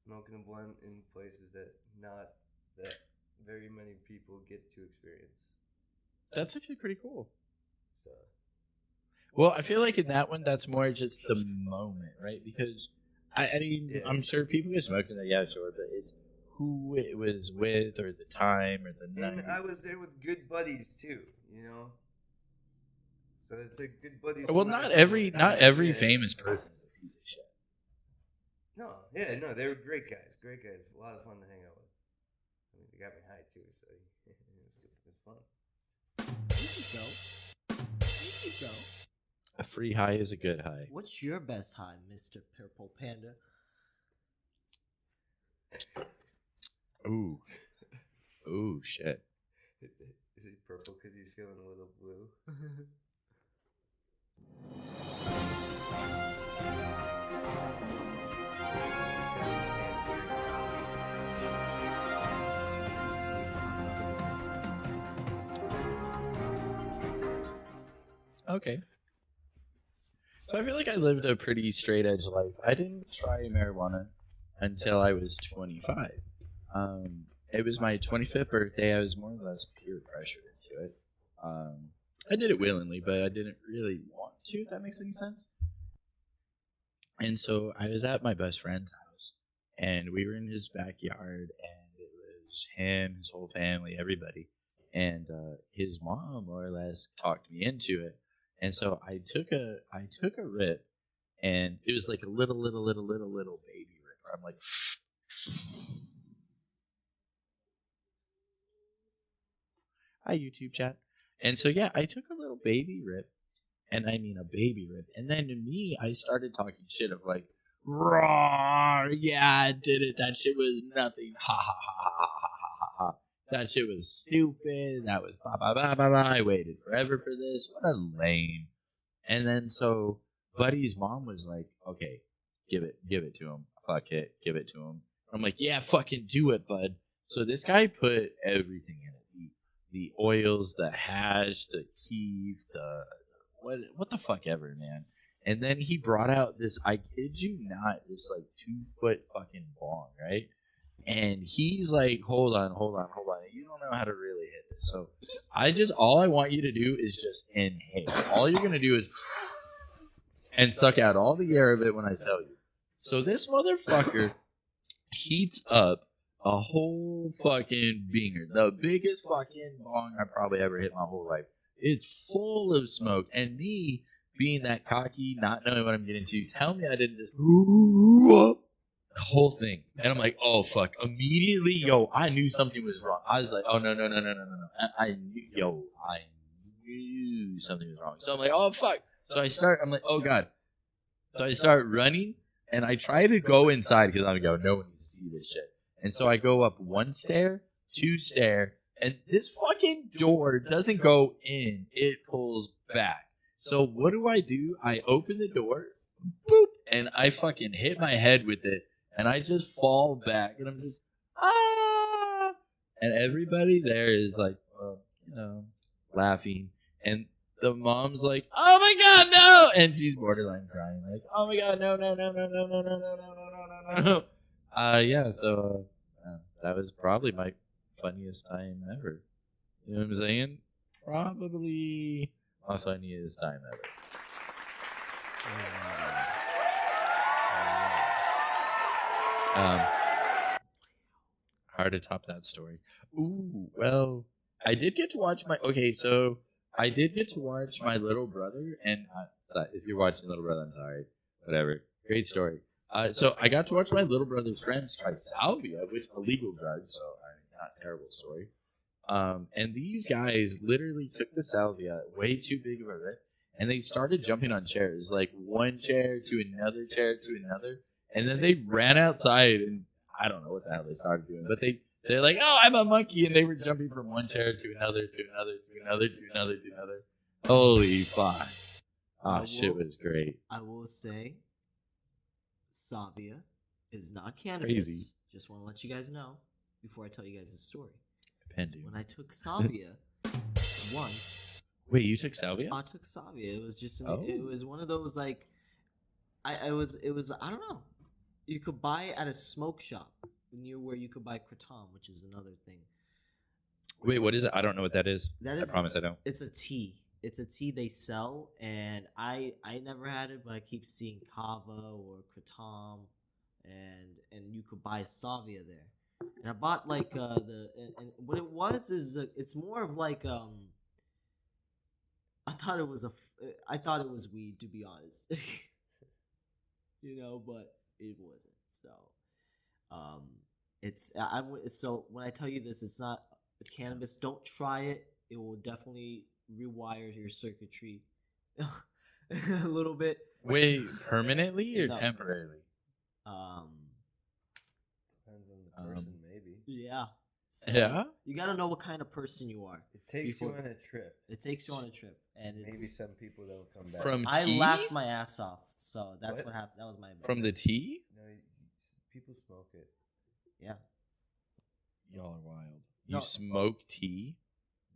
smoking a blunt in places that not that very many people get to experience. That's actually pretty cool. So Well, I feel like in that one, that's more just the moment, right? Because, I mean, Yeah. I'm sure people get smoking that, yeah, sure, but it's who it was with or the time or the night. and I was there with good buddies too, So it's a good buddies. Well, no not matter every what. not every Yeah. famous person is a piece of shit. No, yeah, they were great guys. Great guys. A lot of fun to hang out with. I mean, they got me high too, so it was fun. There you go. A free high is a good high. What's your best high, Mr. Purple Panda? Ooh. Ooh, shit. Is he purple because he's feeling a little blue? Okay. So I feel like I lived a pretty straight edge life. I didn't try marijuana until I was 25. It was my 25th birthday. I was more or less peer pressured into it. I did it willingly, but I didn't really want to, if that makes any sense. And so I was at my best friend's house, and we were in his backyard, and it was him, his whole family, everybody. And his mom more or less talked me into it. And so I took a rip, and it was like a little baby rip. I'm like, hi YouTube chat. And so yeah, I took a little baby rip, and I mean a baby rip. And then to me, I started talking shit of like, raw, yeah, I did it. That shit was nothing. Ha ha ha ha ha ha ha ha. That shit was stupid. That was blah blah blah blah blah. I waited forever for this. What a lame. And then so Buddy's mom was like, okay, give it to him. Fuck it, give it to him. I'm like, yeah, fucking do it, bud. So this guy put everything in it. The oils, the hash, the keef, the what the fuck ever, man. And then he brought out this, I kid you not, this like 2-foot fucking bong, right? And he's like, hold on. You don't know how to really hit this. So all I want you to do is just inhale. All you're going to do is and suck out all the air of it when I tell you. So this motherfucker heats up a whole fucking binger. The biggest fucking bong I probably ever hit my whole life. It's full of smoke. And me being that cocky, not knowing what I'm getting into, tell me I didn't just the whole thing. And I'm like, oh fuck. Immediately, I knew something was wrong. I was like, oh no. I knew something was wrong. So I'm like, oh fuck. I'm like, oh god. So I start running, and I try to go inside because I'm like, no one needs to see this shit. And so I go up 1 stair, 2 stair, and this fucking door doesn't go in. It pulls back. So what do? I open the door, boop, and I fucking hit my head with it, and I just fall back, and I'm just, ah! And everybody there is like, laughing. And the mom's like, oh my god, no! And she's borderline crying, like, oh my god, no. Yeah, so that was probably my funniest time ever. You know what I'm saying? Probably my funniest time ever. Hard to top that story. Ooh, well, I did get to watch my little brother, and if you're watching Little Brother, I'm sorry. Whatever. Great story. So I got to watch my little brother's friends try salvia, which is a legal drug, so not a terrible story. And these guys literally took the salvia, way too big of a rip, and they started jumping on chairs, like one chair to another chair to another, and then they ran outside, and I don't know what the hell they started doing, but they're like, oh, I'm a monkey, and they were jumping from one chair to another to another to another to another to another. Holy fuck! Oh, shit was great. I will say, Savia is not cannabis. Crazy. Just want to let you guys know before I tell you guys the story. Pendu. When I took Savia once, Wait, you took salvia? I took Savia. It was just Oh. it was one of those like it was I don't know. You could buy it at a smoke shop near where you could buy kratom, which is another thing. Wait, what is it? I don't know what that is. That I is promise I don't. It's a tea. It's a tea they sell, and I never had it, but I keep seeing kava or kratom, and you could buy Savia there. And I bought like and what it was is it's more of like I thought it was weed, to be honest. You know, but it wasn't. So so when I tell you this, it's not cannabis. Don't try it. It will definitely rewire your circuitry a little bit. Wait, permanently or No. temporarily? Depends on the person, maybe. Yeah. So Yeah? You gotta know what kind of person you are. It takes you Before- on a trip. It takes you on a trip, and it's, Maybe some people don't come back. From I tea? laughed my ass off. So that's What? what happened. That was my From the tea? No, people smoke it. yeah. Y'all are wild. No. You smoke tea?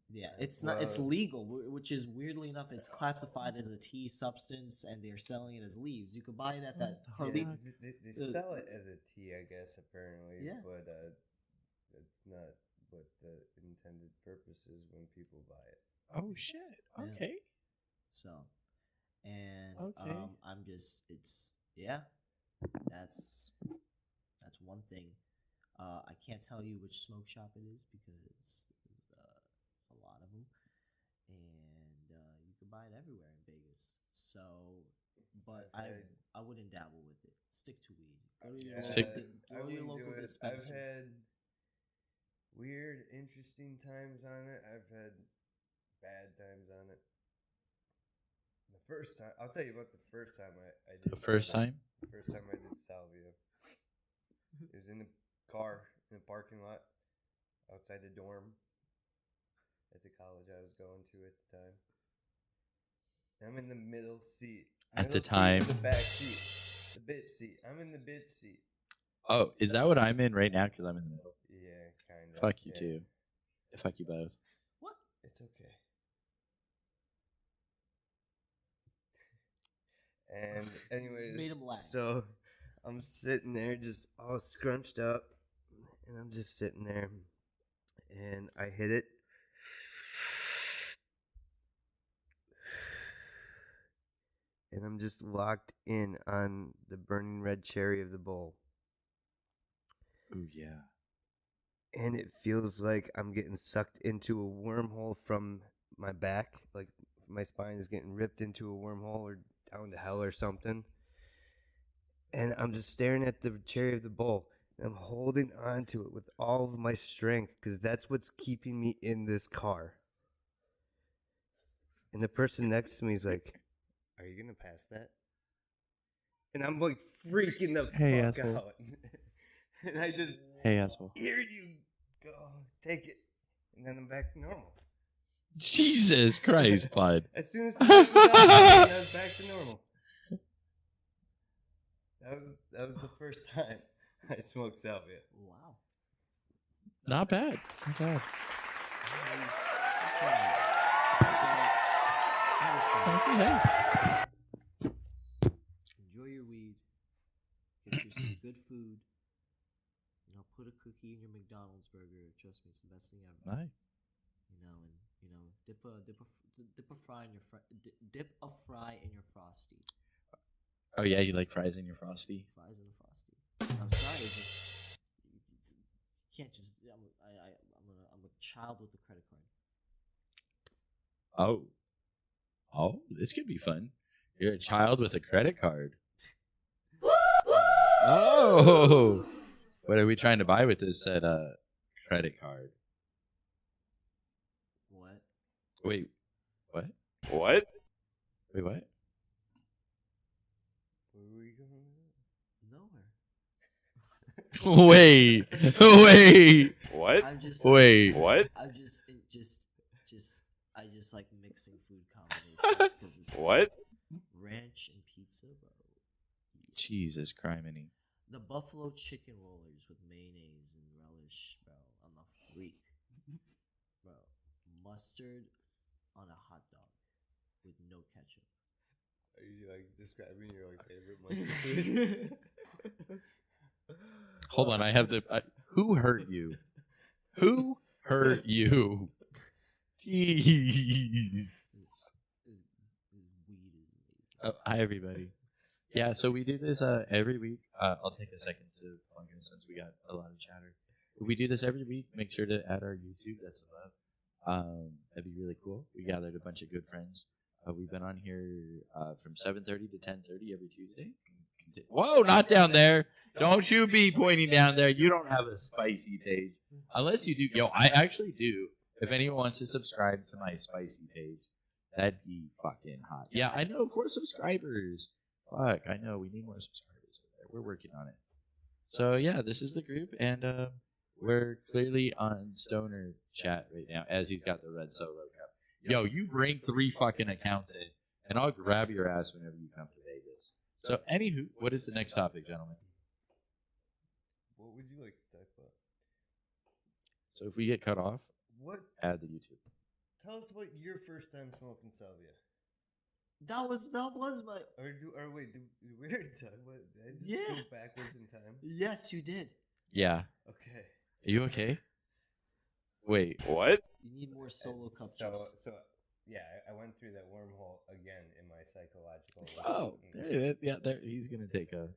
Yeah, it's not. It's Well- legal, which is weirdly enough, it's classified as a tea substance, and they're selling it as leaves. You could buy it at that Harley. Yeah, they sell it as a tea, I guess, apparently. Yeah. But that's not what the intended purpose is when people buy it. Oh, shit. Yeah. Okay. So, and Okay. I'm just that's one thing. I can't tell you which smoke shop it is because it's a lot of them, and you can buy it everywhere in Vegas. So, but I wouldn't dabble with it. Stick to weed. Go to your Stick- local, I go to your wouldn't do local it. I've dispensary. had weird, interesting times on it. I've had bad times on it. The first time, I'll tell you about the first time I did. The first salvia. time? The first time I did salvia. It was in the car in the parking lot outside the dorm at the college I was going to at the time. I'm in the middle seat. At the Middle seat time. is the back seat, the bitch seat. I'm in the bitch seat. Oh, is that what I'm in right now? Because I'm in the middle. Yeah, kind of. Fuck you, too. Fuck you both. What? It's okay. And anyways, Made him laugh. so I'm sitting there just all scrunched up, and I'm just sitting there, and I hit it. And I'm just locked in on the burning red cherry of the bowl. Ooh, yeah. And it feels like I'm getting sucked into a wormhole from my back. Like my spine is getting ripped into a wormhole or down to hell or something. And I'm just staring at the cherry of the bowl. And I'm holding on to it with all of my strength because that's what's keeping me in this car. And the person next to me is like, "Are you going to pass that?" And I'm like freaking the Hey, fuck asshole. out. And I just, Hey, asshole. "Here you go, take it." And then I'm back to normal. Jesus Christ, bud. As soon as the mic was off, I was back to normal. That was the first time I smoked salvia. Wow. Not bad. Not bad. Enjoy your weed. Get you some good food. You know, put a cookie in your McDonald's burger. Trust me, it's the best thing ever. Nice. You know, and dip a fry in your dip a fry in your frosty. Oh, yeah, you like fries in your frosty? Fries in a frosty. I'm sorry, it's just you can't just. I'm a child with a credit card. Oh. Oh, this could be fun. You're a child with a credit card. Oh! What are we trying to buy with this said credit card? What? Wait, what? What? Wait, what? Where were we going with that? Nowhere. Wait, wait, What? I'm just. wait. What? I'm just. I just like mixing food combinations because it's What? ranch and pizza, bro. Jesus criminy. The buffalo chicken rollers with mayonnaise and relish, bro. I'm a freak, bro. Mustard on a hot dog with no ketchup. Are you like describing your like favorite mustard food? Hold on, I have the. Who hurt you? Who hurt you? Jeez. This weed is amazing. Oh, hi, everybody. Yeah, so we do this every week. I'll take a second to plug in since we got a lot of chatter. We do this every week. Make sure to add our YouTube. That's above. That'd be really cool. We gathered a bunch of good friends. We've been on here from 7:30 to 10:30 every Tuesday. Whoa, not down there. Don't you be pointing down there. You don't have a spicy page. Unless you do. Yo, I actually do. If anyone wants to subscribe to my spicy page, that'd be fucking hot. Yeah, I know. 4 subscribers. Fuck, I know. We need more subscribers. We're working on it. So, yeah, this is the group, and we're clearly on Stoner chat right now, as he's got the red solo cup. Yo, you bring 3 fucking accounts in, and I'll grab your ass whenever you come to Vegas. So, anywho, what is the next topic, gentlemen? What would you like to type up? So, if we get cut off, What? add the YouTube. Tell us about your first time smoking salvia. That was my. Wait, we already talked about it. Did I just Yeah. go backwards in time? Yes, you did. Yeah. Okay. Are you okay? Wait. What? You need more solo cup So juice. yeah, I went through that wormhole again in my psychological. Oh, there. He's gonna take a.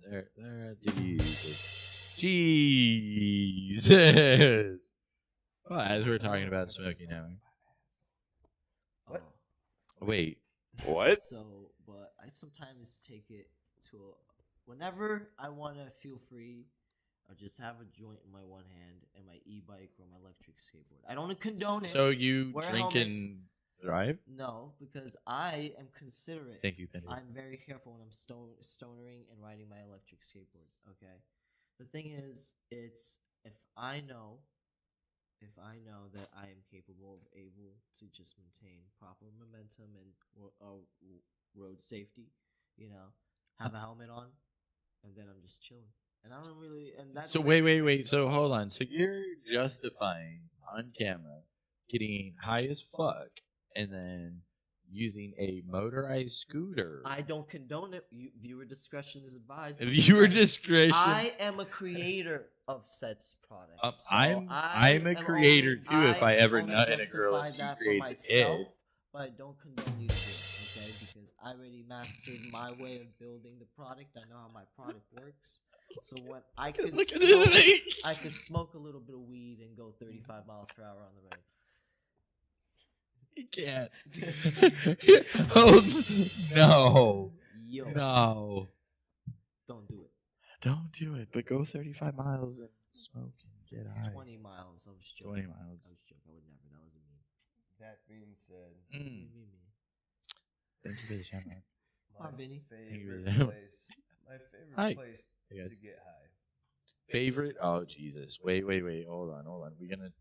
There. Jesus. Well, as we're talking about smoking now. What? Wait. What? But I sometimes take it to whenever I want to feel free. I'll just have a joint in my one hand and my e-bike or my electric skateboard. I don't condone it. So you Wear drink helmets. and drive? No, because I am considerate. Thank you, Penny. I'm very careful when I'm stonering and riding my electric skateboard. Okay. The thing is, it's if I know that I am capable of able to just maintain proper momentum and road safety, have a helmet on, and then I'm just chilling. And I don't really. And that's So wait. So hold on. So you're justifying on camera getting high as fuck and then using a motorized scooter. I don't condone it. Viewer discretion is advised. Viewer discretion. I am a creator of said products. So I'm a am creator only- too. If I ever only nut in a girl and justify she that for creates a myself, kid. but I don't condone using it, okay? Because I already mastered my way of building the product. I know how my product works. So when I could Look at smoke, this. I could smoke a little bit of weed and go 35 miles per hour on the road. You can't. Oh no. Yo, No. don't do it. Don't do it. But go 35 miles and smoke and get It's high. 20 miles. I was joking. 20 I miles. was joking. I would never. That was a meme. That being said, Mm. Me. Thank you for the shout out. Hi, Vinny. favorite Thank you. place. My favorite Hi. place Hey, to guys. get high. Favorite? Oh, Jesus. Wait. Hold on. We're gonna.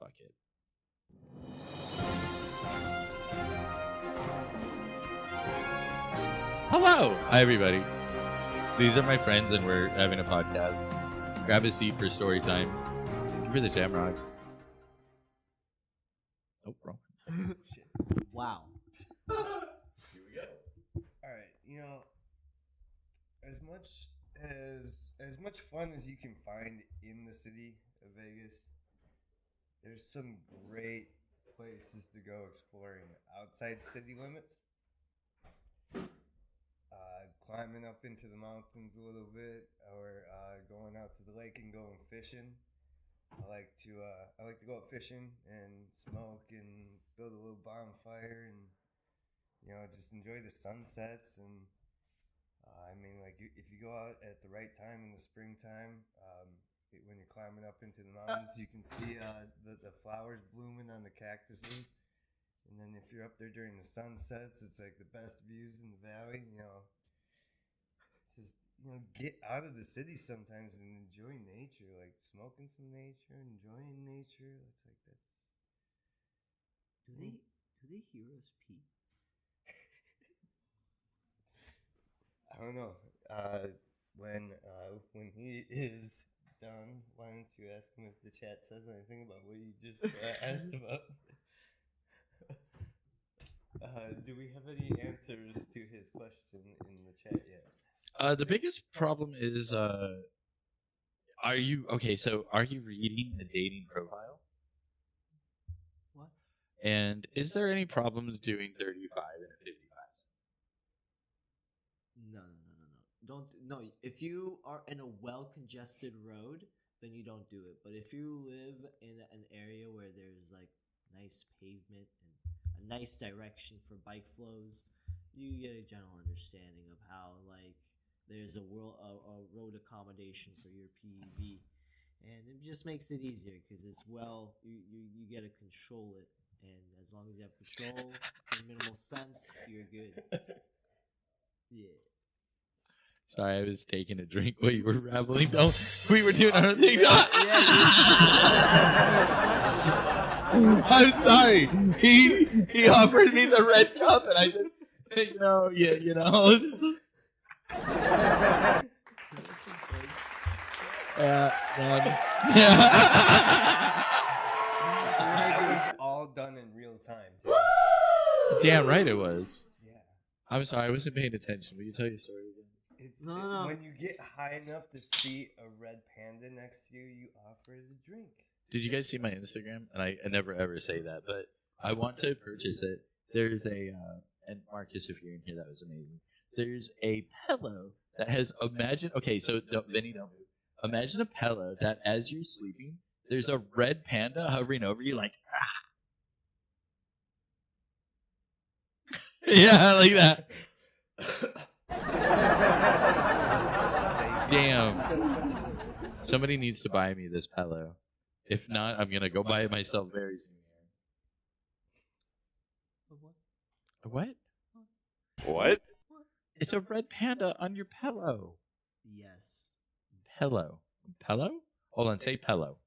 Fuck it. Hello! Hi, everybody. These are my friends, and we're having a podcast. Grab a seat for story time. Thank you for the Jamrocks. Oh, wrong. Shit. Wow. All right, as much fun as you can find in the city of Vegas, there's some great places to go exploring outside city limits. Climbing up into the mountains a little bit, or going out to the lake and going fishing. I like to go out fishing and smoke and build a little bonfire and just enjoy the sunsets. And if you go out at the right time in the springtime, when you're climbing up into the mountains, you can see the flowers blooming on the cactuses. And then if you're up there during the sunsets, it's like the best views in the valley. You know, just get out of the city sometimes and enjoy nature, like smoking some nature, enjoying nature. It's like that's. Do they hear us pee? I don't know. When he is done, why don't you ask him if the chat says anything about what you just asked about? Do we have any answers to his question in the chat yet? The biggest problem is, are you reading a dating profile? What? And is there any problems doing 35 and a 55? No. No, if you are in a well-congested road, then you don't do it. But if you live in an area where there's like nice pavement and a nice direction for bike flows, you get a general understanding of how like there's a road accommodation for your PEV, and it just makes it easier because it's you get to control it, and as long as you have control for minimal sense, you're good. Yeah. Sorry, I was taking a drink while you were rambling. No, we were doing other things. I'm sorry. He offered me the red cup, and I just, It was all done in real time. Damn right it was. Yeah. I'm sorry, I wasn't paying attention. Will you tell your story again? No. When you get high enough to see a red panda next to you, you offer it a drink. Did you guys see my Instagram? And I never ever say that, but I want to purchase it. There's a, and Marcus, if you're in here, that was amazing. There's a pillow that has, Vinny, don't move. Imagine a pillow that as you're sleeping, there's a red panda hovering over you like, yeah, like that. Damn. Somebody needs to buy me this pillow. If not, I'm going to go buy it myself very soon. What? What? It's a red panda on your pillow. Yes. Pillow. Pillow? Hold on, say pillow.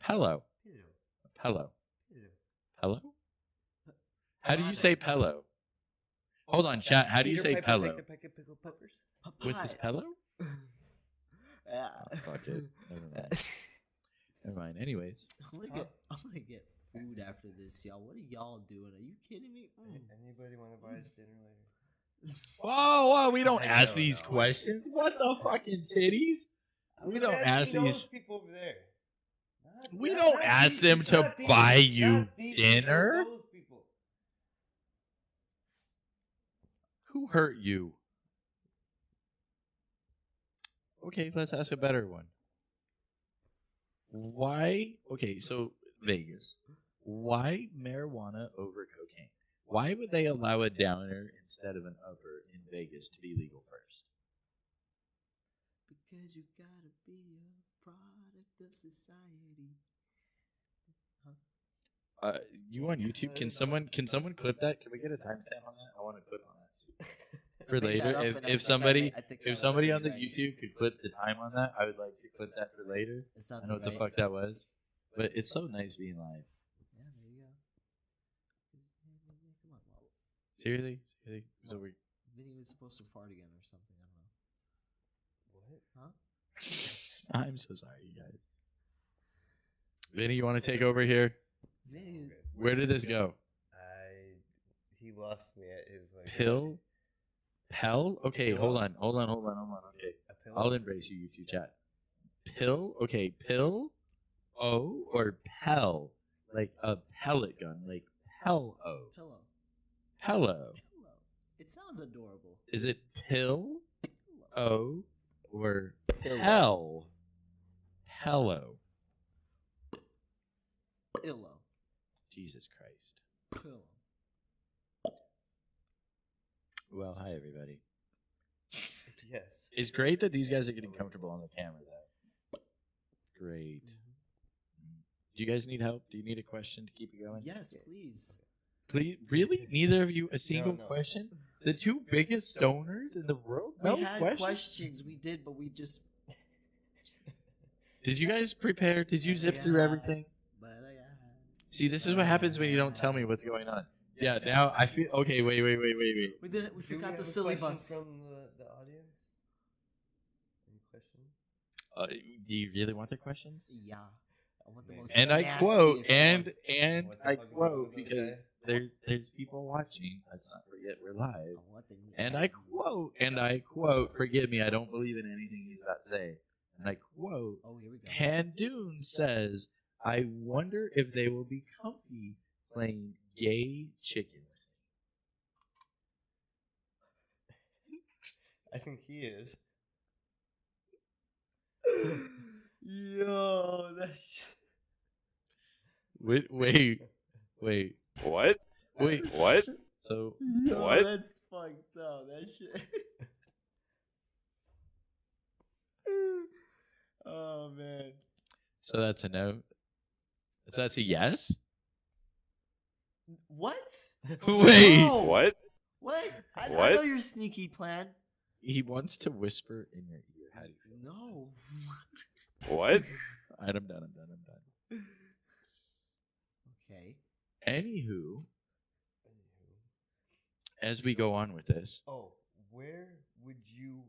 Pillow. Pillow. Pillow? How do you say pillow? Hold on, chat. How do you say pillow? With his pillow? Yeah. Oh, fuck it. Never mind. Anyways. I'm gonna get food after this, y'all. What are y'all doing? Are you kidding me? Anybody want to buy us dinner later? Whoa, we don't ask these questions. What the fucking titties? We don't ask those these. people over there. We don't ask them to buy you dinner. Those people. Who hurt you? Okay, let's ask a better one. Why? Okay, so Vegas. Why marijuana over cocaine? Why would they allow a downer instead of an upper in Vegas to be legal first? Because you gotta be a product of society. You on YouTube? Can someone clip that? Can we get a timestamp on that? I want to clip on that too. For later, if somebody on the YouTube could clip the time on that, I would like to clip that for later. I know what the fuck that was, but it's so nice being live. Yeah, there you go. Come on, Walt. Seriously? So we. Vinny was supposed to fart again or something. I don't know. What? Huh? I'm so sorry, you guys. Vinny, you want to take over here? Vinny. Where did this go? He lost me at his like. Pill? Pell? Okay, hold on. Okay. I'll embrace you, YouTube chat. Pill? Okay, pill? O or Pell? Like a pellet gun. Like Pell-O. Pillow. Pello. It sounds adorable. Is it pill? O or Pell? Pello. Pillow. Jesus Christ. Pillow. Well, hi everybody. Yes. It's great that these guys are getting comfortable on the camera, though. Great. Do you guys need help? Do you need a question to keep it going? Yes, please. Please, really? Neither of you a single No. question? The two biggest stoners in the world? No We had questions? We did, but we just. Did you guys prepare? Did you zip through Yeah. everything? See, this is what happens when you don't tell me what's going on. Yeah, now I feel okay. Wait. We didn't. We Do we forgot have the a silly question bus. from the audience? Any questions? Do you really want the questions? Yeah. I want the most And I nastiest quote, one. and What the I fuck is wrong quote with those because there's people watching. Let's not forget we're live. I want the And I quote. Forgive me, I don't believe in anything he's about to say. And I quote. Oh, here we go. Pandoon says, "I wonder if they will be comfy playing gay chicken with me." I think he is. Yo, that's. Wait. What? Wait. What? So Yo, What? That's fucked up. That shit. Oh man. so that's a no. So that's a yes. What? Wait. No. What? What? I What? know your sneaky plan. He wants to whisper in your ear. How do you feel? No. What? Alright, I'm done. Okay. Anywho, as we go on with this, Oh, where would you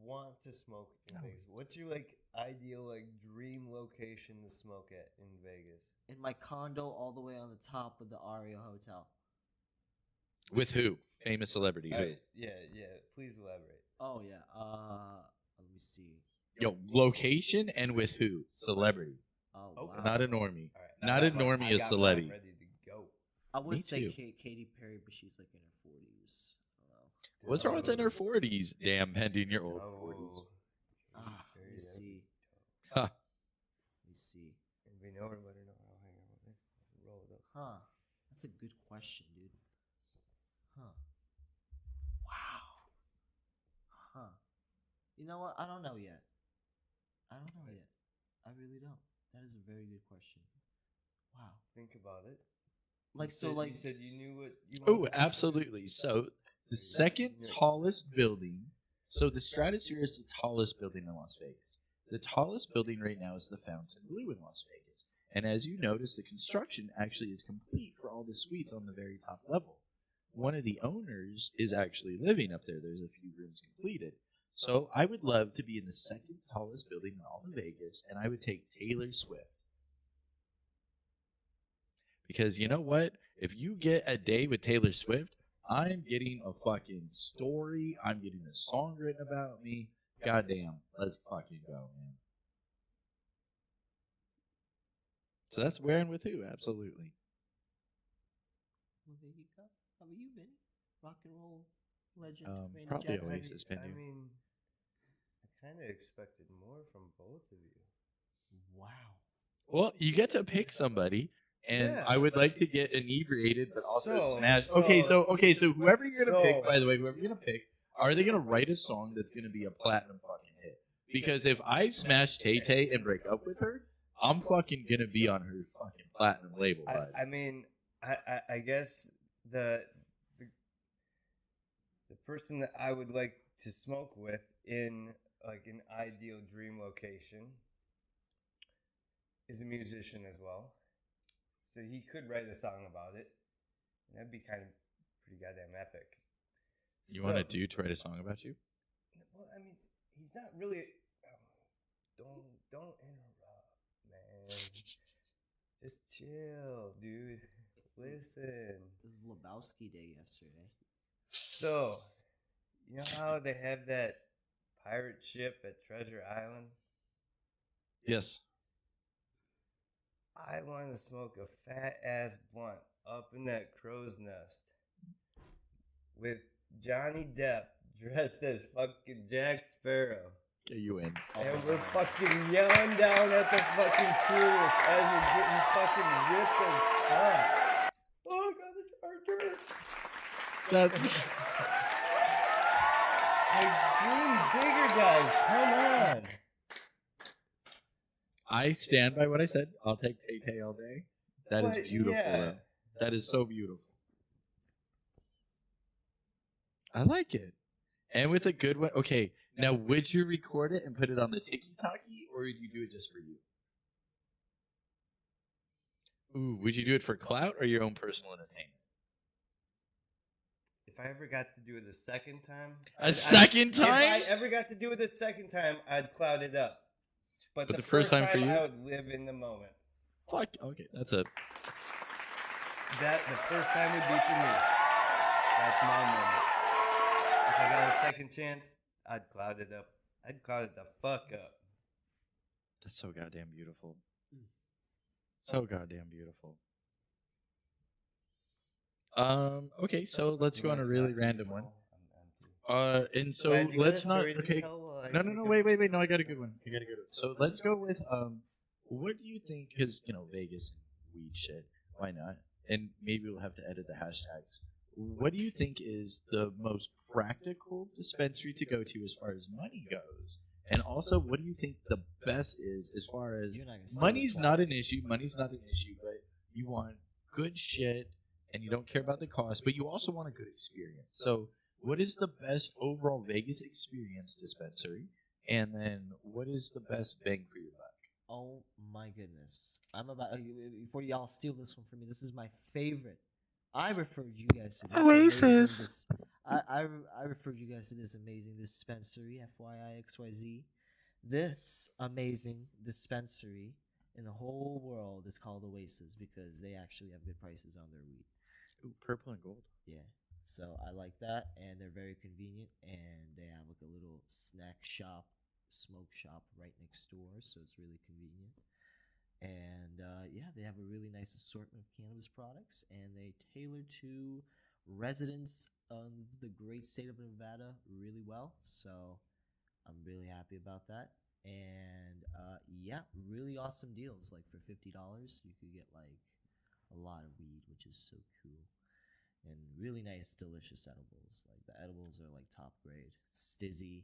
want to smoke in Vegas? What's your ideal dream location to smoke at in Vegas? In my condo, all the way on the top of the Aria Hotel. with who? Famous celebrity. Who? Alright, yeah. Please elaborate. Oh yeah. Let me see. Yo, location and with who? Celebrity. Oh Okay. wow. Not a normie. All right, Not a normie, a celebrity. Ready to go. I would Me say too. Katy Perry, but she's like in her 40s. What's wrong with in her 40s? Damn, pending your old 40s. Ah, let me see. Huh. Let me see. And we know her, let her know. I'll hang out with her. Roll it up. Huh. That's a good question, dude. Huh. Wow. Huh. You know what? I don't know yet. I really don't. That is a very good question. Wow. Think about it. Like, You so, said- you said you knew what you Oh, wanted. absolutely. So, the second tallest building. So, the Stratosphere is the tallest building in Las Vegas. The tallest building right now is the Fontainebleau in Las Vegas. And as you notice, the construction actually is complete for all the suites on the very top level. One of the owners is actually living up there. There's a few rooms completed. So I would love to be in the second tallest building in all of Vegas, and I would take Taylor Swift. Because you know what? If you get a day with Taylor Swift, I'm getting a fucking story. I'm getting a song written about me. Goddamn. Let's fucking go, man. So that's where and with who, absolutely. Well, there you go. How about you, Vinny? Rock and roll legend. Randy Probably Jackson. Oasis, I Bendu. mean, I kind of expected more from both of you. Wow. Well, you get to pick somebody, and Yeah. I would like to get inebriated, but also So- smash. so- Okay, so whoever you're gonna pick, so- by the way, whoever you're gonna pick, are they gonna write a song that's gonna be a platinum fucking hit? Because if I smash Tay Tay and break up with her, I'm fucking gonna be on her fucking platinum label, bud. I mean, I guess the person that I would like to smoke with in an ideal dream location is a musician as well. So he could write a song about it. That'd be kind of pretty goddamn epic. You want a dude to write a song about you? Well, I mean, he's not really. Don't interrupt, man. Just chill, dude. Listen. It was Lebowski Day yesterday. So, you know how they have that pirate ship at Treasure Island? Yes. I want to smoke a fat ass blunt up in that crow's nest with Johnny Depp dressed as fucking Jack Sparrow. Get you in. And we're fucking yelling down at the fucking tourists as we're getting fucking ripped as fuck. Oh, I got the charger. That's I dream bigger, guys. Come on. I stand by what I said. I'll take Tay all day. That is But, beautiful, yeah. though. That is so beautiful. I like it. And with a good one. Okay, now would you record it and put it on the Tiki-Taki, or would you do it just for you? Ooh, would you do it for clout or your own personal entertainment? If I ever got to do it a second time, Second If time? I ever got to do it a second time, I'd cloud it up. But the first time for you? I would live in the moment. Fuck. Okay, that's a. The first time would be for me. That's my moment. If I got a second chance, I'd cloud it up. I'd cloud it the fuck up. That's so goddamn beautiful. So goddamn beautiful. Okay, so let's go on a really random one. And so Glad you got let's a not. story to Okay. tell while I No, think of- wait. No, I got a good one. So let's go with what do you think? Because Vegas and weed shit. Why not? And maybe we'll have to edit the hashtags. What do you think is the most practical dispensary to go to as far as money goes? And also, what do you think the best is as far as money's not an issue? Money's not an issue, but you want good shit and you don't care about the cost, but you also want a good experience. So, what is the best overall Vegas experience dispensary? And then, what is the best bang for your buck? Oh my goodness! I'm about before y'all steal this one from me. This is my favorite. I referred you guys to this. Oasis. I referred you guys to this amazing dispensary. FYI XYZ. This amazing dispensary in the whole world is called Oasis because they actually have good prices on their weed. Ooh, purple and gold. Yeah. So I like that, and they're very convenient, and they have like a little snack shop, smoke shop right next door, so it's really convenient. And yeah, they have a really nice assortment of cannabis products, and they tailor to residents of the great state of Nevada really well. So I'm really happy about that. And yeah, really awesome deals. Like for $50, you could get like a lot of weed, which is so cool. And really nice, delicious edibles. Like the edibles are like top grade. Stizzy,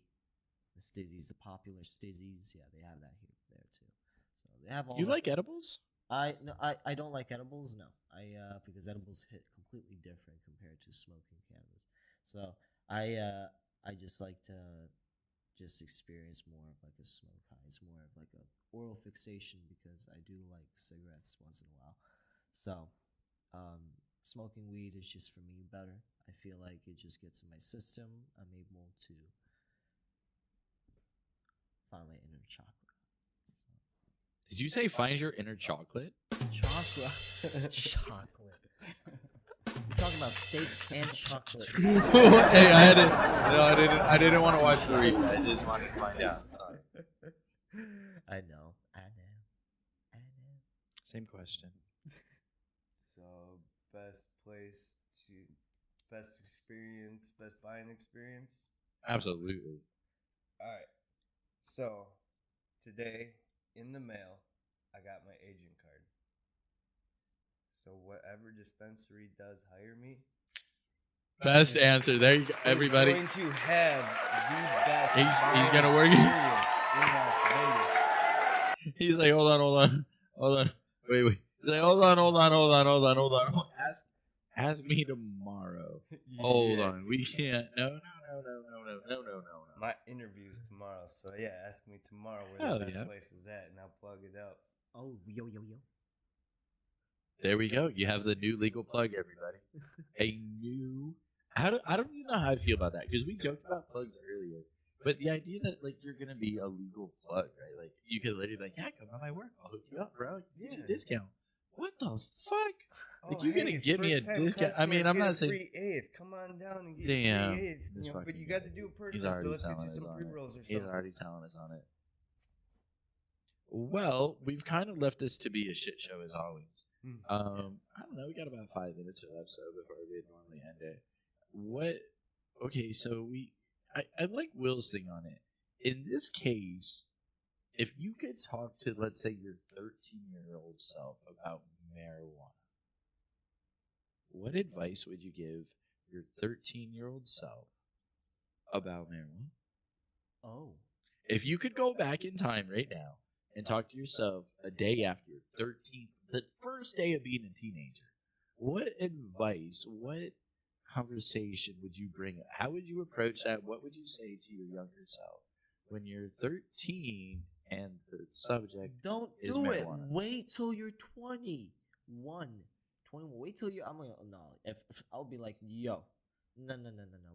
the popular Stizzies. Yeah, they have that there too. So they have all. You like edibles? I don't like edibles. No, because edibles hit completely different compared to smoking cannabis. So I just like to just experience more of like a smoke high. It's more of like a oral fixation because I do like cigarettes once in a while. So smoking weed is just for me better. I feel like it just gets in my system. I'm able to find my inner chocolate. Did you say find your inner chocolate? Chocolate. Chocolate. We're talking about steaks and chocolate. Hey, I didn't want to watch the replay. I just wanted to find out. Sorry. I know. Same question. So, best experience, best buying experience? Absolutely. Alright. So, today, in the mail, I got my agent card. So, whatever dispensary does hire me, Best answer. There you go, everybody. is going to have the best He's buying gonna work. experience in Las Vegas. He's like, hold on. Wait. He's like, hold on. Ask me tomorrow. Hold Yeah. on. We can't. No. My interview's tomorrow, so yeah, ask me tomorrow where Hell the best yeah. place is at, and I'll plug it up. Oh, yo. There we go. You have the new legal plug, everybody. A new. I don't even know how I feel about that because we joked about plugs earlier, but the idea that like you're gonna be a legal plug, right? Like you could literally be like, yeah, come on my work, I'll hook you up, bro. Get you a discount. What the fuck? Like, you're gonna give me a first-time discount? I mean, customers I'm get not a saying. free eighth. Come on down and get Damn. a free eighth. This But fucking you got to guy. do a purchase, He's already so let's get telling you us some on pre-rolls or it. something. He's already telling us on it. Well, we've kind of left this to be a shit show as always. I don't know. We got about 5 minutes left, so before we normally end it. What? Okay, so I like Will's thing on it. In this case, if you could talk to, let's say, your 13-year-old self about marijuana, what advice would you give your 13-year-old self about marijuana? Oh. If you could go back in time right now and talk to yourself a day after your 13th, the first day of being a teenager, what advice, what conversation would you bring up? How would you approach that? What would you say to your younger self when you're 13 and the subject Don't is do it. marijuana? Wait till you're 21. Wait till you're. I'm gonna no. If I'll be like, yo, no.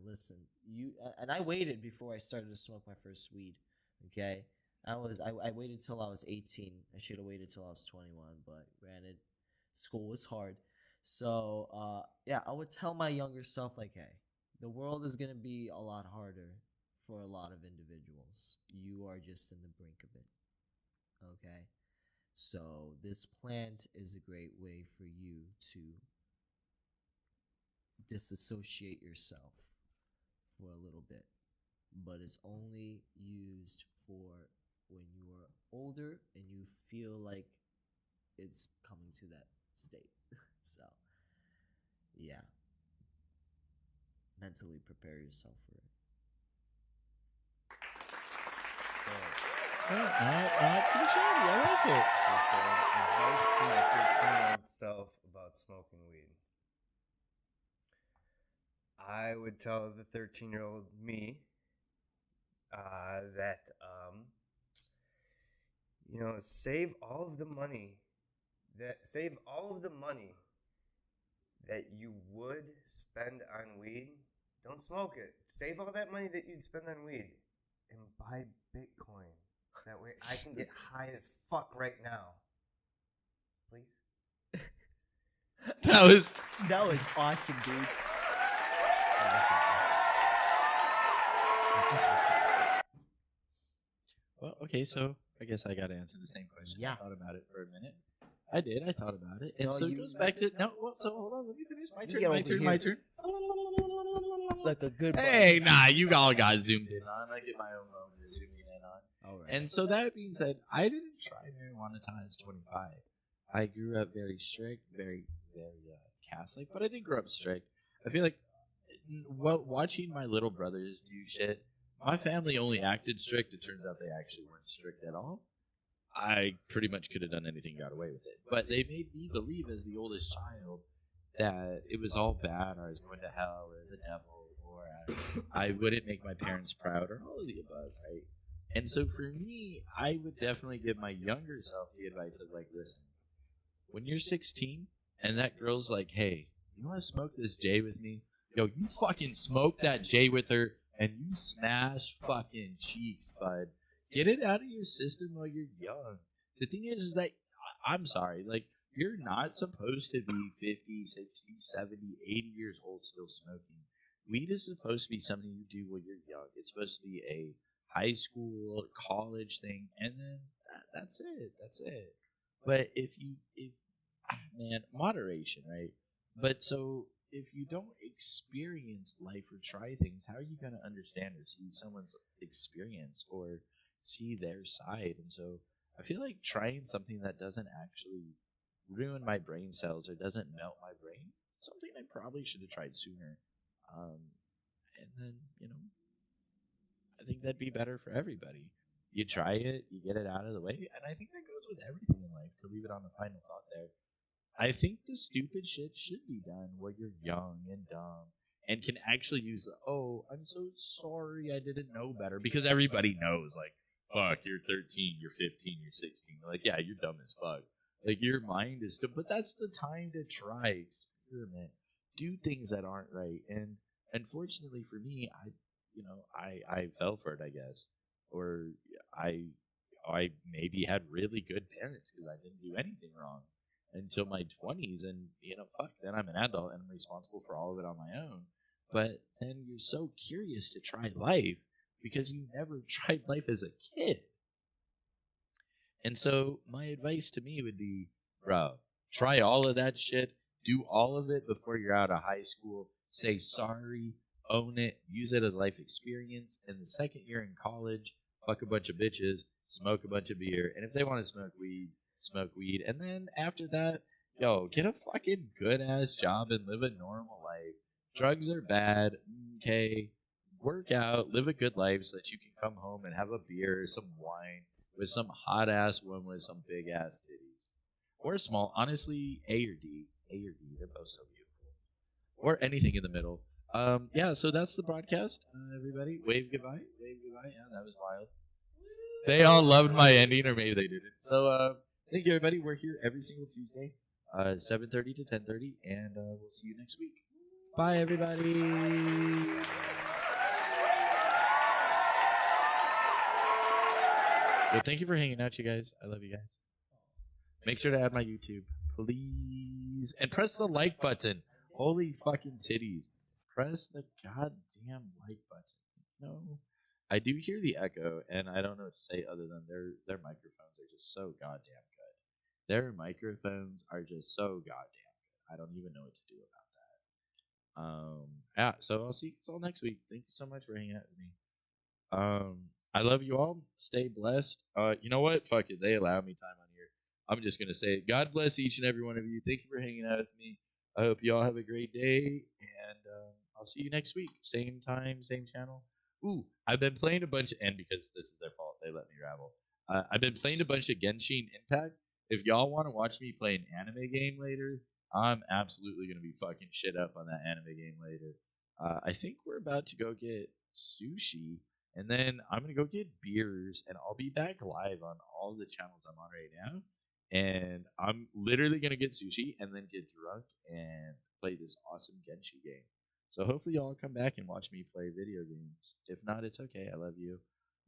Listen, you and I waited before I started to smoke my first weed. Okay, I waited till I was 18. I should have waited till I was 21, but granted, school was hard. So yeah, I would tell my younger self like, hey, the world is gonna be a lot harder for a lot of individuals. You are just in the brink of it. Okay. So this plant is a great way for you to disassociate yourself for a little bit, but it's only used for when you are older and you feel like it's coming to that state. So yeah, mentally prepare yourself for it. So Not too shabby. I like it. So advice to my 13-year-old self about smoking weed. I would tell the 13-year-old me that save all of the money that you would spend on weed. Don't smoke it. Save all that money that you'd spend on weed and buy Bitcoin. So that way I can get high as fuck right now. Please? That was awesome, dude. well. Okay, so I guess I got to answer the same question. Yeah. I thought about it for a minute. I did. I thought about it, and No, so it you- goes back to no. Well, so hold on. Let me finish. My You turn. get My over turn. here. My turn. Like a good Hey, nah, you all got zoomed in on. I get my own moment to zoom in on. All right. And so that being said, I didn't try marijuana until I was 25. I grew up very strict, very Catholic, but I did grow up strict. I feel like watching my little brothers do shit, my family only acted strict. It turns out they actually weren't strict at all. I pretty much could have done anything, got away with it. But they made me believe as the oldest child that it was all bad, or I was going to hell, or the devil, or I wouldn't make my parents proud, or all of the above, right? And so for me, I would definitely give my younger self the advice of like, listen, when you're 16 and that girl's like, hey, you want to smoke this J with me? Yo, you fucking smoke that J with her and you smash fucking cheeks, bud. Get it out of your system while you're young. The thing is that, I'm sorry, like, you're not supposed to be 50, 60, 70, 80 years old still smoking. Weed is supposed to be something you do when you're young. It's supposed to be a high school, college thing, and then that's it. That's it. But if moderation, right? But so if you don't experience life or try things, how are you going to understand or see someone's experience or see their side? And so I feel like trying something that doesn't actually ruin my brain cells or doesn't melt my brain, something I probably should have tried sooner. And then, I think that'd be better for everybody. You try it, you get it out of the way, and I think that goes with everything in life, to leave it on the final thought there. I think the stupid shit should be done while you're young and dumb and can actually use oh, I'm so sorry, I didn't know better, because everybody knows, like, fuck, you're 13, you're 15, you're 16. Like, yeah, you're dumb as fuck. Like, your mind is dumb, but that's the time to try, experiment, do things that aren't right. And unfortunately for me, I fell for it, I guess, or I maybe had really good parents because I didn't do anything wrong until my 20s, and fuck, then I'm an adult and I'm responsible for all of it on my own. But then you're so curious to try life because you never tried life as a kid. And so my advice to me would be, bro, try all of that shit, do all of it before you're out of high school, say sorry, own it, use it as life experience. In the second year in college, fuck a bunch of bitches, smoke a bunch of beer, and if they want to smoke weed. And then after that, yo, get a fucking good-ass job and live a normal life. Drugs are bad, okay? Work out, live a good life so that you can come home and have a beer or some wine with some hot ass one with some big ass titties, or small. Honestly, A or D, they're both so beautiful, or anything in the middle. Yeah. So that's the broadcast. Everybody, wave goodbye. Wave goodbye. Yeah, that was wild. They all loved my ending, or maybe they didn't. So thank you, everybody. We're here every single Tuesday, 7:30 to 10:30, and we'll see you next week. Bye, everybody. Well, thank you for hanging out, you guys. I love you guys. Make sure to add my YouTube, please. And press the like button. Holy fucking titties. Press the goddamn like button. No. I do hear the echo, and I don't know what to say other than their microphones are just so goddamn good. Their microphones are just so goddamn good. I don't even know what to do about that. Yeah, so I'll see you all next week. Thank you so much for hanging out with me. I love you all. Stay blessed. You know what? Fuck it. They allow me time on here. I'm just gonna say, God bless each and every one of you. Thank you for hanging out with me. I hope you all have a great day, and I'll see you next week. Same time, same channel. Ooh, I've been playing a bunch, and because this is their fault, they let me rabble. I've been playing a bunch of Genshin Impact. If y'all want to watch me play an anime game later, I'm absolutely gonna be fucking shit up on that anime game later. I think we're about to go get sushi. And then I'm going to go get beers, and I'll be back live on all the channels I'm on right now. And I'm literally going to get sushi and then get drunk and play this awesome Genshin game. So hopefully y'all come back and watch me play video games. If not, it's okay. I love you.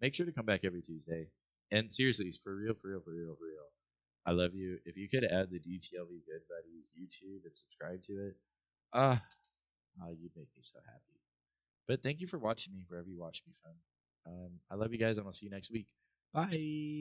Make sure to come back every Tuesday. And seriously, it's for real. I love you. If you could add the DTLV Good Buddies YouTube and subscribe to it, you'd make me so happy. But thank you for watching me wherever you watch me from. I love you guys, and I'll see you next week. Bye.